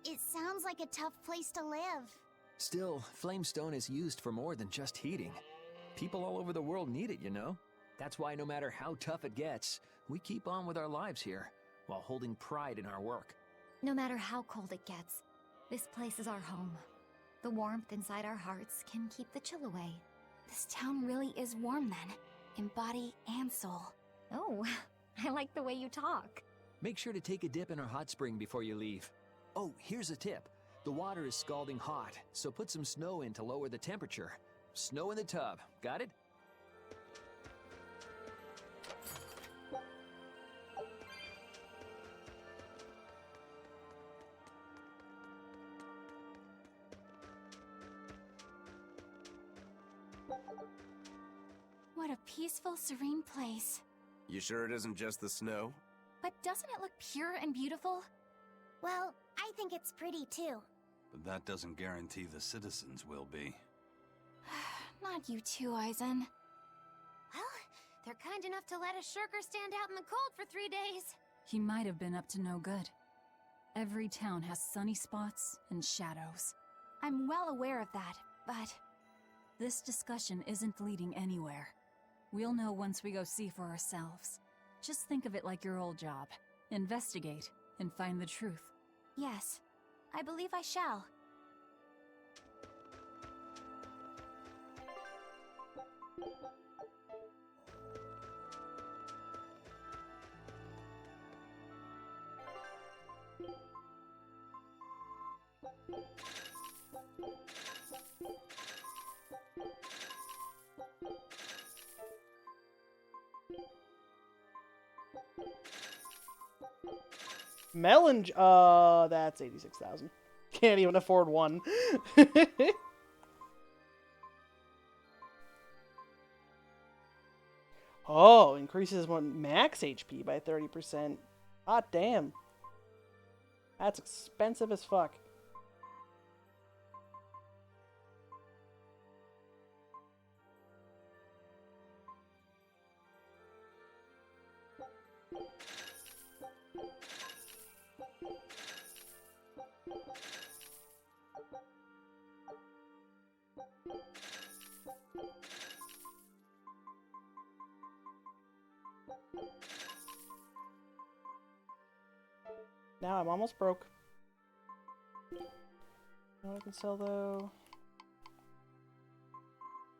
It sounds like a tough place to live. Still, Flamestone is used for more than just heating. People all over the world need it, you know? That's why no matter how tough it gets, we keep on with our lives here, while holding pride in our work. No matter how cold it gets, this place is our home. The warmth inside our hearts can keep the chill away. This town really is warm then, in body and soul. Oh, I like the way you talk. Make sure to take a dip in our hot spring before you leave. Oh, here's a tip. The water is scalding hot, so put some snow in to lower the temperature. Snow in the tub, got it? What a peaceful, serene place. You sure it isn't just the snow? But doesn't it look pure and beautiful? Well, I think it's pretty too. But that doesn't guarantee the citizens will be. Not you too, Eisen. Well, they're kind enough to let a shirker stand out in the cold for 3 days. He might have been up to no good. Every town has sunny spots and shadows. I'm well aware of that, but... This discussion isn't leading anywhere. We'll know once we go see for ourselves. Just think of it like your old job. Investigate and find the truth. Yes, I believe I shall. Melon, that's 86,000. Can't even afford one. Oh, increases one max HP by 30%. Hot damn. That's expensive as fuck. Now I'm almost broke. What I can sell though?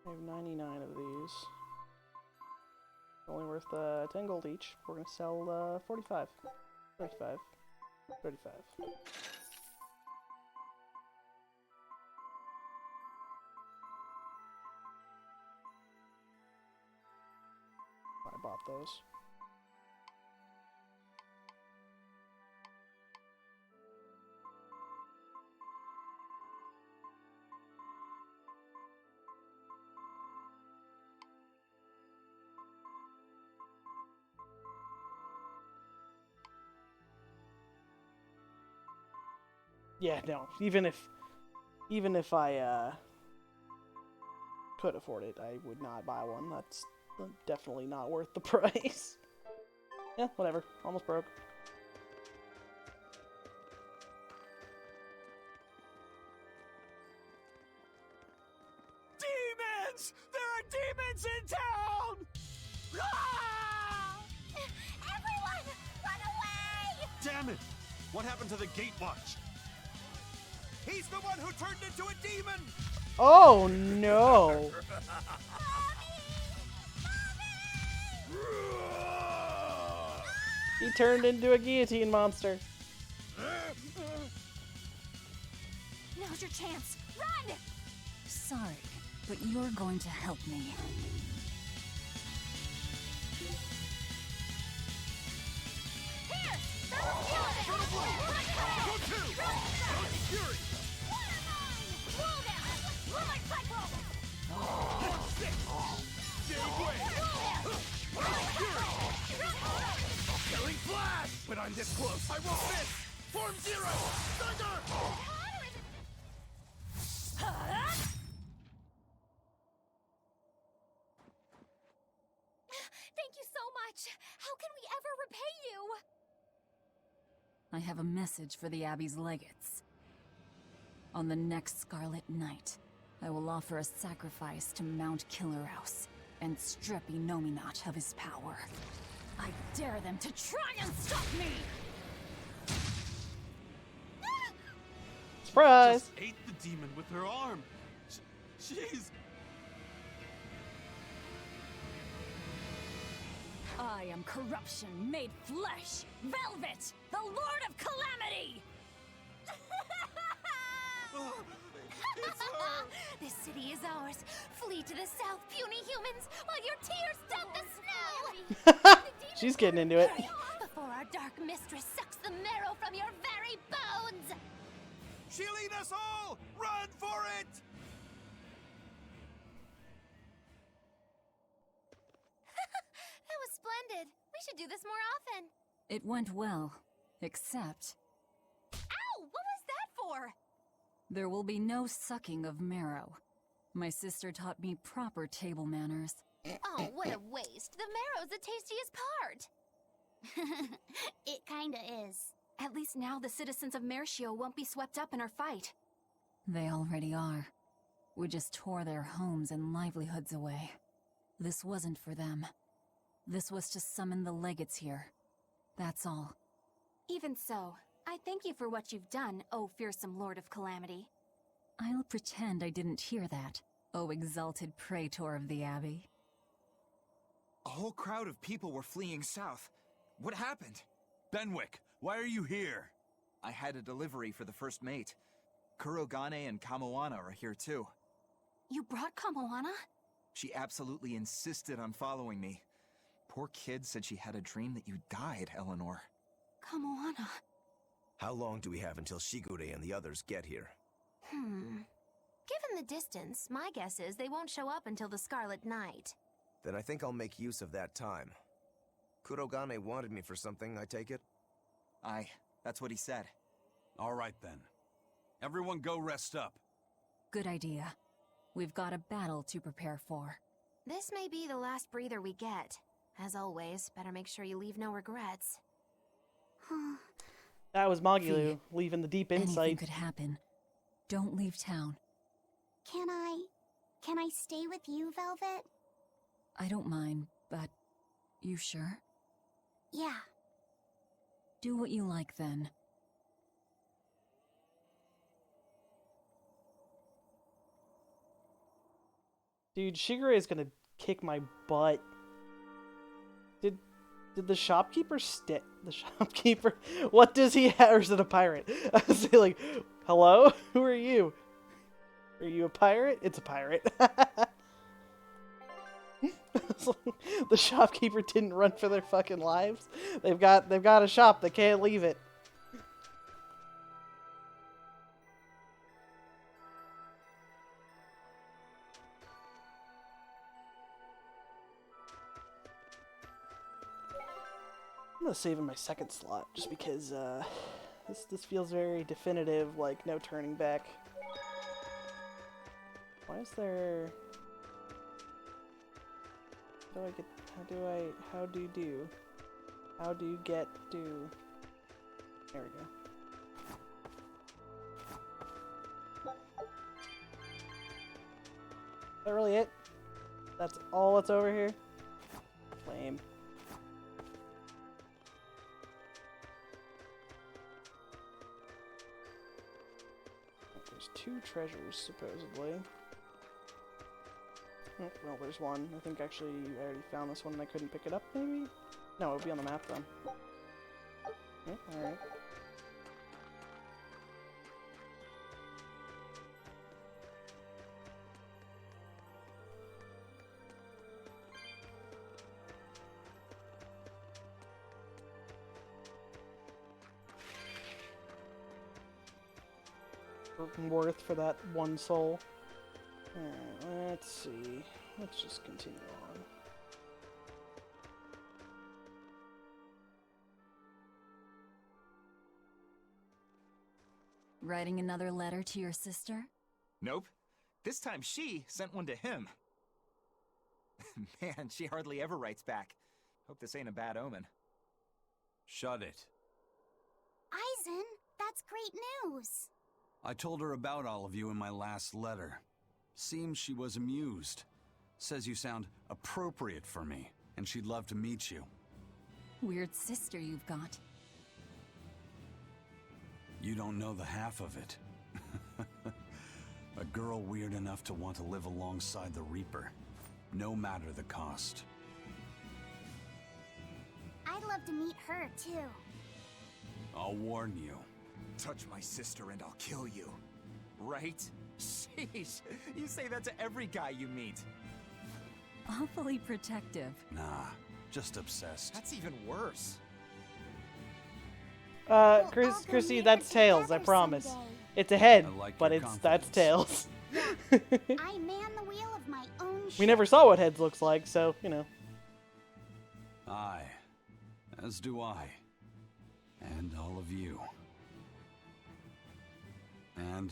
I have 99 of these. Only worth 10 gold each. We're gonna sell 45. 35. 35. I bought those. Yeah, no. Even if I could afford it, I would not buy one. That's definitely not worth the price. Yeah, whatever. Almost broke. Demons! There are demons in town! Ah! Everyone, run away! Damn it! What happened to the gate watch? He's the one who turned into a demon! Oh no! He turned into a guillotine monster. Now's your chance. Run! Sorry, but you're going to help me. Here! Go Fury! Roll down! Roll like cyclone! Killing Flash! But I'm this close. I won't miss! Form Zero! Thunder! Thank you so much. How can we ever repay you? I have a message for the Abbey's legates. On the next Scarlet Night, I will offer a sacrifice to Mount Killerhouse and strip Inominat of his power. I dare them to try and stop me! Surprise! Just ate the demon with her arm. Jeez. I am corruption made flesh! Velvet! The Lord of Calamity! This city is ours. Flee to the south, puny humans, while your tears dump the snow! She's getting into it. Before our dark mistress sucks the marrow from your very bones! She'll eat us all! Run for it! That was splendid. We should do this more often. It went well, except Ow! What was that for? there will be no sucking of marrow. My sister taught me proper table manners. Oh, what a waste. The marrow's the tastiest part. It kinda is. At least now the citizens of Mershio won't be swept up in our fight. They already are. We just tore their homes and livelihoods away. This wasn't for them. This was to summon the legates here. That's all. Even so, I thank you for what you've done, O fearsome Lord of Calamity. I'll pretend I didn't hear that, O exalted praetor of the Abbey. A whole crowd of people were fleeing south. What happened? Benwick, why are you here? I had a delivery for the first mate. Kurogane and Kamoana are here too. You brought Kamoana? She absolutely insisted on following me. Poor kid said she had a dream that you died, Eleanor. Kamoana. How long do we have until Shigure and the others get here? Given the distance, my guess is they won't show up until the Scarlet Night. Then I think I'll make use of that time. Kurogane wanted me for something, I take it? Aye, that's what he said. All right then. Everyone go rest up. Good idea. We've got a battle to prepare for. This may be the last breather we get. As always, better make sure you leave no regrets. That was Magilu, leaving the deep Anything insight. could happen. Don't leave town. Can I stay with you, Velvet? I don't mind, but you sure? Yeah. Do what you like then. Dude, Shigure is gonna kick my butt. Did the shopkeeper the shopkeeper? What does he have? Or is it a pirate? I was like, hello? Who are you? Are you a pirate? It's a pirate. The shopkeeper didn't run for their fucking lives. They've got a shop. They can't leave it. I'm gonna save in my second slot just because this feels very definitive, like no turning back. Why is there? How do you get do? There we go. Is that really it? That's all that's over here? Lame. There's 2 treasures, supposedly. Oh, well, there's one. I think actually I already found this one and I couldn't pick it up, maybe? No, it would be on the map then. Oh, alright. Worth for that 1 soul. Alright, let's see. Let's just continue on. Writing another letter to your sister? Nope. This time she sent one to him. Man, she hardly ever writes back. Hope this ain't a bad omen. Shut it. Aizen, that's great news. I told her about all of you in my last letter. Seems she was amused. Says you sound appropriate for me, and she'd love to meet you. Weird sister you've got. You don't know the half of it. A girl weird enough to want to live alongside the Reaper, no matter the cost. I'd love to meet her, too. I'll warn you. Touch my sister and I'll kill you. Right? Sheesh, you say that to every guy you meet. Awfully protective. Nah, just obsessed. That's even worse. Chrissy, that's Tails, I promise. It's a head, but that's Tails. I man the wheel of my own ship. We never saw what heads looks like, so, you know. Aye, as do I. And all of you. And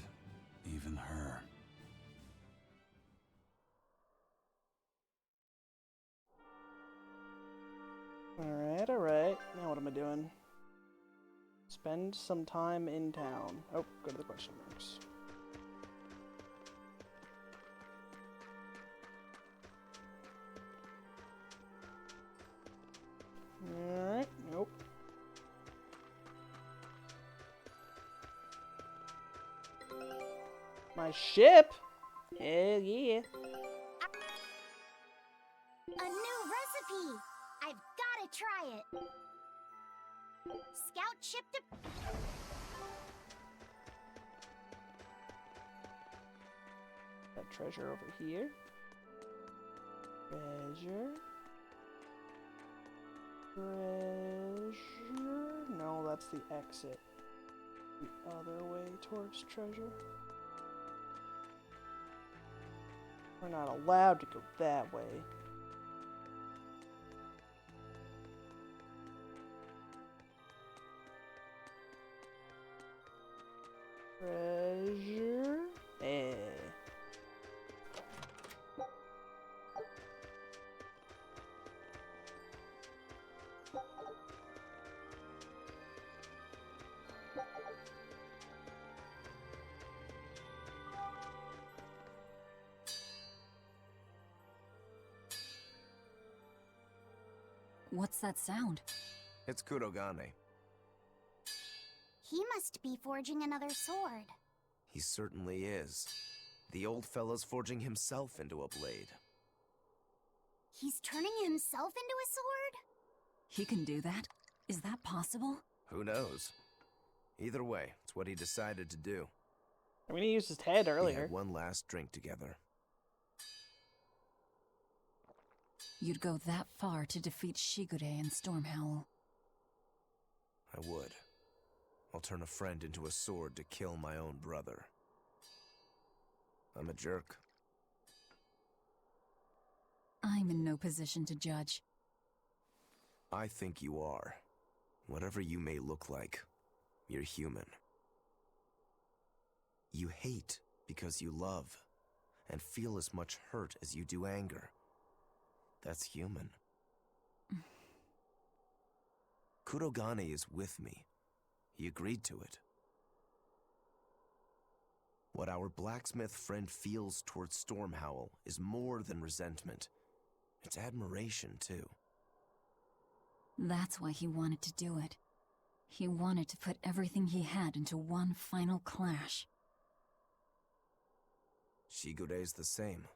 even her. Alright. Now what am I doing? Spend some time in town. Oh, go to the question marks. Alright, nope. My ship? Hell yeah. A new recipe! I've gotta try it! Scout ship to... treasure over here. Treasure. Treasure. No, that's the exit. The other way towards treasure. We're not allowed to go that way. Treasure. Eh. What's that sound? It's Kurogane. He must be forging another sword. He certainly is. The old fella's forging himself into a blade. He's turning himself into a sword? He can do that? Is that possible? Who knows? Either way, it's what he decided to do. I mean, he used his head They earlier. had one last drink together. You'd go that far to defeat Shigure and Stormhowl. I would. I'll turn a friend into a sword to kill my own brother. I'm a jerk. I'm in no position to judge. I think you are. Whatever you may look like, you're human. You hate because you love, and feel as much hurt as you do anger. That's human. Kurogane is with me. He agreed to it. What our blacksmith friend feels towards Stormhowl is more than resentment. It's admiration, too. That's why he wanted to do it. He wanted to put everything he had into one final clash. Shigure's the same.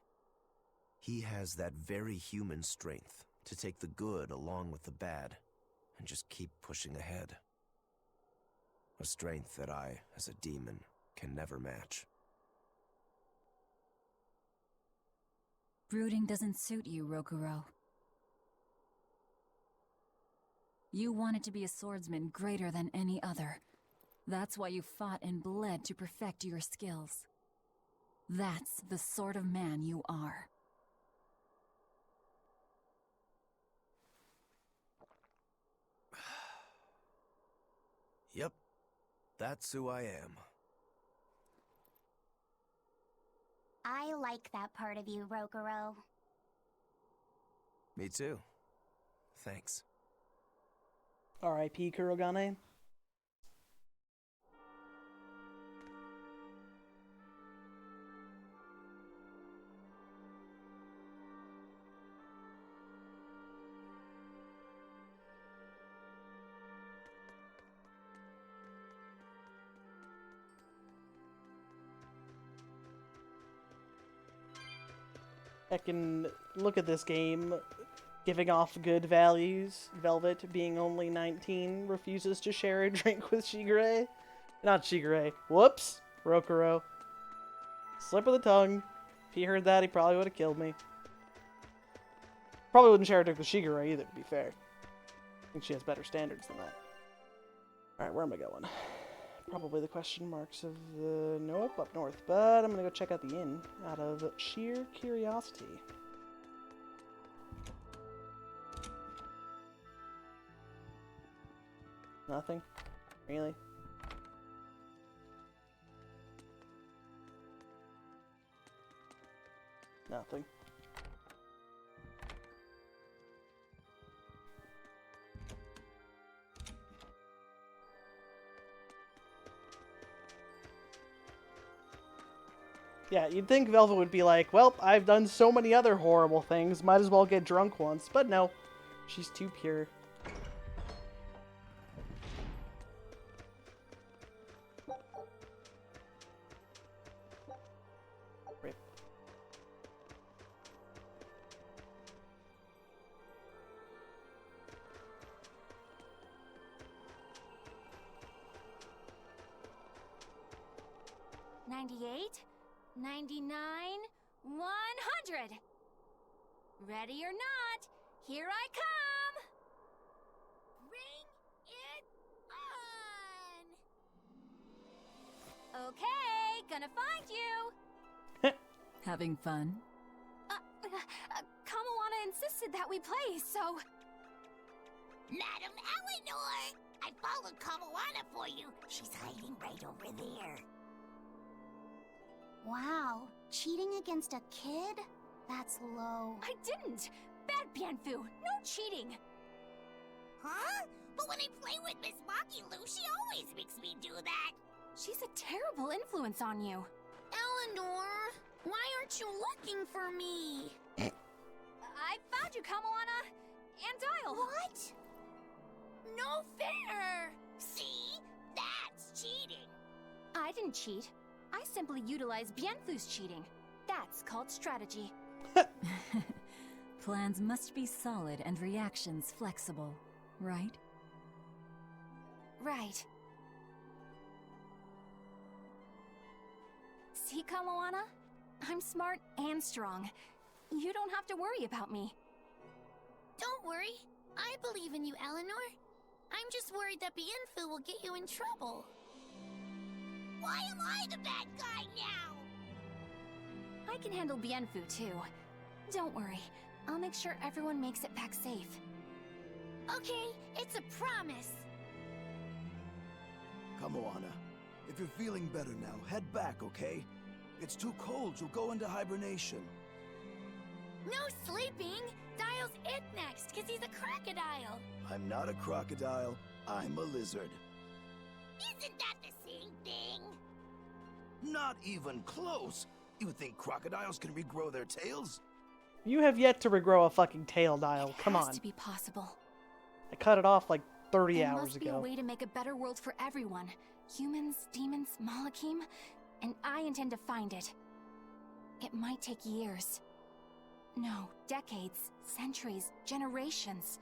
He has that very human strength to take the good along with the bad and just keep pushing ahead. A strength that I, as a demon, can never match. Brooding doesn't suit you, Rokuro. You wanted to be a swordsman greater than any other. That's why you fought and bled to perfect your skills. That's the sort of man you are. Yep, that's who I am. I like that part of you, Rokuro. Me too. Thanks. R.I.P. Kurogane. I can look at this game, giving off good values. Velvet, being only 19, refuses to share a drink with Shigure. Not Shigure. Whoops! Rokuro. Slip of the tongue. If he heard that, he probably would have killed me. Probably wouldn't share a drink with Shigure either, to be fair. I think she has better standards than that. Alright, where am I going? Probably the question marks of the... Nope, up north. But I'm gonna go check out the inn out of sheer curiosity. Nothing? Really? Nothing. Yeah, you'd think Velvet would be like, well, I've done so many other horrible things, might as well get drunk once. But no, she's too pure. Rip. $98, $99, 100. Ready or not, here I come! Bring it on! Okay, gonna find you! Having fun? Kamawana insisted that we play, so... Madam Eleanor! I followed Kamawana for you. She's hiding right over there. Wow, cheating against a kid? That's low. I didn't! Bad Bienfu! No cheating! Huh? But when I play with Miss Makilu, she always makes me do that. She's a terrible influence on you. Eleanor, why aren't you looking for me? I found you, Kamawana! And Dial! What? No fair! See? That's cheating. I didn't cheat. I simply utilized Bienfu's cheating. That's called strategy. Plans must be solid and reactions flexible, right? Right. See, Kamawana? I'm smart and strong. You don't have to worry about me. Don't worry. I believe in you, Eleanor. I'm just worried that Bienfu will get you in trouble. Why am I the bad guy now? I can handle Bienfu, too. Don't worry. I'll make sure everyone makes it back safe. Okay, it's a promise. Kamawana, if you're feeling better now, head back, okay? It's too cold, you'll go into hibernation. No sleeping! Dial's it next, because he's a crocodile. I'm not a crocodile, I'm a lizard. Isn't that the same thing? Not even close! You think crocodiles can regrow their tails? You have yet to regrow a fucking tail, Dial. Come It on. has to be possible. I cut it off like 30 There hours must be ago. a way to make a better world for everyone. Humans, demons, Malakim, and I intend to find it. It might take years. No, decades, centuries, generations.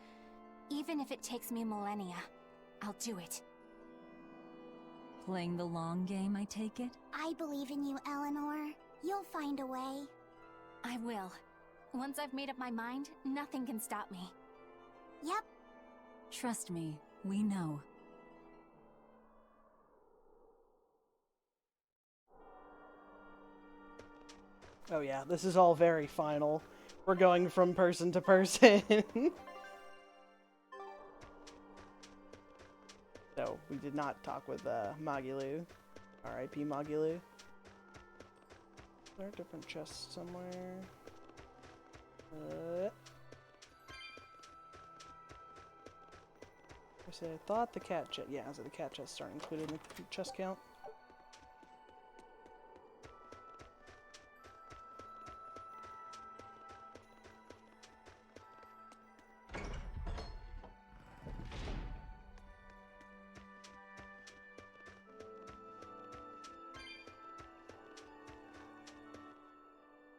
Even if it takes me millennia, I'll do it. Playing the long game, I take it? I believe in you, Eleanor. You'll find a way. I will. Once I've made up my mind, nothing can stop me. Yep. Trust me, we know. Oh yeah, this is all very final. We're going from person to person. So, we did not talk with Magilu. R.I.P. Magilu. Is there a different chest somewhere? I thought the cat chest. Yeah, so the cat chests aren't included in the chest count.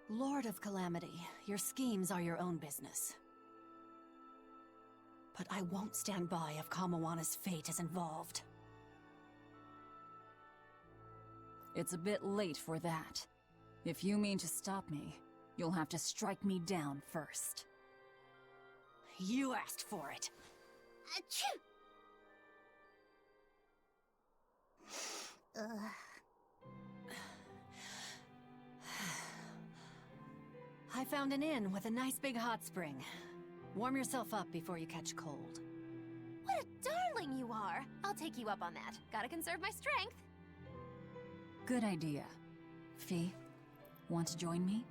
Lord of Calamity, your schemes are your own business. But I won't stand by if Kamawana's fate is involved. It's a bit late for that. If you mean to stop me, you'll have to strike me down first. You asked for it. Achoo! Ugh. I found an inn with a nice big hot spring. Warm yourself up before you catch cold. What a darling you are! I'll take you up on that. Gotta conserve my strength. Good idea. Fee, want to join me?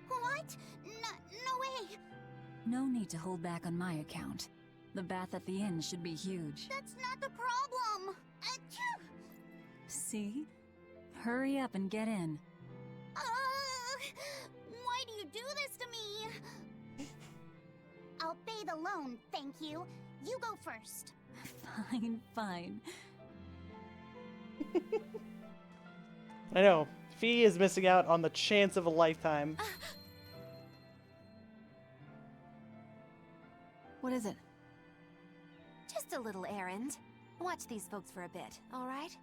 What? No way! No need to hold back on my account. The bath at the inn should be huge. That's not the problem! Achoo! See? Hurry up and get in. Why do you do this to me? I'll pay the loan, thank you. You go first. Fine, fine. I know. Fee is missing out on the chance of a lifetime. What is it? Just a little errand. Watch these folks for a bit, alright?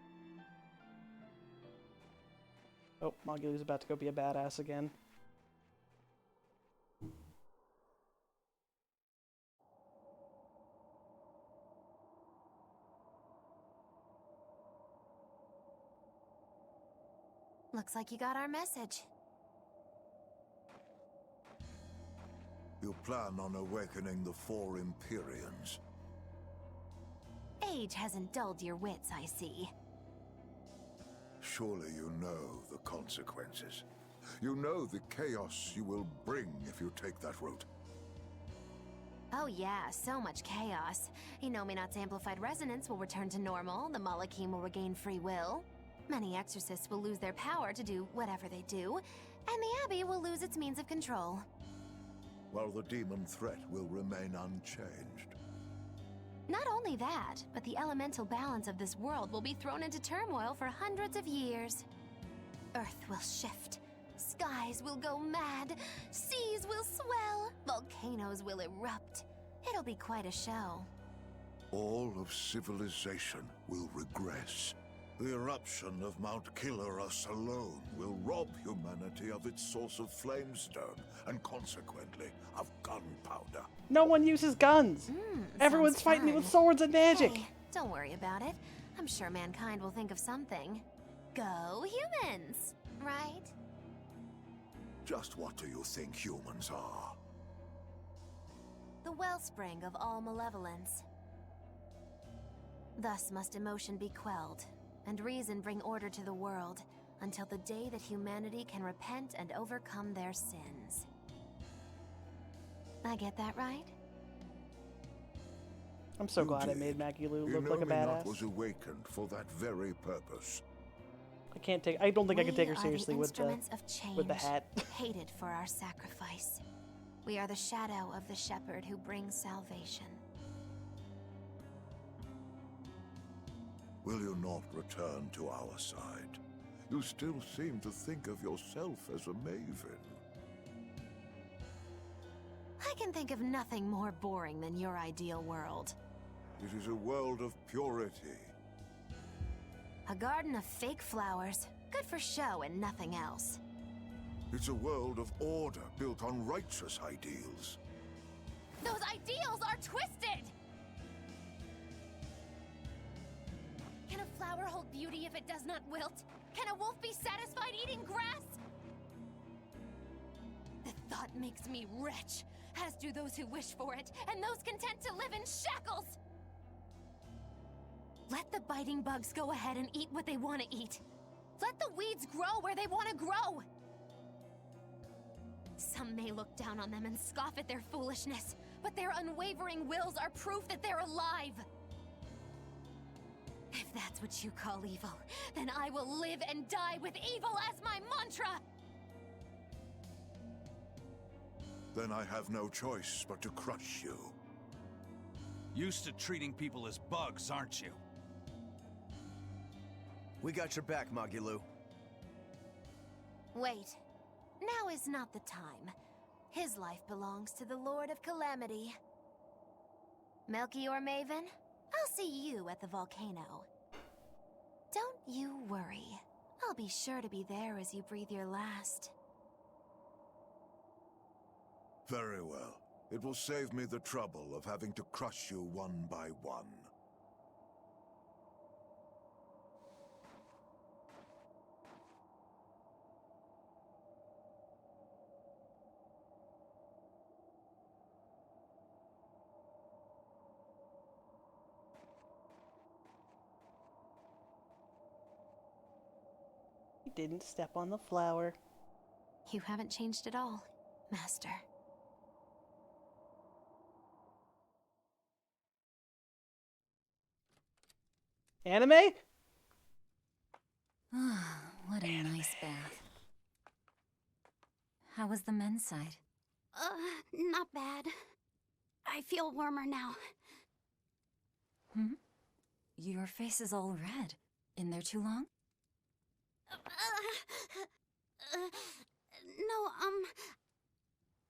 Oh, Magilu's about to go be a badass again. Looks like you got our message. You plan on awakening the 4 Empyreans. Age hasn't dulled your wits, I see. Surely you know the consequences. You know the chaos you will bring if you take that route. Oh yeah, so much chaos. Inominat's amplified resonance will return to normal, the Malachim will regain free will. Many exorcists will lose their power to do whatever they do, and the Abbey will lose its means of control. While the demon threat will remain unchanged. Not only that, but the elemental balance of this world will be thrown into turmoil for hundreds of years. Earth will shift. Skies will go mad. Seas will swell. Volcanoes will erupt. It'll be quite a show. All of civilization will regress. The eruption of Mount Killerus alone will rob humanity of its source of flamestone, and consequently, of gunpowder. No one uses guns. Everyone's fighting me with swords and magic. Hey, don't worry about it. I'm sure mankind will think of something. Go humans, right? Just what do you think humans are? The wellspring of all malevolence. Thus must emotion be quelled, and reason bring order to the world, until the day that humanity can repent and overcome their sins. I get that right? I'm so glad I made Maggie Lou look like a badass. was awakened for that very purpose. I don't think I can take her We are seriously with instruments of change, the hat. hated for our sacrifice. We are the shadow of the shepherd who brings salvation. Will you not return to our side? You still seem to think of yourself as a maven. I can think of nothing more boring than your ideal world. It is a world of purity. A garden of fake flowers, good for show and nothing else. It's a world of order built on righteous ideals. Those ideals are twisted! Can a flower hold beauty if it does not wilt? Can a wolf be satisfied eating grass? The thought makes me rich, as do those who wish for it, and those content to live in shackles! Let the biting bugs go ahead and eat what they want to eat. Let the weeds grow where they want to grow. Some may look down on them and scoff at their foolishness, but their unwavering wills are proof that they're alive. If that's what you call evil, then I will live and die with evil as my mantra! Then I have no choice but to crush you. Used to treating people as bugs, aren't you? We got your back, Magilu. Wait. Now is not the time. His life belongs to the Lord of Calamity. Melchior Maven, I'll see you at the volcano. Don't you worry. I'll be sure to be there as you breathe your last. Very well. It will save me the trouble of having to crush you one by one. You didn't step on the flower. You haven't changed at all, Master. Anime? What a nice bath. How was the men's side? Not bad. I feel warmer now. Your face is all red. In there too long? No,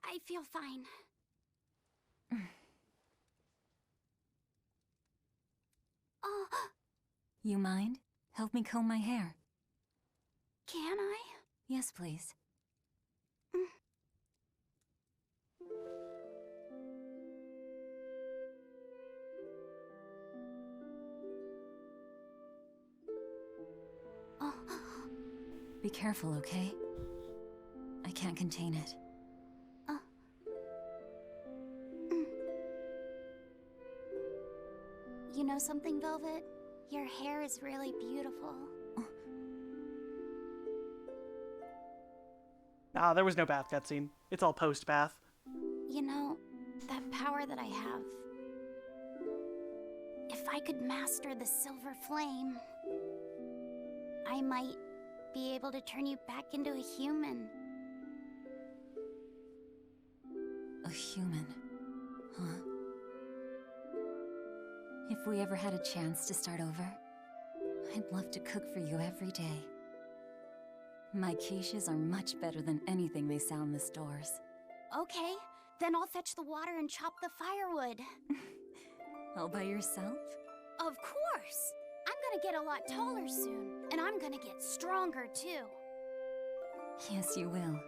I feel fine. You mind? Help me comb my hair. Can I? Yes, please. Be careful, okay? I can't contain it. You know something, Velvet? Your hair is really beautiful. Nah, there was no bath cutscene. It's all post-bath. You know, that power that I have. If I could master the silver flame, I might be able to turn you back into a human. A human, huh? If we ever had a chance to start over, I'd love to cook for you every day. My quiches are much better than anything they sell in the stores. Okay, then I'll fetch the water and chop the firewood. All by yourself? Of course! I'm gonna get a lot taller soon, and I'm gonna get stronger too. Yes, you will.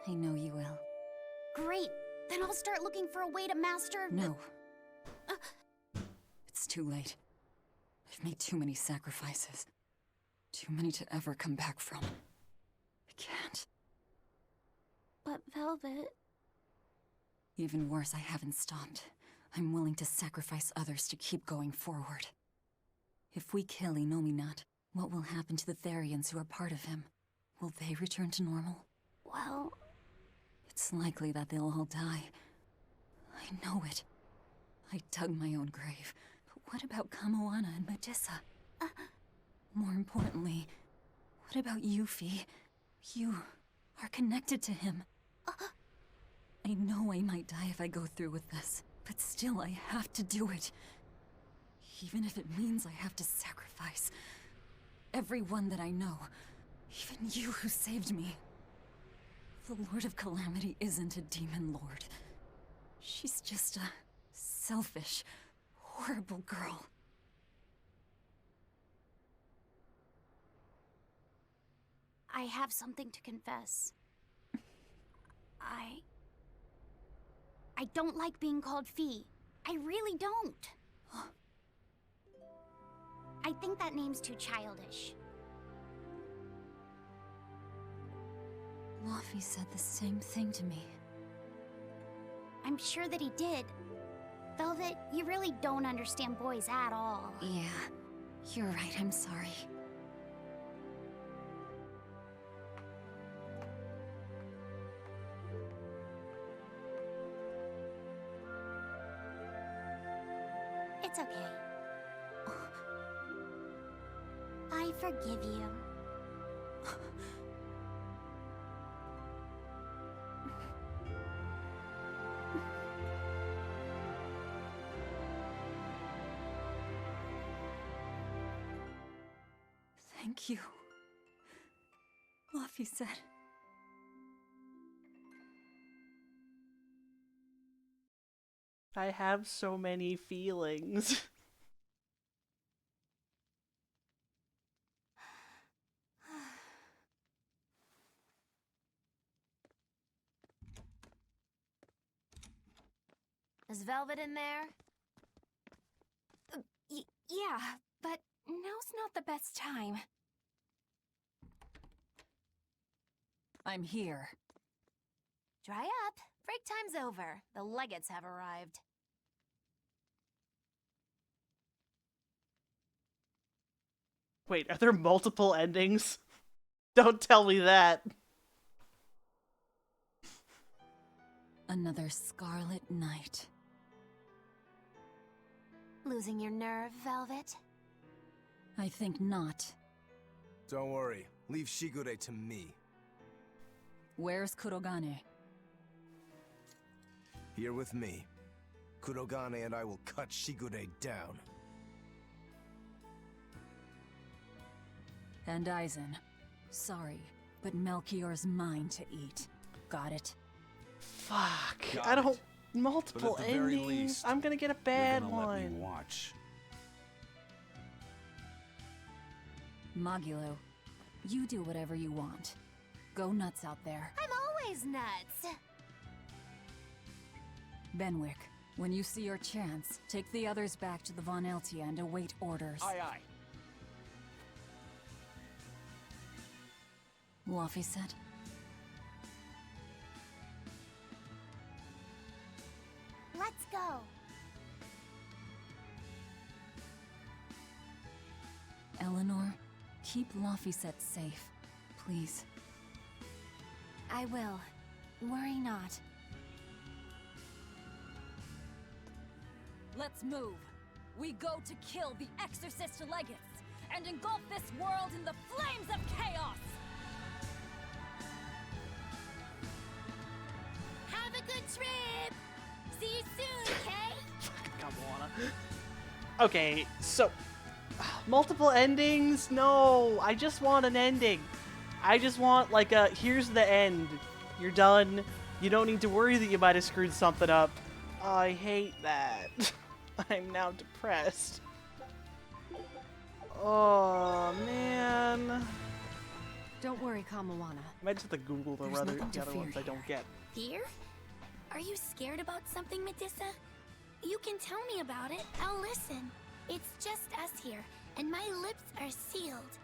I know you will. Great! Then I'll start looking for a way to master No. It's too late. I've made too many sacrifices. Too many to ever come back from. I can't. But Velvet... Even worse, I haven't stopped. I'm willing to sacrifice others to keep going forward. If we kill Innominat, what will happen to the Therians who are part of him? Will they return to normal? Well... It's likely that they'll all die. I know it. I dug my own grave. But what about Kamoana and Medissa? More importantly, what about Yuffie? You are connected to him. I know I might die if I go through with this, but still I have to do it. Even if it means I have to sacrifice everyone that I know, even you who saved me. The Lord of Calamity isn't a demon lord. She's just a selfish, horrible girl. I have something to confess. I don't like being called Fee. I really don't. I think that name's too childish. Luffy said the same thing to me. I'm sure that he did. Velvet, you really don't understand boys at all. Yeah, you're right, I'm sorry. It's okay. I forgive you. Thank you. Luffy said. I have so many feelings. Is Velvet in there? Yeah, but now's not the best time. I'm here. Dry up. Break time's over. The legates have arrived. Wait, are there multiple endings? Don't tell me that. Another scarlet night. Losing your nerve, Velvet? I think not. Don't worry. Leave Shigure to me. Where's Kurogane? Here with me. Kurogane and I will cut Shigure down. And Aizen. Sorry, but Melchior's mine to eat. Got it? Fuck. Got I don't... it. Multiple But at the very endings. least, I'm gonna get a bad You're gonna let me one. watch. Magilo, you do whatever you want. Go nuts out there. I'm always nuts. Benwick, when you see your chance, take the others back to the Von Eltia and await orders. Aye, aye. Luffy said. Let's go. Eleanor, keep Laphicet safe, please. I will. Worry not. Let's move. We go to kill the Exorcist Legates and engulf this world in the flames of chaos! Have a good trip! See you soon, Kay! Come on. Okay, so multiple endings? No, I just want an ending. I just want like a here's the end. You're done. You don't need to worry that you might have screwed something up. I hate that. I'm now depressed. Oh man. Don't worry, Kamawana. I might just have to Google the There's other nothing to ones fear I don't get. Fear? Are you scared about something, Medusa? You can tell me about it. I'll listen. It's just us here, and my lips are sealed.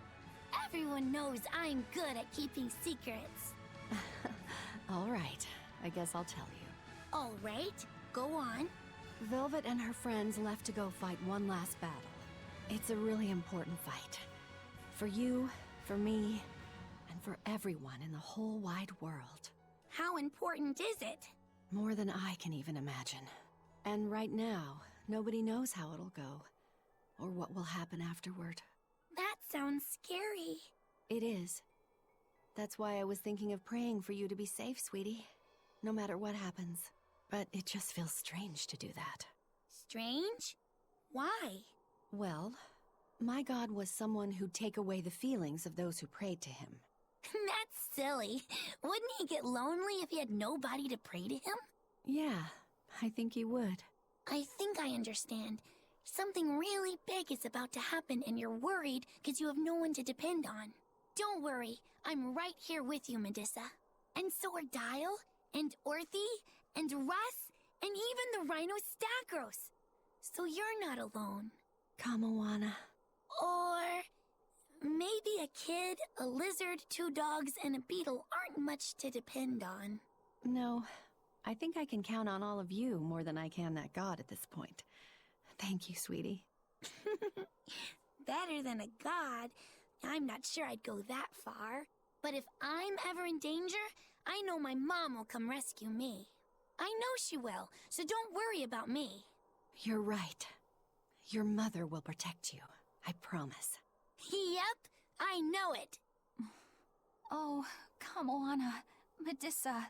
Everyone knows I'm good at keeping secrets. All right, I guess I'll tell you. All right, go on. Velvet and her friends left to go fight one last battle. It's a really important fight. For you, for me, and for everyone in the whole wide world. How important is it? More than I can even imagine. And right now, nobody knows how it'll go, or what will happen afterward. That sounds scary. It is. That's why I was thinking of praying for you to be safe, sweetie. No matter what happens. But it just feels strange to do that. Strange? Why? Well, my god was someone who'd take away the feelings of those who prayed to him. That's silly. Wouldn't he get lonely if he had nobody to pray to him? Yeah, I think he would. I think I understand. Something really big is about to happen and you're worried because you have no one to depend on. Don't worry, I'm right here with you, Medusa. And so are Dial, and Orthy, and Russ, and even the Rhino Stagros. So you're not alone. Kamawana. Or maybe a kid, a lizard, 2 dogs, and a beetle aren't much to depend on. No, I think I can count on all of you more than I can that god at this point. Thank you, sweetie. Better than a god. I'm not sure I'd go that far. But if I'm ever in danger, I know my mom will come rescue me. I know she will, so don't worry about me. You're right. Your mother will protect you. I promise. Yep, I know it. Oh, Kamawana, Medusa.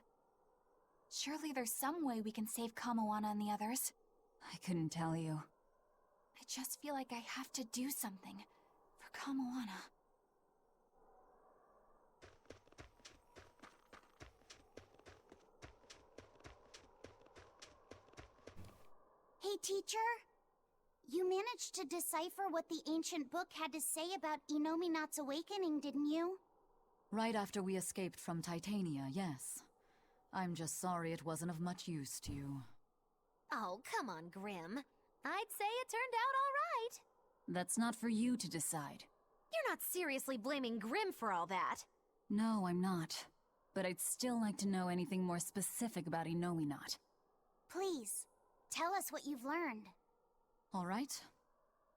Surely there's some way we can save Kamawana and the others. I couldn't tell you. I just feel like I have to do something for Kamawana. Hey, teacher? You managed to decipher what the ancient book had to say about Inominat's awakening, didn't you? Right after we escaped from Titania, yes. I'm just sorry it wasn't of much use to you. Oh, come on, Grim. I'd say it turned out all right. That's not for you to decide. You're not seriously blaming Grim for all that. No, I'm not. But I'd still like to know anything more specific about Inominat. Please, tell us what you've learned. All right.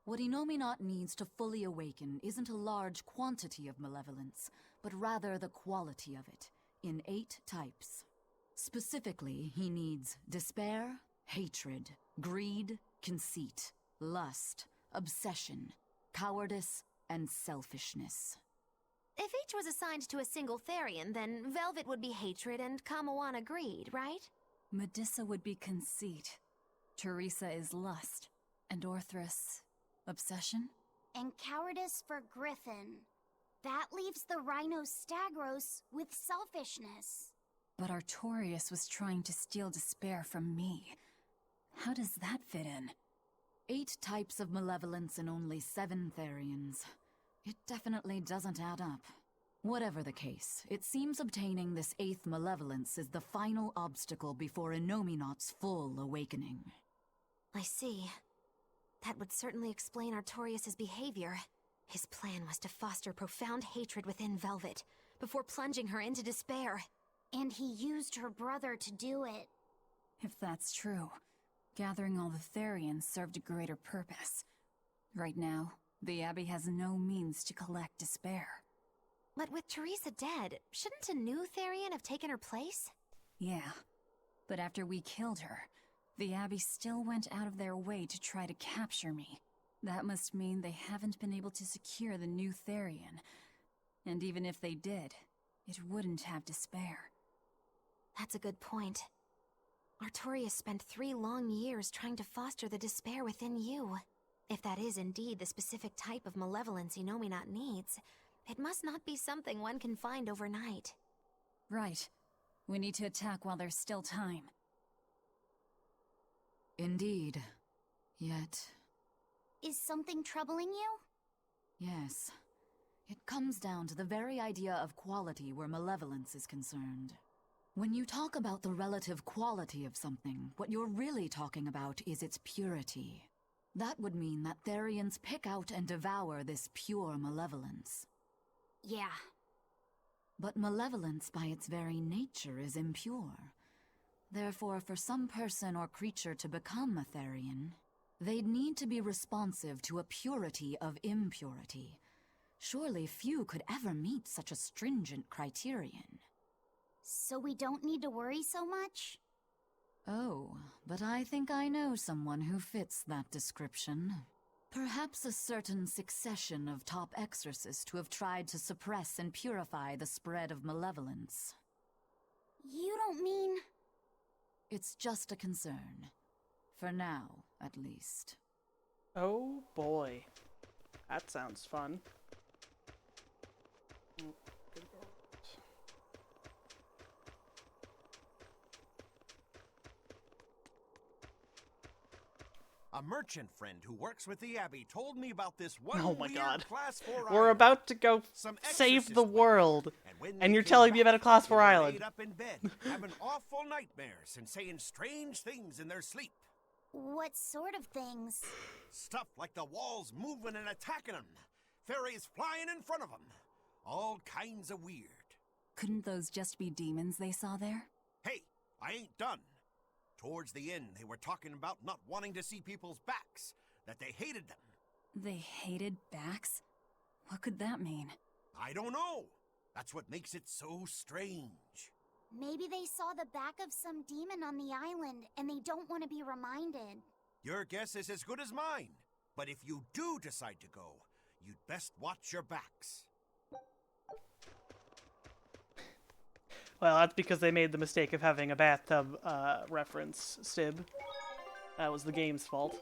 What Inominat needs to fully awaken isn't a large quantity of malevolence, but rather the quality of it, in 8 types. Specifically, he needs despair, hatred, greed, conceit, lust, obsession, cowardice, and selfishness. If each was assigned to a single Therian, then Velvet would be hatred and Kamawana greed, right? Medusa would be conceit. Teresa is lust. And Orthrus, obsession? And cowardice for Griffin. That leaves the Rhino Stagros with selfishness. But Artorius was trying to steal despair from me. How does that fit in? 8 types of malevolence and only 7 Therians. It definitely doesn't add up. Whatever the case, it seems obtaining this 8th malevolence is the final obstacle before Inominat's full awakening. I see. That would certainly explain Artorius' behavior. His plan was to foster profound hatred within Velvet, before plunging her into despair. And he used her brother to do it. If that's true, gathering all the Therians served a greater purpose. Right now, the Abbey has no means to collect despair. But with Teresa dead, shouldn't a new Therian have taken her place? Yeah, but after we killed her, the Abbey still went out of their way to try to capture me. That must mean they haven't been able to secure the new Therian. And even if they did, it wouldn't have despair. That's a good point. Artorias spent 3 long years trying to foster the despair within you. If that is indeed the specific type of malevolence Inominat needs, it must not be something one can find overnight. Right. We need to attack while there's still time. Indeed. Yet... Is something troubling you? Yes. It comes down to the very idea of quality where malevolence is concerned. When you talk about the relative quality of something, what you're really talking about is its purity. That would mean that Therians pick out and devour this pure malevolence. Yeah. But malevolence by its very nature is impure. Therefore, for some person or creature to become a Therian, they'd need to be responsive to a purity of impurity. Surely few could ever meet such a stringent criterion. So we don't need to worry so much? Oh, but I think I know someone who fits that description. Perhaps a certain succession of top exorcists who have tried to suppress and purify the spread of malevolence. You don't mean... It's just a concern. For now, at least. Oh boy. That sounds fun. A merchant friend who works with the Abbey told me about this one Oh my weird god. Class 4 We're island. about to go Some save exorcist the went world. when And they you're came telling me back, about a Class they 4 were island. laid up in bed, having awful nightmares and saying strange things in their sleep. What sort of things? Stuff like the walls moving and attacking them. Fairies flying in front of them. All kinds of weird. Couldn't those just be demons they saw there? Hey, I ain't done. Towards the end, they were talking about not wanting to see people's backs, that they hated them. They hated backs? What could that mean? I don't know. That's what makes it so strange. Maybe they saw the back of some demon on the island, and they don't want to be reminded. Your guess is as good as mine. But if you do decide to go, you'd best watch your backs. Well, that's because they made the mistake of having a bathtub reference, Stib. That was the game's fault.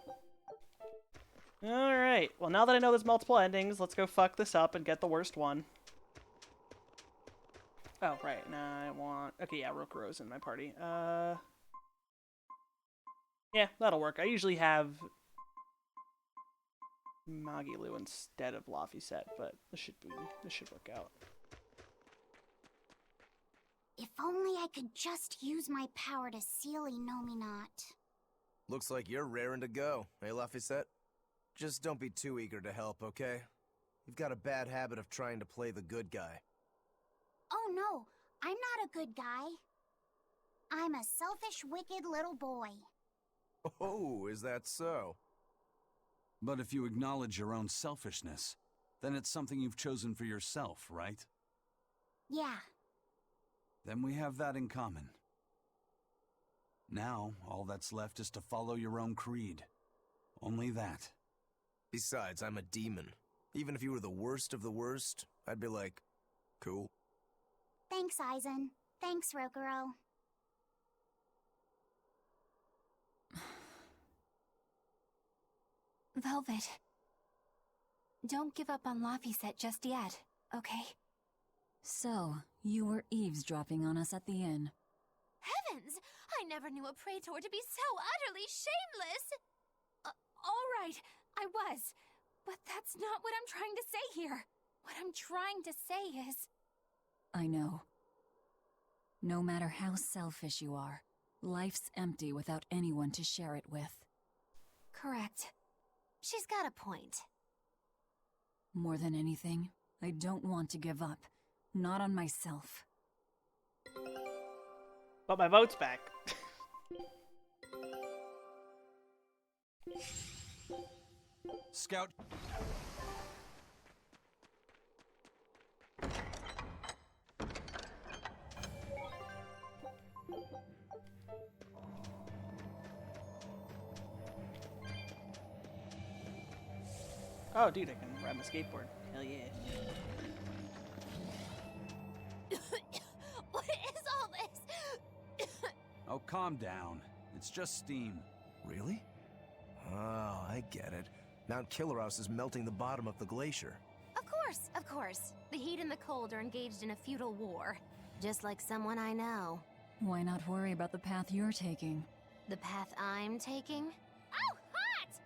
Alright, well now that I know there's multiple endings, let's go fuck this up and get the worst one. Oh, right, now I want... Okay, yeah, Rokuro's in my party. Yeah, that'll work. I usually have Magilu instead of Laphicet, but this should work out. If only I could just use my power to seal Inominat. Looks like you're raring to go, eh, Laphicet? Just don't be too eager to help, okay? You've got a bad habit of trying to play the good guy. Oh no, I'm not a good guy. I'm a selfish, wicked little boy. Oh, is that so? But if you acknowledge your own selfishness, then it's something you've chosen for yourself, right? Yeah. Then we have that in common. Now, all that's left is to follow your own creed. Only that. Besides, I'm a demon. Even if you were the worst of the worst, I'd be like, cool. Thanks, Aizen. Thanks, Rokuro. Velvet. Don't give up on Laphicet just yet, okay? So, you were eavesdropping on us at the inn. Heavens! I never knew a praetor to be so utterly shameless! All right, I was. But that's not what I'm trying to say here. What I'm trying to say is... I know. No matter how selfish you are, life's empty without anyone to share it with. Correct. She's got a point. More than anything, I don't want to give up. Not on myself. But my vote's back. Scout. Oh, dude, I can ride my skateboard. Hell yeah. What is all this? Oh, calm down. It's just steam. Really? Oh, I get it. Mount Killeros is melting the bottom of the glacier. Of course. The heat and the cold are engaged in a feudal war. Just like someone I know. Why not worry about the path you're taking? The path I'm taking? Oh, hot!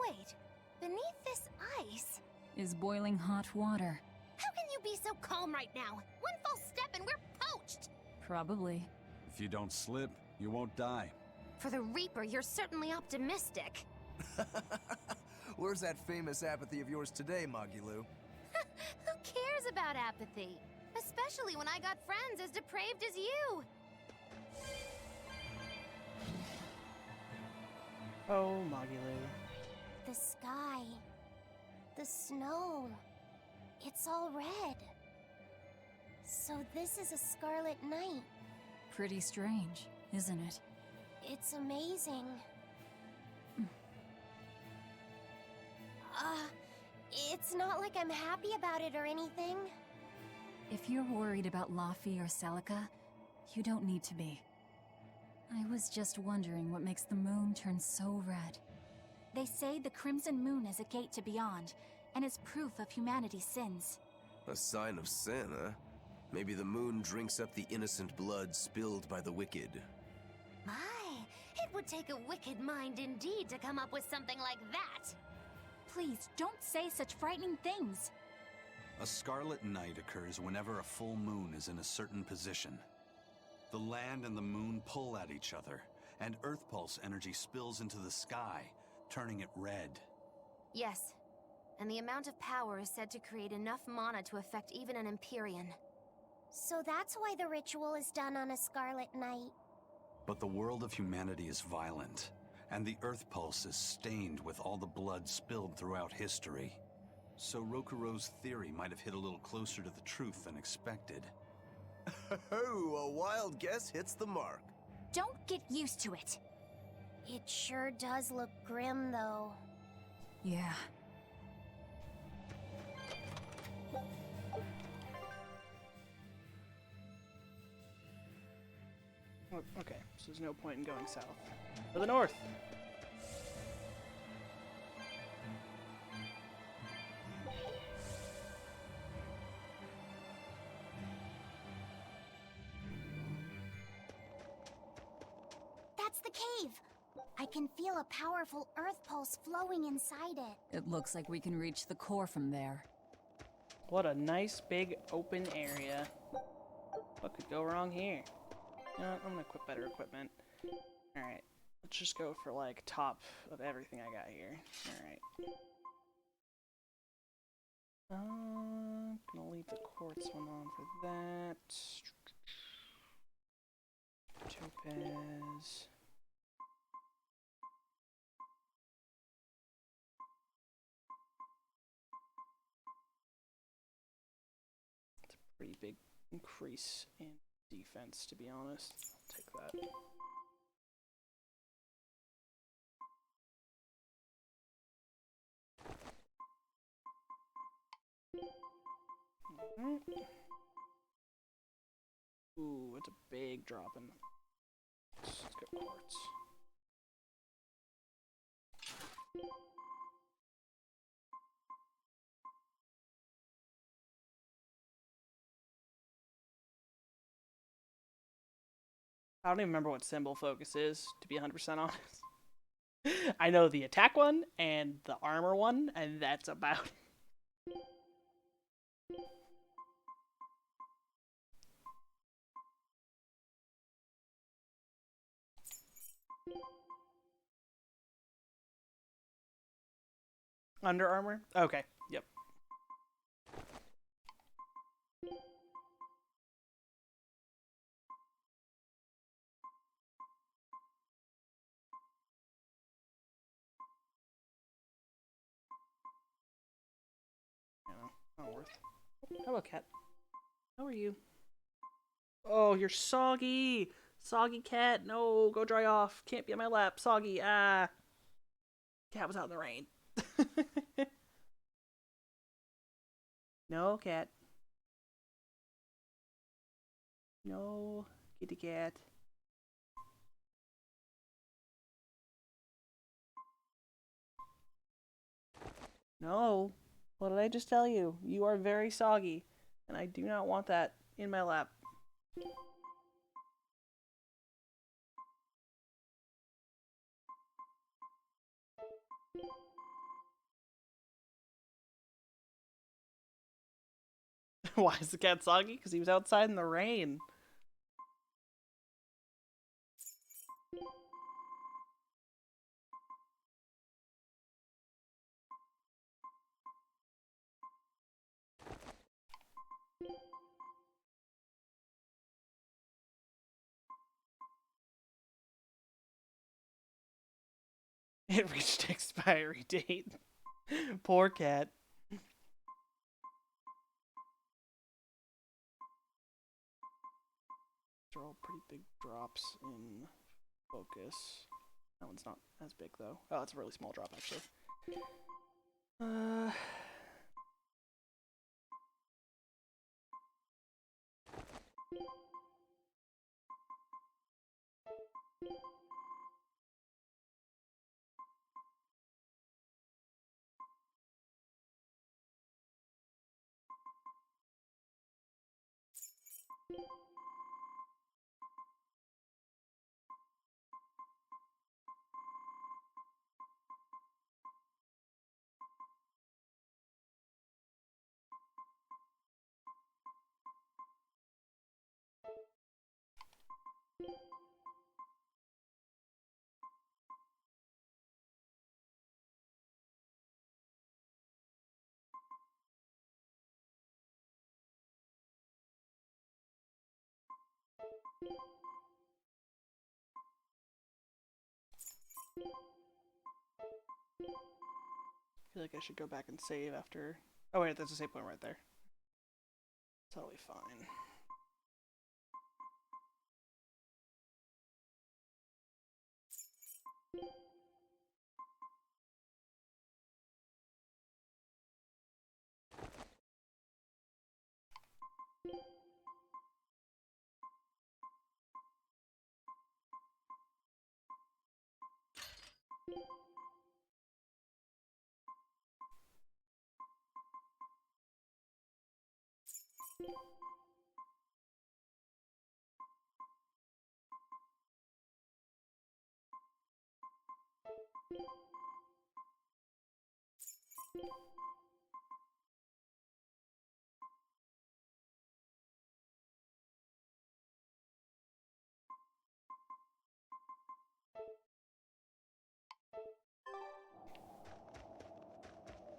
Wait, beneath this ice? Is boiling hot water. How can you be so calm right now? One false step and we're poached! Probably. If you don't slip, you won't die. For the Reaper, you're certainly optimistic. Where's that famous apathy of yours today, Magilou? Who cares about apathy? Especially when I got friends as depraved as you. Oh, Magilou. The sky. The snow. It's all red. So this is a scarlet night. Pretty strange, isn't it? It's amazing. It's not like I'm happy about it or anything. If you're worried about Laufey or Celica, you don't need to be. I was just wondering what makes the moon turn so red. They say the Crimson Moon is a gate to beyond, and is proof of humanity's sins. A sign of sin, huh? Maybe the moon drinks up the innocent blood spilled by the wicked. My, it would take a wicked mind indeed to come up with something like that. Please, don't say such frightening things. A scarlet night occurs whenever a full moon is in a certain position. The land and the moon pull at each other, and Earth Pulse energy spills into the sky, turning it red. Yes, and the amount of power is said to create enough mana to affect even an Empyrean. So that's why the ritual is done on a scarlet night. But the world of humanity is violent, and the Earth Pulse is stained with all the blood spilled throughout history. So Rokuro's theory might have hit a little closer to the truth than expected. Oh, a wild guess hits the mark. Don't get used to it. It sure does look grim, though. Yeah. Okay, so there's no point in going south. To the north! That's the cave! I can feel a powerful earth pulse flowing inside it. It looks like we can reach the core from there. What a nice big open area. What could go wrong here? You know what, I'm gonna equip better equipment. Alright, let's just go for like top of everything I got here. Alright. Gonna leave the quartz one on for that. Topaz. It's a pretty big increase in defense, to be honest. I'll take that. Alright. Ooh, it's a big drop in. Let's go quartz. I don't even remember what symbol focus is, to be 100% honest. I know the attack one and the armor one, and that's about it. Under armor? Okay, yep. Not worth. Hello, cat. How are you? Oh, you're soggy. Soggy cat. No, go dry off. Can't be on my lap. Soggy. Ah. Cat was out in the rain. No, cat. No, kitty cat. No. What did I just tell you? You are very soggy, and I do not want that in my lap. Why is the cat soggy? Because he was outside in the rain. It reached expiry date. Poor cat. These are all pretty big drops in focus. That one's not as big though. Oh, it's a really small drop actually. I feel like I should go back and save after... Oh wait, there's a save point right there. Totally fine.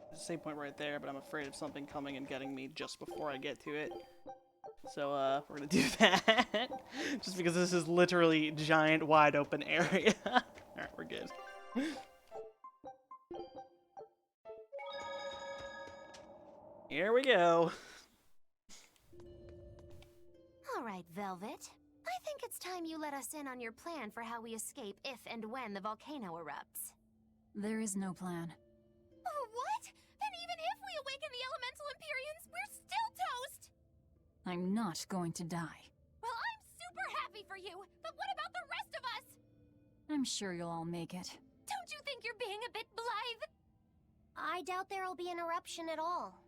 There's a save point right there, but I'm afraid of something coming and getting me just before I get to it. So, we're gonna do that. Just because this is literally giant, wide open area. Alright, we're good. Here we go. All right, Velvet. I think it's time you let us in on your plan for how we escape if and when the volcano erupts. There is no plan. Oh, what? Then even if we awaken the Elemental Empyreans, we're still toast! I'm not going to die. Well, I'm super happy for you, but what about the rest of us? I'm sure you'll all make it. Don't you think you're being a bit blithe? I doubt there'll be an eruption at all.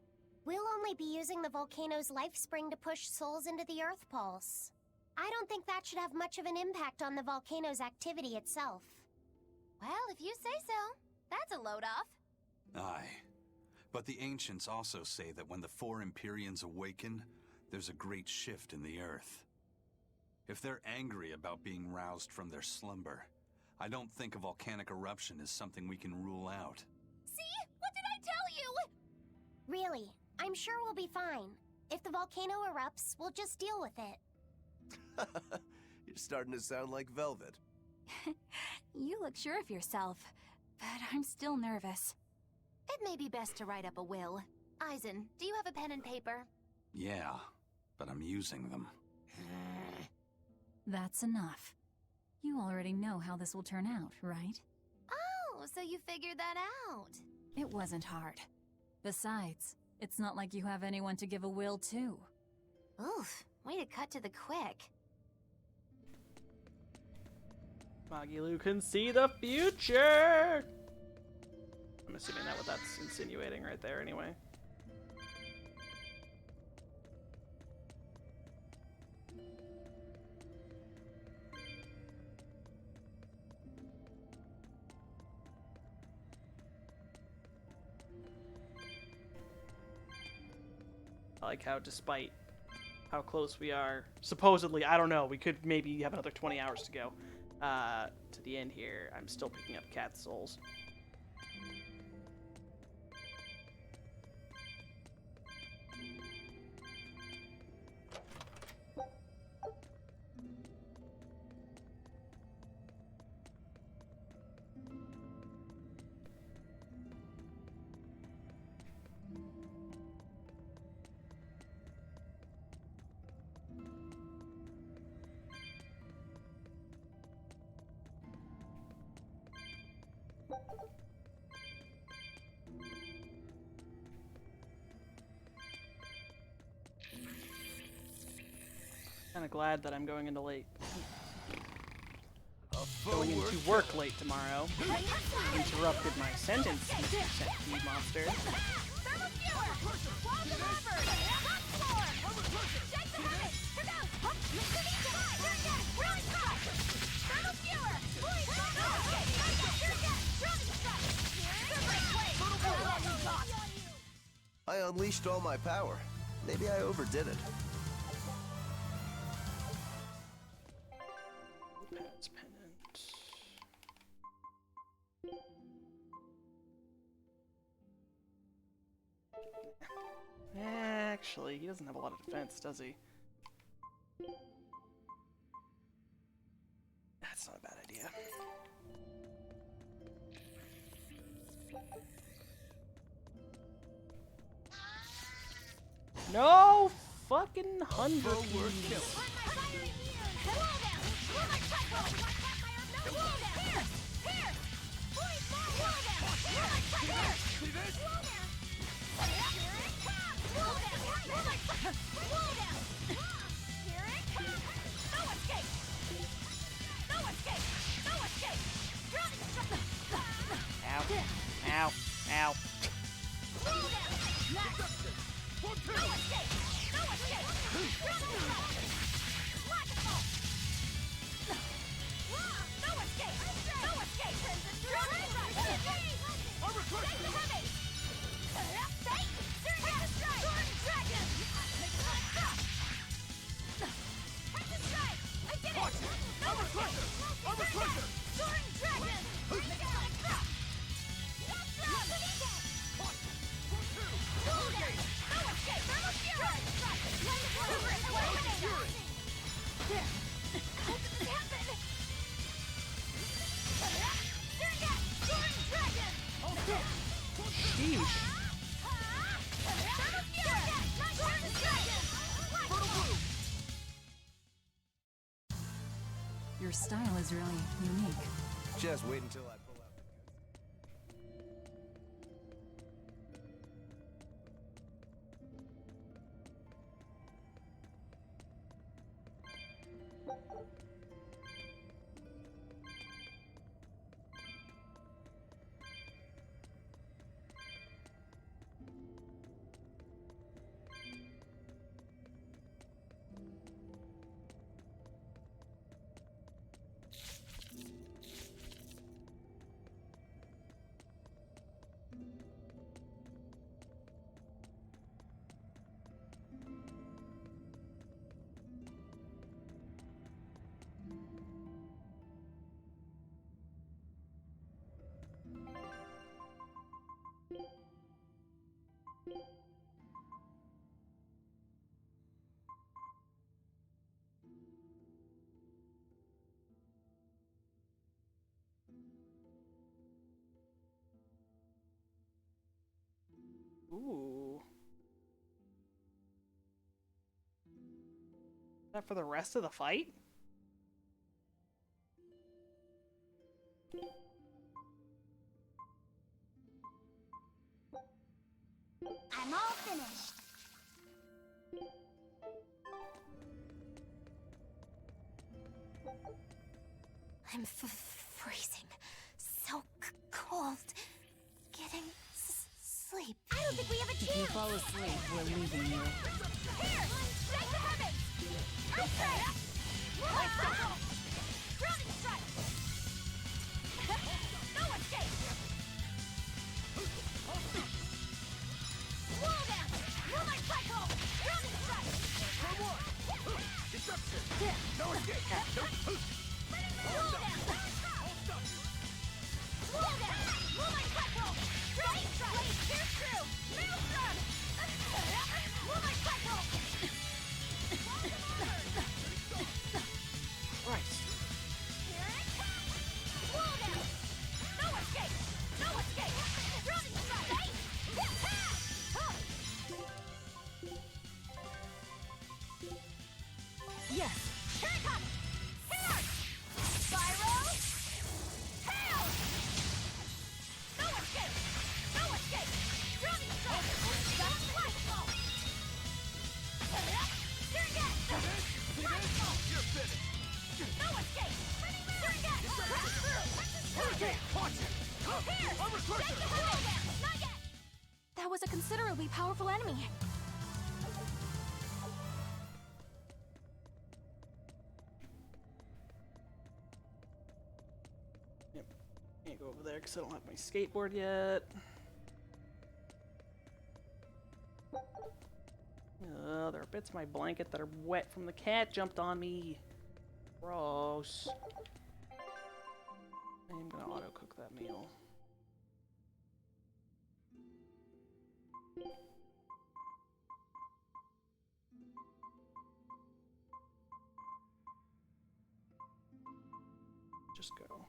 We'll only be using the volcano's life spring to push souls into the Earth Pulse. I don't think that should have much of an impact on the volcano's activity itself. Well, if you say so. That's a load off. Aye. But the ancients also say that when the four Empyreans awaken, there's a great shift in the Earth. If they're angry about being roused from their slumber, I don't think a volcanic eruption is something we can rule out. See? What did I tell you? Really, I'm sure we'll be fine. If the volcano erupts, we'll just deal with it. You're starting to sound like Velvet. You look sure of yourself, but I'm still nervous. It may be best to write up a will. Eisen, do you have a pen and paper? Yeah, but I'm using them. That's enough. You already know how this will turn out, right? Oh, so you figured that out. It wasn't hard. Besides, it's not like you have anyone to give a will to. Oof, way to cut to the quick. Magilu can see the future! I'm assuming that's what that's insinuating right there anyway. I like how, despite how close we are, supposedly, I don't know, we could maybe have another 20 hours to go to the end here. I'm still picking up cat souls. Kind of glad that I'm going into work late tomorrow. Interrupted my sentence, Mr. Centipede Monster. I unleashed all my power. Maybe I overdid it. Pet's Pennant. Actually, he doesn't have a lot of defense, does he? That's not a bad idea. No fucking hunger keys. Ow. Ow. Ow. Your style is really unique. Just wait until I pull out Ooh. that for the rest of the fight? I'm all finished. I'm freezing. So cold. Getting sleep. I don't think we have a chance. If you fall asleep, we're leaving you. Here! Shake the heavens! Earthquake! Grounding strike! No escape! Wall down! Moonlight cycle! Grounding strike! Destruction! No escape! Wall down! Wall down! Moonlight cycle! Grounding strike! Pierce through! Maelstrom! Moonlight cycle! Christ. Here it comes! Wall down! No escape! No escape! Grounding strike! Yes. Here it comes! Here! Spyro! Hail! No escape! No escape! Grounding strike! That's flexible! Surrogate! Flexible! You're finished! No escape! Surrogate! Crash through! Okay, watch it! Here! Armor Shake crusher! the heavens! Not yet! That was a considerably powerful enemy. Yep. Can't go over there because I don't have my skateboard yet. There are bits of my blanket that are wet from the cat jumped on me. Gross. I'm gonna auto cook that meal. Just go.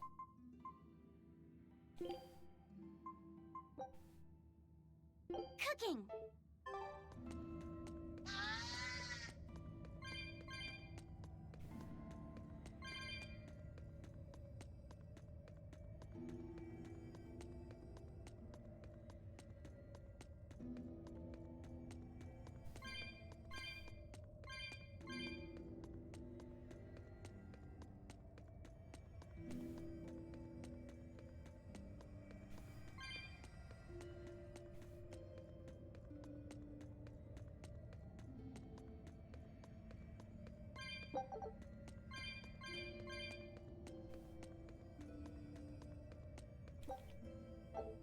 Cooking!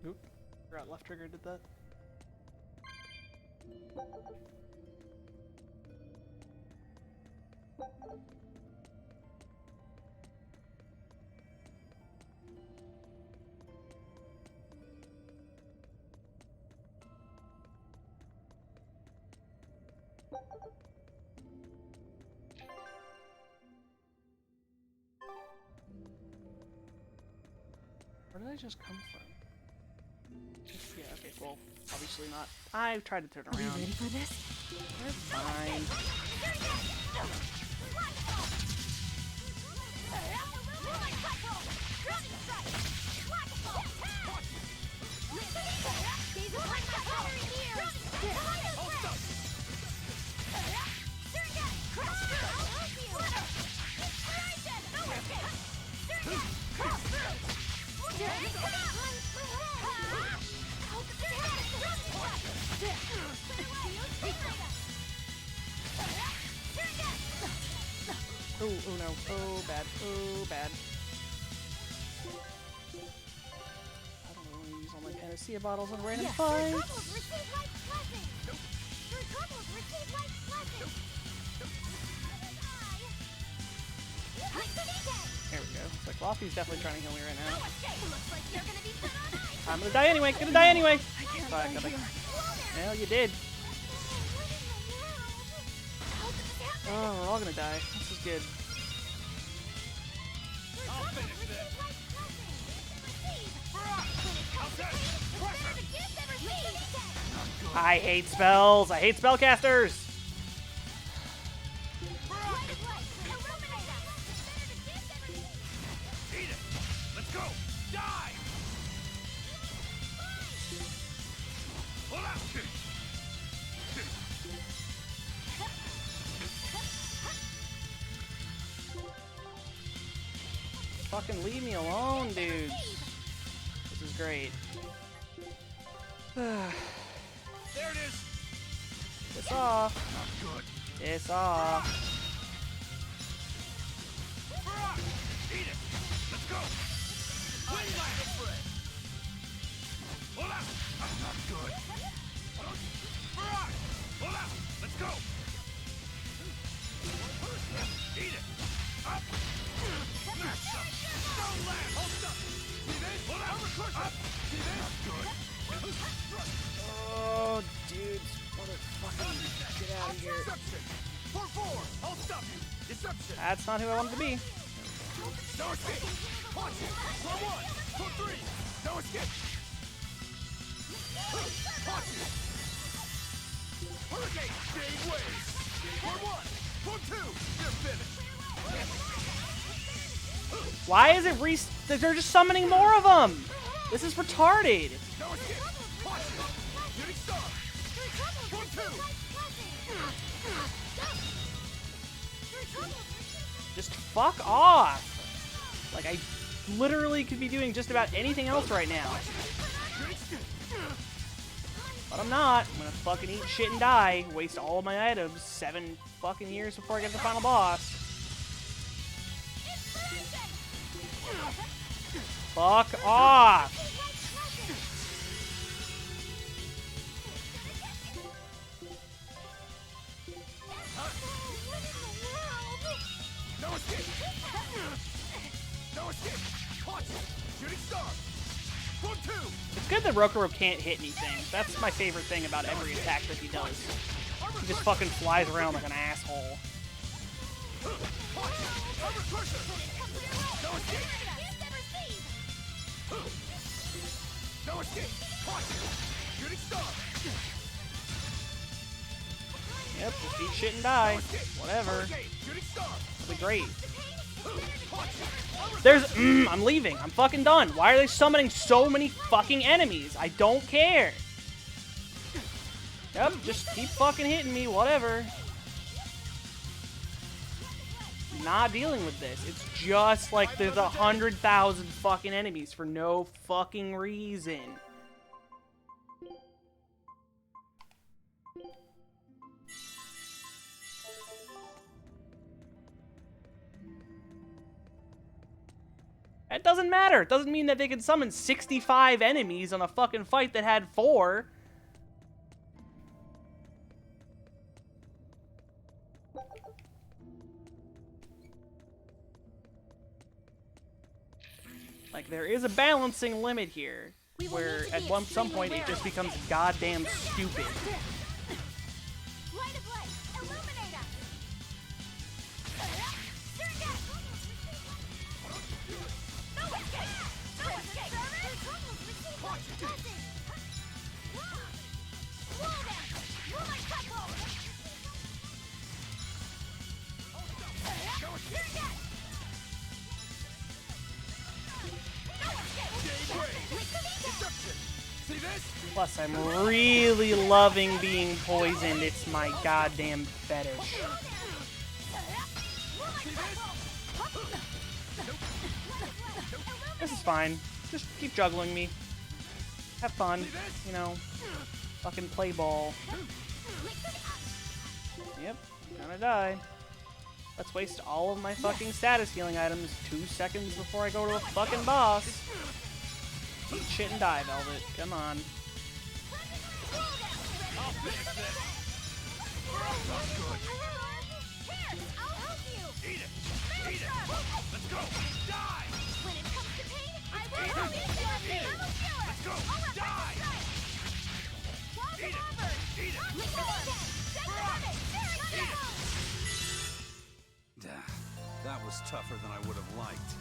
Oop. Forgot left trigger did that. Where did I just come from? Yeah, okay, well, obviously not. I've tried to turn around. Are you ready for this? You're fine. Oh, oh no. Oh, bad. Oh, bad. I don't want to use all my panacea bottles on random fights. There we go. It's like Lofty's definitely trying to kill me right now. I'm gonna die anyway. Gonna die anyway. Well, you did. Oh, we're all gonna die. This is good. I hate spells. I hate spellcasters. go! Die! Fucking leave me alone, dude. This is great. There it is! Piss off. Not good. Piss off. Eat it! Let's go! Win last! Hold up! That's not good. Hold up! Let's go! Eat it! Up! Smash up! Don't land! Hold up! See this? Hold up! Up! See this? Not good. Oh, dudes. Motherfucking get out of here. Deception! 4-4! I'll stop you! Deception! That's not who I wanted to be. No escape! Watch it! 4-1! 4-3! No escape! Watch it! Hurricane! Game waves! 4-1! 4-2! You're finished! Why is it they're just summoning more of them? This is retarded. No escape! Watch it! Shooting star! 1-2! Just fuck off. Like, I literally could be doing just about anything else right now. But I'm not. I'm gonna fucking eat shit and die. Waste all of my items 7 fucking years before I get to the final boss. Fuck off. No escape! No escape! Watch it! Shooting star! 1-2! It's good that Rokurou can't hit anything. That's my favorite thing about every attack that he does. He just fucking flies around like an asshole. No escape! No escape! Watch it! Shooting star! Yep, just eat shit and die. Whatever. Shooting star! It'll be great. I'm leaving. I'm fucking done. Why are they summoning so many fucking enemies? I don't care. Yep, just keep fucking hitting me. Whatever. Not dealing with this. It's just like there's 100,000 fucking enemies for no fucking reason. It doesn't matter. It doesn't mean that they can summon 65 enemies on a fucking fight that had 4. Like, there is a balancing limit here, where at some point it just becomes goddamn stupid. Plus, I'm really loving being poisoned. It's my goddamn fetish. This is fine. Just keep juggling me. Have fun. You know, fucking play ball. Yep, gonna die. Let's waste all of my fucking status healing items 2 seconds before I go to a fucking boss. Eat shit and die, Velvet. Come on. Eat it! Eat it! Let's go! Die! When it comes to pain, I will help you. Let's go! Die! Eat it! Eat it! That was tougher than I would have liked.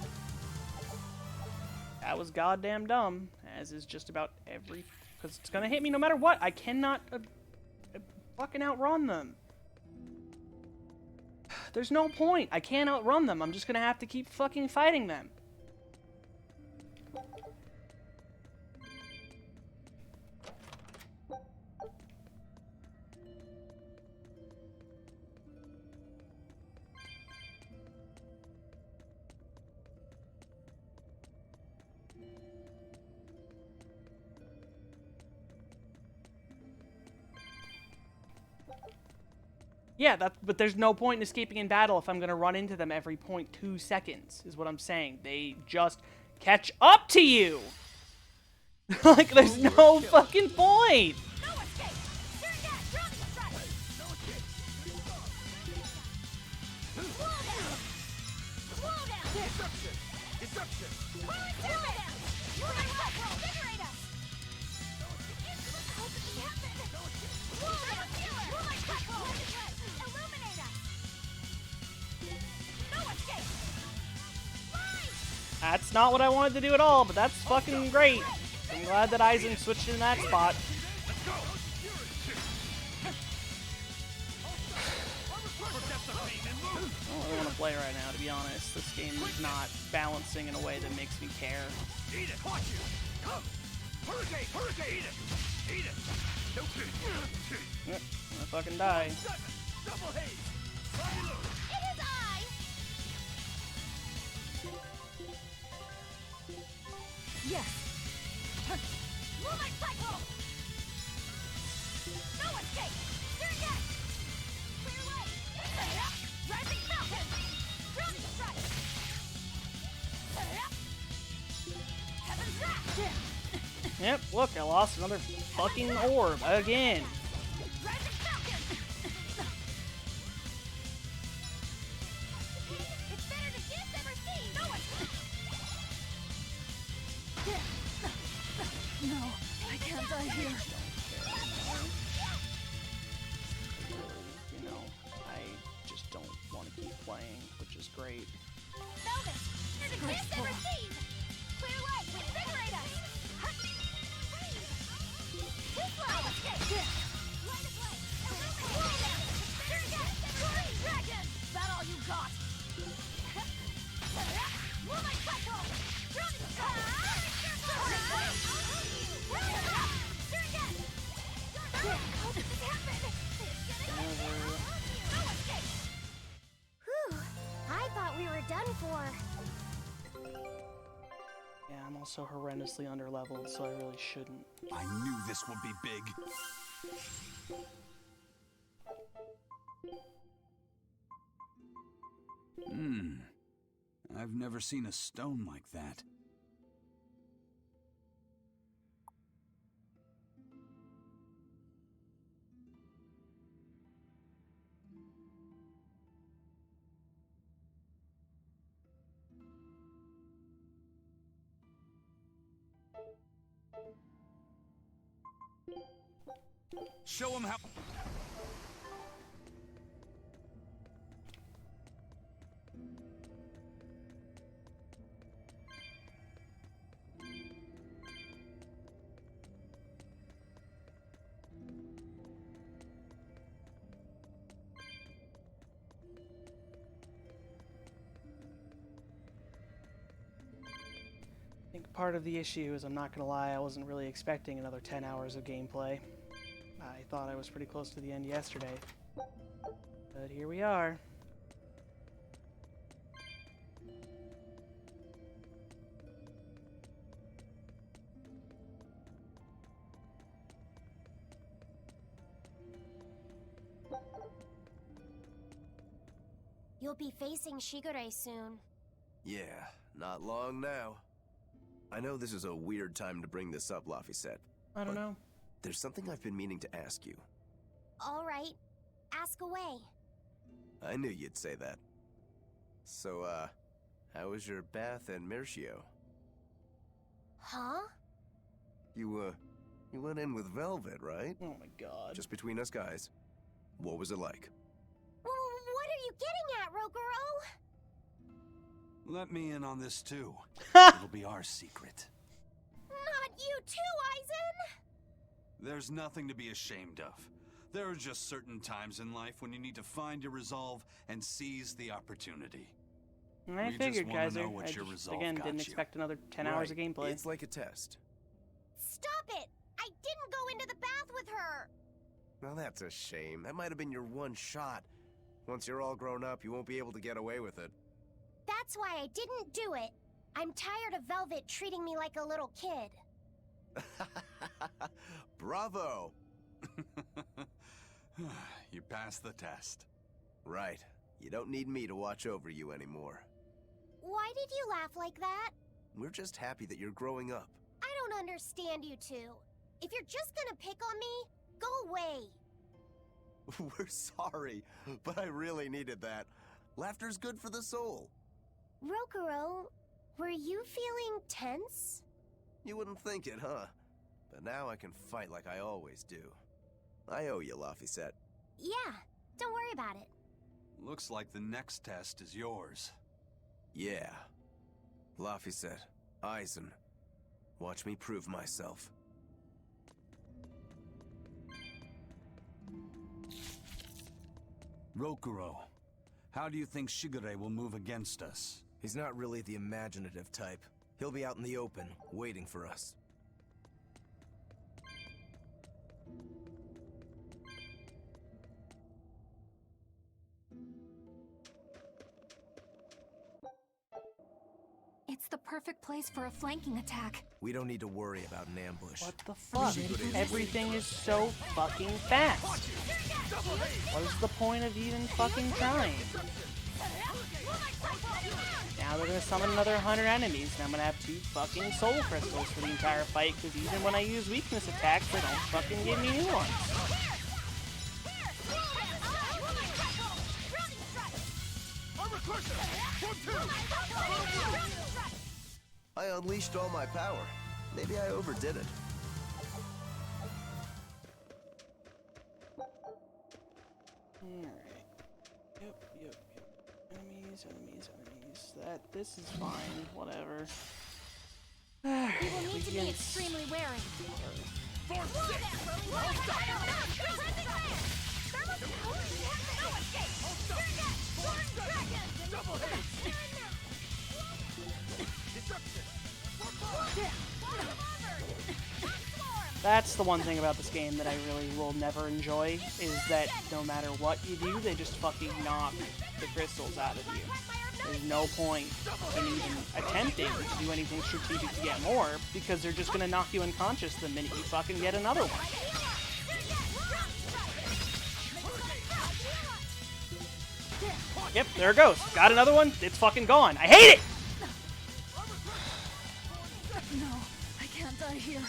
That was goddamn dumb, as is just about every... Because it's gonna hit me no matter what. I cannot fucking outrun them. There's no point. I can't outrun them. I'm just gonna have to keep fucking fighting them. Yeah, but there's no point in escaping in battle if I'm going to run into them every 0.2 seconds, is what I'm saying. They just catch up to you. Like, there's no fucking point. That's not what I wanted to do at all, but that's fucking great. I'm glad that Aizen switched in that spot. I don't really want to play right now, to be honest. This game is not balancing in a way that makes me care. Eat it! Watch you! Come! Hurricane! Hurricane! Eat it! Eat it! Yep, I'm gonna fucking die. Double haze! It is I! Yes! Moonlight Cycle! No escape! Steer again! Clear way! Rising Falcon! Drowning Strike! Heaven's Wrath! Yep, look, I lost another fucking orb again. Rising Falcon! It's better to give than receive! No escape! No, I can't die here. You know, I just don't want to keep playing, which is great. Velvet! Better to give than receive! Clear way! Invigorate us! Too slow! Escape! Light of light! Illuminate them! Turn again! Glorious Dragon! Is that all you got? Moonlight Cycle! Drowning Strike! Whew. I thought we were done for. Yeah, I'm also horrendously underleveled, so I really shouldn't. I knew this would be big. I've never seen a stone like that. Show him how. I think part of the issue is, I'm not gonna lie, I wasn't really expecting another 10 hours of gameplay. I thought I was pretty close to the end yesterday. But here we are. You'll be facing Shigure soon. Yeah, not long now. I know this is a weird time to bring this up, Laphicet. I don't know. There's something I've been meaning to ask you. All right, ask away. I knew you'd say that. So, how was your bath in Mercio? Huh? You went in with Velvet, right? Oh my god. Just between us guys. What was it like? What are you getting at, Rogoro? Let me in on this too. It'll be our secret. Not you too, Aizen! There's nothing to be ashamed of. There are just certain times in life when you need to find your resolve and seize the opportunity. I We figured, just wanna Kaiser. know what I your just, resolve again, got didn't you. expect another 10 hours of gameplay. It's like a test. Stop it! I didn't go into the bath with her! Well, that's a shame. That might have been your one shot. Once you're all grown up, you won't be able to get away with it. That's why I didn't do it. I'm tired of Velvet treating me like a little kid. Bravo! You passed the test. Right. You don't need me to watch over you anymore. Why did you laugh like that? We're just happy that you're growing up. I don't understand you two. If you're just gonna pick on me, go away. We're sorry, but I really needed that. Laughter's good for the soul. Rokuro, were you feeling tense? You wouldn't think it, huh? But now I can fight like I always do. I owe you, Laphicet. Yeah, don't worry about it. Looks like the next test is yours. Yeah. Laphicet, Aizen, watch me prove myself. Rokuro, how do you think Shigure will move against us? He's not really the imaginative type. He'll be out in the open, waiting for us. It's the perfect place for a flanking attack. We don't need to worry about an ambush. What the fuck? Everything is so fucking fast. What is the point of even fucking trying? Now they're gonna summon another 100 enemies, and I'm gonna have 2 fucking soul crystals for the entire fight, because even when I use weakness attacks, they don't fucking give me new ones. I unleashed all my power. Maybe I overdid it. Alright. Yep. Enemies. This is fine. Whatever. We will need to be extremely wary. That's the one thing about this game that I really will never enjoy, is that no matter what you do, they just fucking knock the crystals out of you. There's no point in even attempting to do anything strategic to get more, because they're just gonna knock you unconscious the minute you fucking get another one. Yep, there it goes. Got another one. It's fucking gone. I hate it! No, I can't die here.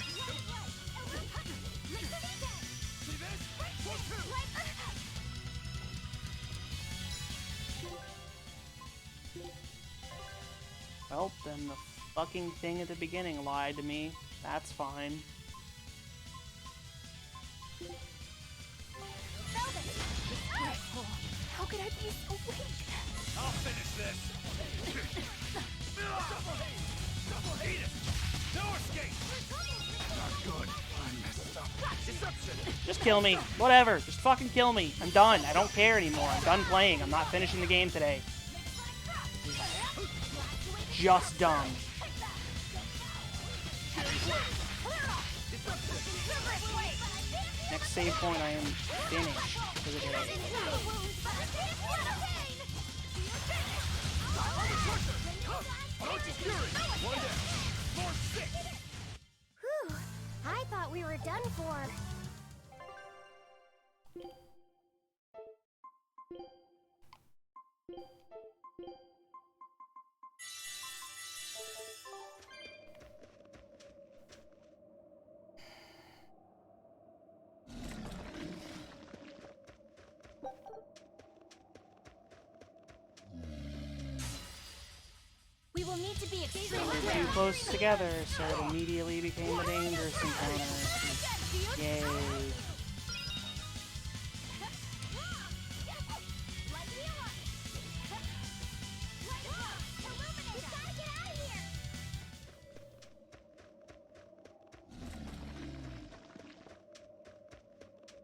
Well, then the fucking thing at the beginning lied to me. That's fine. How could I be so weak? I'll finish this. Eat it. No escape. Not good. I messed up. Deception. Just kill me. Whatever. Just fucking kill me. I'm done. I don't care anymore. I'm done playing. I'm not finishing the game today. Just done. Next save point, I am finished for the day. Whew, I thought we were done for. We will need to be extremely They're too close together, so it immediately became a dangerous encounter. Yay.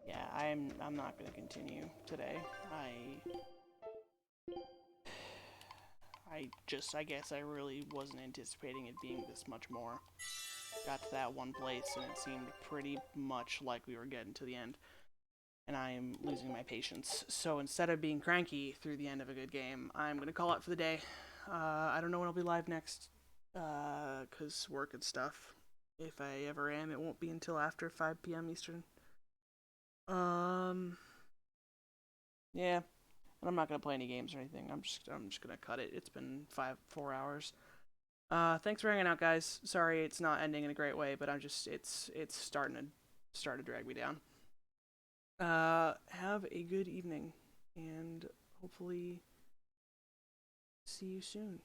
Yeah, I'm not gonna continue today. I guess I really wasn't anticipating it being this much more. Got to that one place and it seemed pretty much like we were getting to the end. And I am losing my patience. So instead of being cranky through the end of a good game, I'm gonna call it for the day. I don't know when I'll be live next, cause work and stuff. If I ever am, it won't be until after 5 p.m. Eastern. Yeah, and I'm not gonna play any games or anything. I'm just gonna cut it. It's been 4 hours. Thanks for hanging out, guys. Sorry it's not ending in a great way, but I'm just it's starting to drag me down. Have a good evening, and hopefully see you soon.